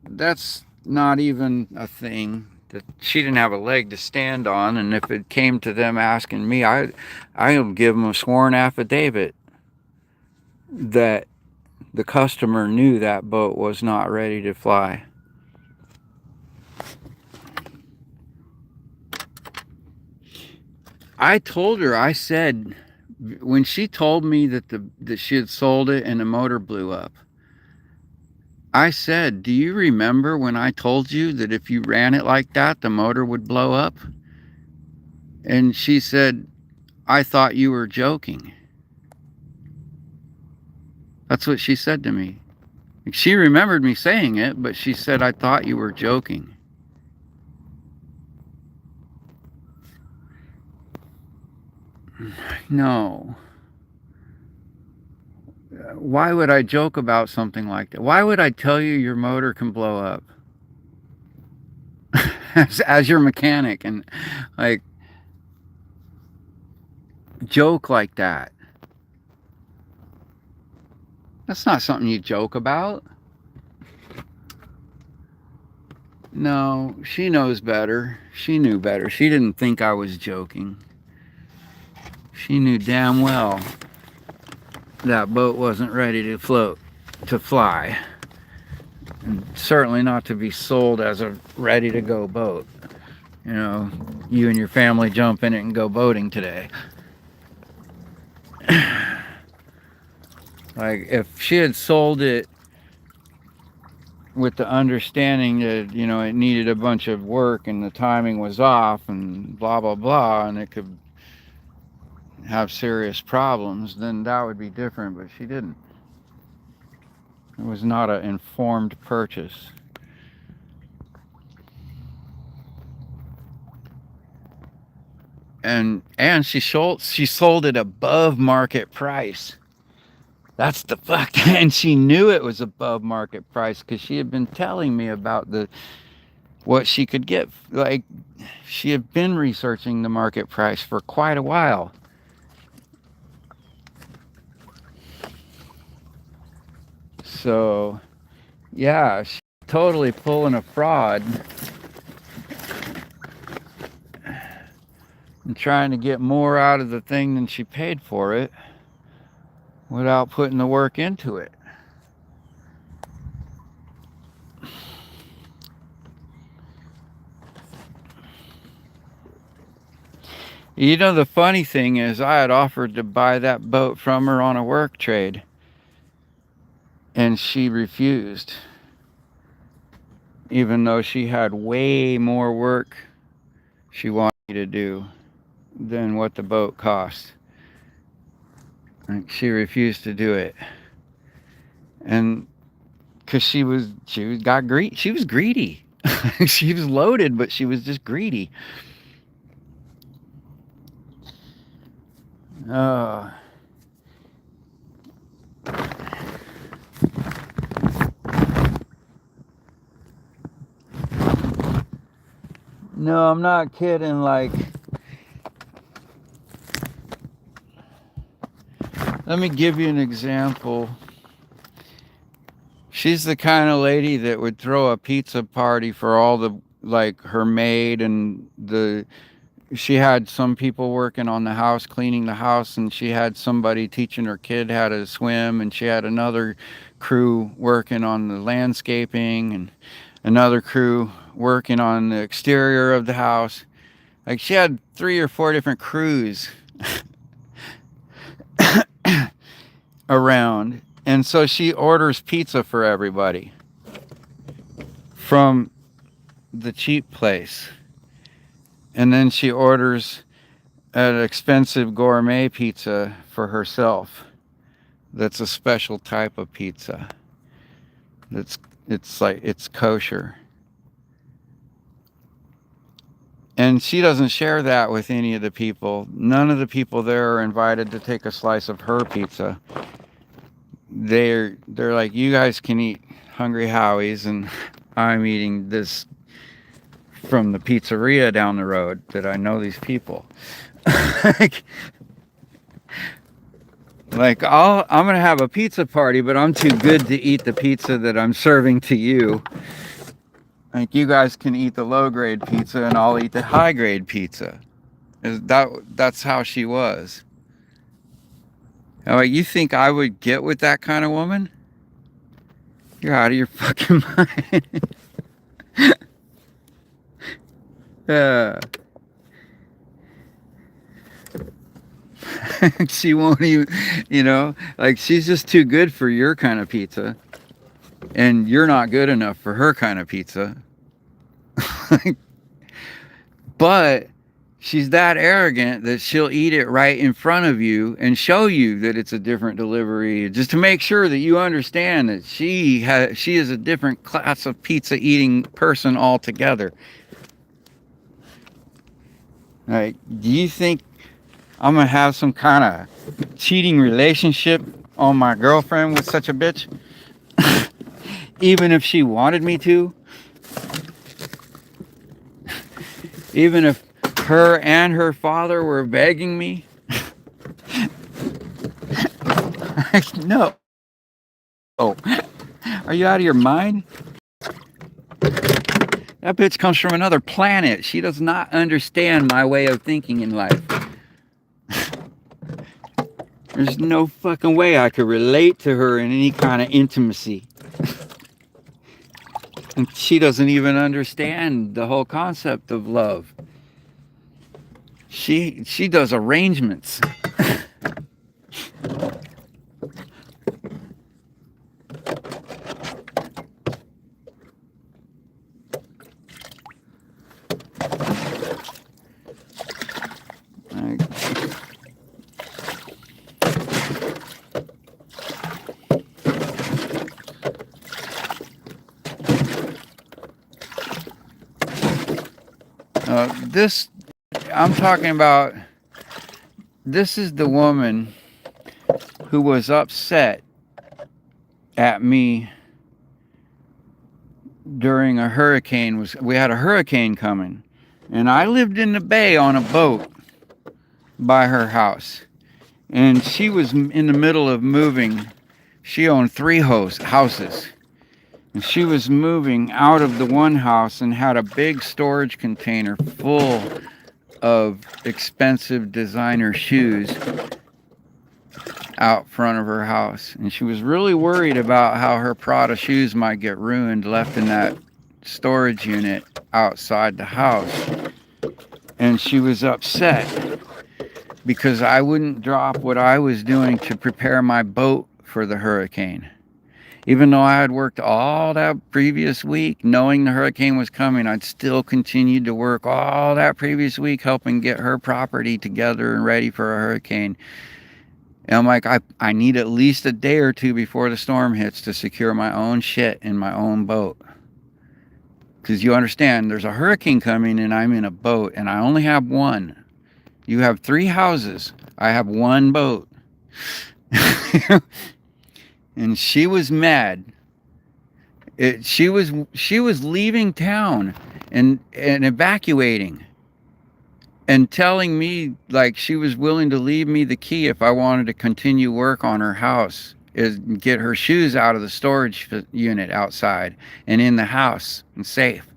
A: that's not even a thing, that she didn't have a leg to stand on, and if it came to them asking me, I'll give them a sworn affidavit that the customer knew that boat was not ready to fly. I told her, I said, when she told me that she had sold it and the motor blew up, I said, do you remember when I told you that if you ran it like that, the motor would blow up? And she said, I thought you were joking. That's what she said to me. She remembered me saying it, but she said, I thought you were joking. No. Why would I joke about something like that? Why would I tell you your motor can blow up? as your mechanic, and like joke like that. That's not something you joke about. No, she knows better. She knew better. She didn't think I was joking. She knew damn well that boat wasn't ready to fly. And certainly not to be sold as a ready-to-go boat. You and your family jump in it and go boating today. Like, if she had sold it with the understanding that, it needed a bunch of work and the timing was off and blah, blah, blah, and it could have serious problems, then that would be different, but she didn't. It was not an informed purchase. And she sold it above market price. That's the fuck. And she knew it was above market price because she had been telling me about what she could get. Like, she had been researching the market price for quite a while. So, yeah, she's totally pulling a fraud and trying to get more out of the thing than she paid for it without putting the work into it. The funny thing is, I had offered to buy that boat from her on a work trade, and she refused, even though she had way more work she wanted me to do than what the boat cost. She refused to do it, and because she was greedy. She was greedy. She was loaded, but she was just greedy. No, I'm not kidding. Like, let me give you an example. She's the kind of lady that would throw a pizza party for all the, like, her maid and she had some people working on the house, cleaning the house, and she had somebody teaching her kid how to swim, and she had another crew working on the landscaping, and another crew working on the exterior of the house. Like, she had 3 or 4 different crews around. And so she orders pizza for everybody from the cheap place. And then she orders an expensive gourmet pizza for herself. That's a special type of pizza. It's kosher. And she doesn't share that with any of the people. None of the people there are invited to take a slice of her pizza. They're like, you guys can eat Hungry Howie's, and I'm eating this from the pizzeria down the road that I know these people. like I'm gonna have a pizza party, but I'm too good to eat the pizza that I'm serving to you. Like, you guys can eat the low grade pizza and I'll eat the high grade pizza. That's how she was. Like, you think I would get with that kind of woman? You're out of your fucking mind. She won't even, like, she's just too good for your kind of pizza. And you're not good enough for her kind of pizza. But she's that arrogant that she'll eat it right in front of you and show you that it's a different delivery, just to make sure that you understand that she is a different class of pizza eating person altogether. Like, do you think I'm gonna have some kind of cheating relationship on my girlfriend with such a bitch? Even if she wanted me to? Even if her and her father were begging me? No. Oh, are you out of your mind? That bitch comes from another planet. She does not understand my way of thinking in life. There's no fucking way I could relate to her in any kind of intimacy. And she doesn't even understand the whole concept of love. She does arrangements. I'm talking about, this is the woman who was upset at me during a hurricane. We had a hurricane coming, and I lived in the bay on a boat by her house, and she was in the middle of moving. She owned 3 houses. And she was moving out of the one house and had a big storage container full of expensive designer shoes out front of her house. And she was really worried about how her Prada shoes might get ruined, left in that storage unit outside the house. And she was upset because I wouldn't drop what I was doing to prepare my boat for the hurricane. Even though I had worked all that previous week, knowing the hurricane was coming, I'd still continued to work all that previous week, helping get her property together and ready for a hurricane. And I'm like, I need at least a day or 2 before the storm hits to secure my own shit in my own boat. Because you understand, there's a hurricane coming and I'm in a boat and I only have one. You have 3 houses. I have 1 boat. And she was mad. She was leaving town and evacuating and telling me like she was willing to leave me the key if I wanted to continue work on her house, is get her shoes out of the storage unit outside and in the house and safe.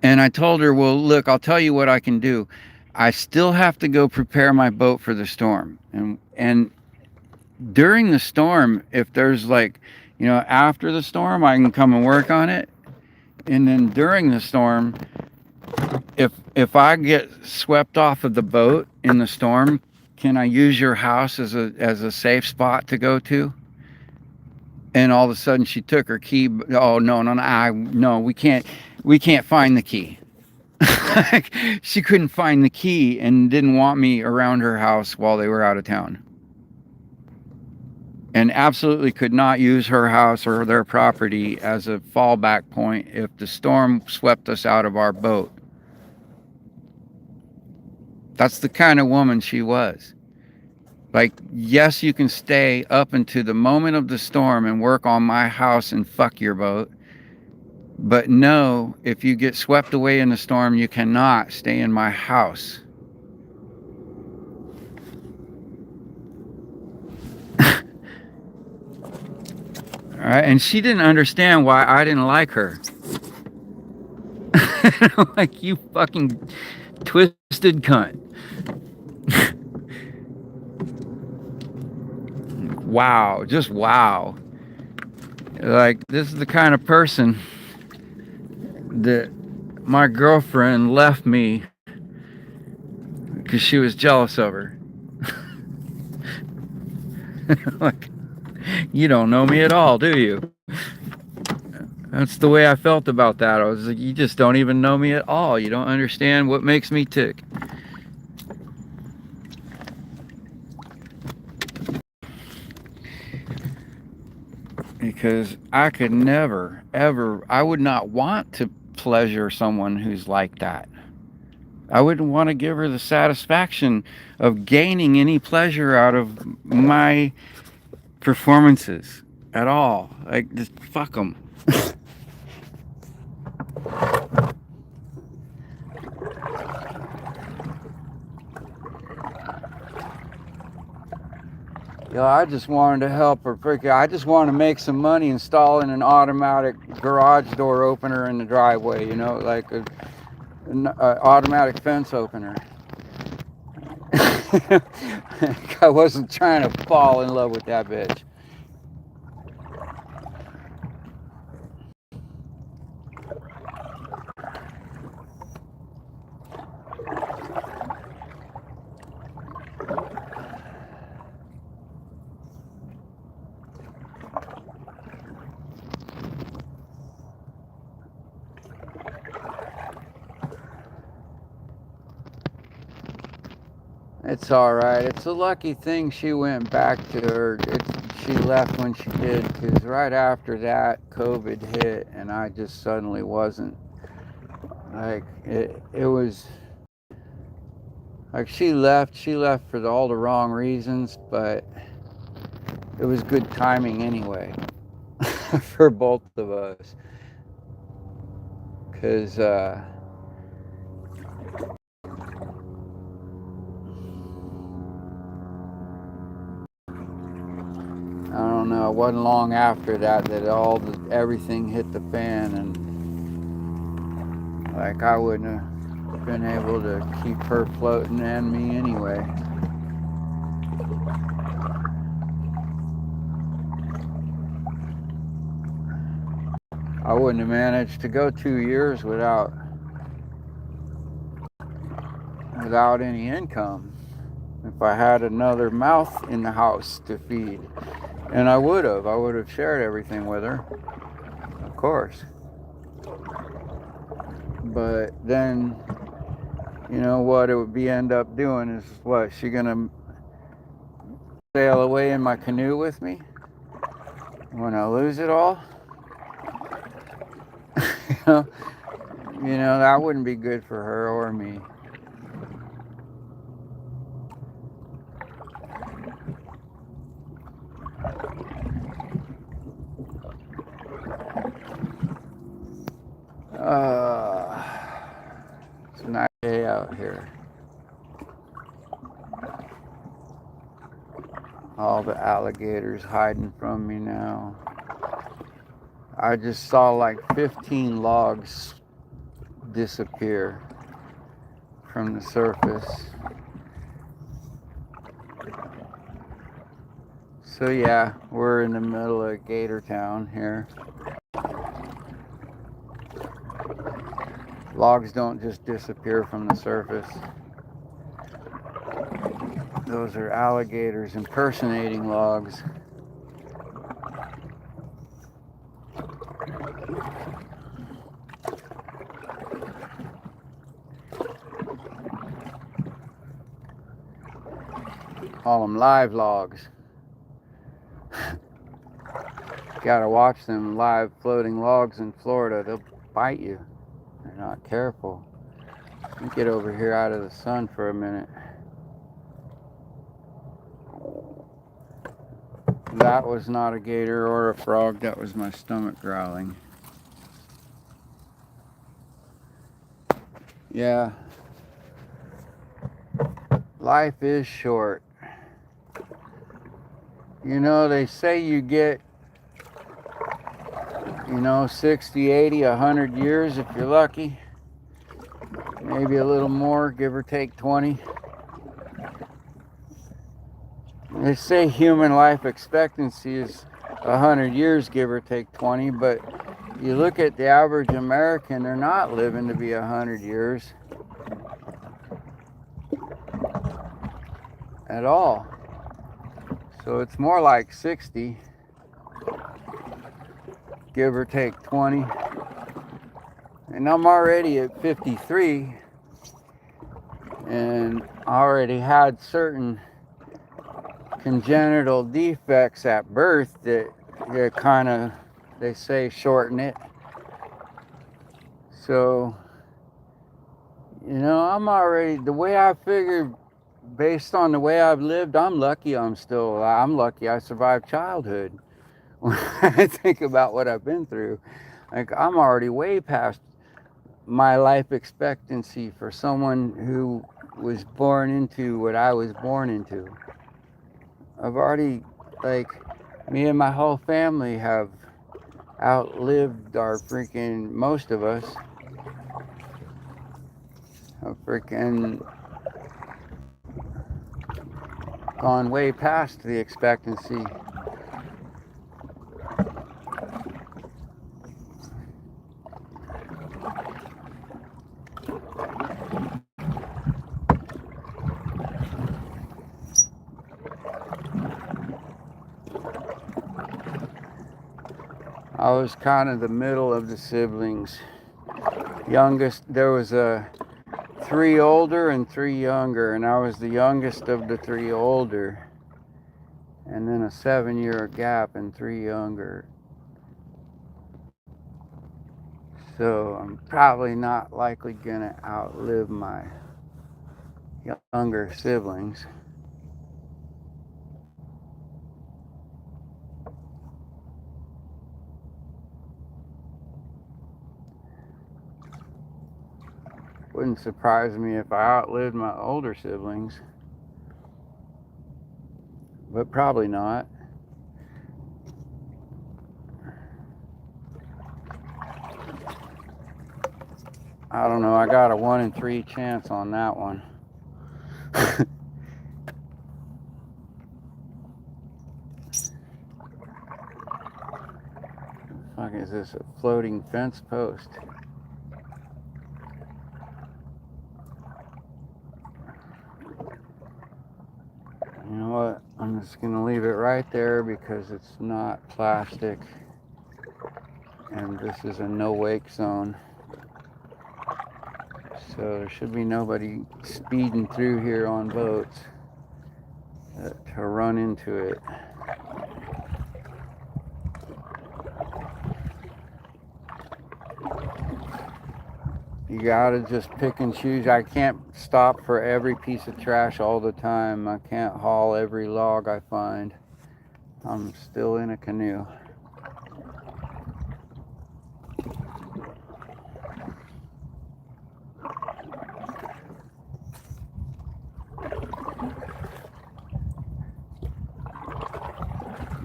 A: And I told her, well, look, I'll tell you what I can do. I still have to go prepare my boat for the storm. And during the storm, if there's like, after the storm, I can come and work on it. And then during the storm, if I get swept off of the boat in the storm, can I use your house as a safe spot to go to? And all of a sudden she took her key. Oh, no, we can't find the key. She couldn't find the key and didn't want me around her house while they were out of town. And absolutely could not use her house or their property as a fallback point if the storm swept us out of our boat. That's the kind of woman she was. Like, yes, you can stay up until the moment of the storm and work on my house and fuck your boat. But no, if you get swept away in the storm, you cannot stay in my house. All right, and she didn't understand why I didn't like her. Like, you fucking twisted cunt. Wow, just wow. Like, this is the kind of person that my girlfriend left me because she was jealous of her. Like, you don't know me at all, do you? That's the way I felt about that. I was like, you just don't even know me at all. You don't understand what makes me tick. Because I could never, ever, I would not want to pleasure someone who's like that. I wouldn't want to give her the satisfaction of gaining any pleasure out of my performances at all. Like, just fuck them. I just wanted to help her. I just wanted to make some money installing an automatic garage door opener in the driveway, like an automatic fence opener. I wasn't trying to fall in love with that bitch. It's all right. It's a lucky thing she went back to her. She left when she did, because right after that, COVID hit, and I just suddenly wasn't. Like, it was like she left for all the wrong reasons, but it was good timing anyway for both of us. Because I don't know, it wasn't long after that everything hit the fan, and like I wouldn't have been able to keep her floating and me anyway. I wouldn't have managed to go 2 years without any income if I had another mouth in the house to feed. And I would have shared everything with her, of course. But then, what it would end up doing is what? She gonna sail away in my canoe with me when I lose it all? That wouldn't be good for her or me. out here. All the alligators hiding from me now. I just saw like 15 logs disappear from the surface. So yeah, we're in the middle of Gator Town here. Logs don't just disappear from the surface. Those are alligators impersonating logs. Call them live logs. Gotta watch them live floating logs in Florida. They'll bite you. They're not careful. Let me get over here out of the sun for a minute. That was not a gator or a frog. That was my stomach growling. Yeah. Life is short. You know, they say you get, 60, 80, 100 years if you're lucky. Maybe a little more, give or take 20. They say human life expectancy is 100 years, give or take 20, but you look at the average American, they're not living to be 100 years at all. So it's more like 60, give or take 20. And I'm already at 53 and already had certain congenital defects at birth that kind of, they say, shorten it. So, I'm already, the way I figured, based on the way I've lived, I'm lucky I'm still alive. I'm lucky I survived childhood. When I think about what I've been through, like, I'm already way past my life expectancy for someone who was born into what I was born into. I've already, me and my whole family have outlived our freaking, most of us, have freaking gone way past the expectancy. I was kind of the middle of the siblings. Youngest, there was 3 older and 3 younger, and I was the youngest of the 3 older. And then a 7-year gap and 3 younger. So I'm probably not likely gonna outlive my younger siblings. Wouldn't surprise me if I outlived my older siblings, but probably not. I don't know, I got a 1 in 3 chance on that one. Fuck, is this a floating fence post? You know what? I'm just gonna leave it right there because it's not plastic and this is a no wake zone. So there should be nobody speeding through here on boats to run into it. You gotta just pick and choose. I can't stop for every piece of trash all the time. I can't haul every log I find. I'm still in a canoe.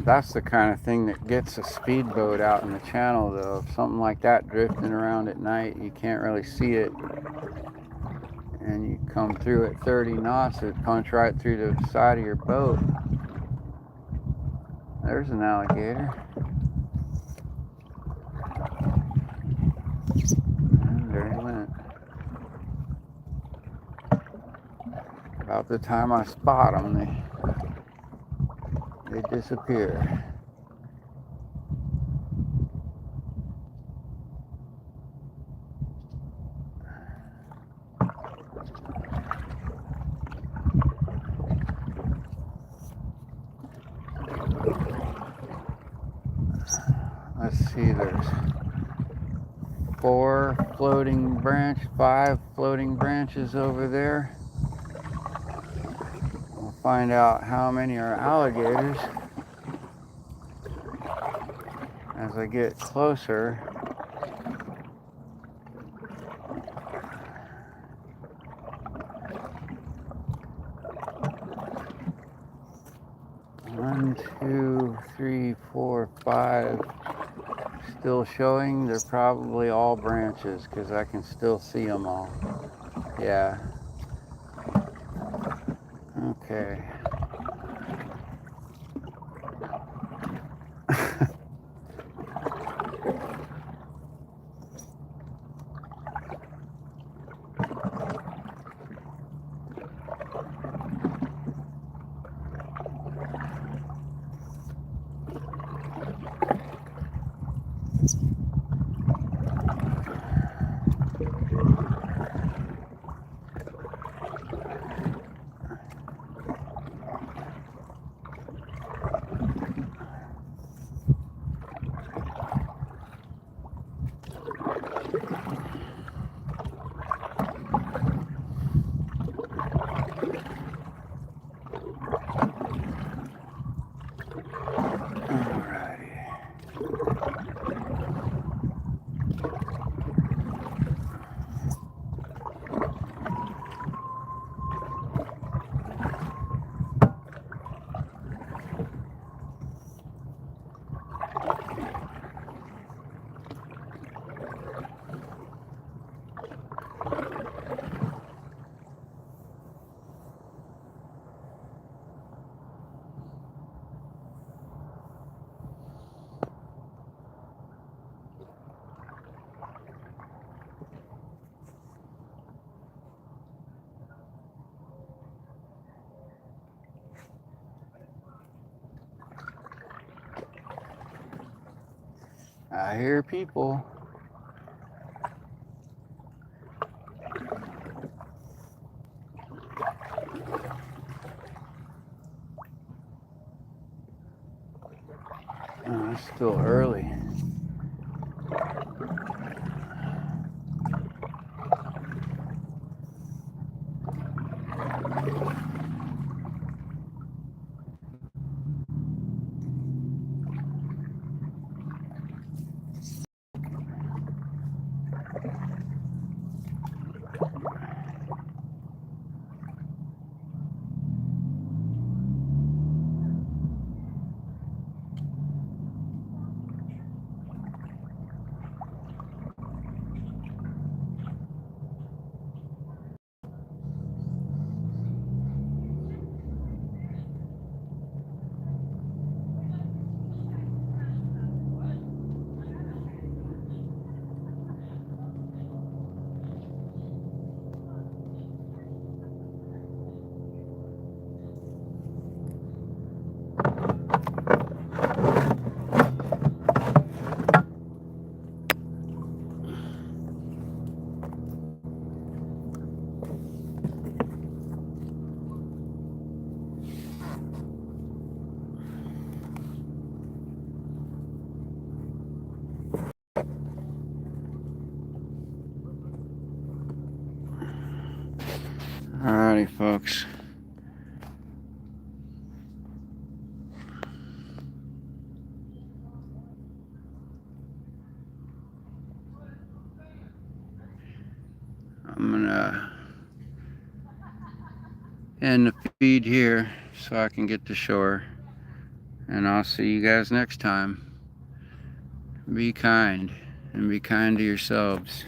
A: That's the kind of thing that gets a speedboat out in the channel, though. If something like that drifting around at night, you can't really see it, and you come through at 30 knots, it punch right through the side of your boat. There's an alligator. And there he went. About the time I spot them, they disappear. Let's see, there's 5 floating branches over there. We'll find out how many are alligators as I get closer. One, 2, 3, 4, 5. Still showing. They're probably all branches because I can still see them all. Yeah. Okay. I hear people. Oh, it's still early. Alrighty, folks. I'm gonna end the feed here so I can get to shore. And I'll see you guys next time. Be kind, and be kind to yourselves.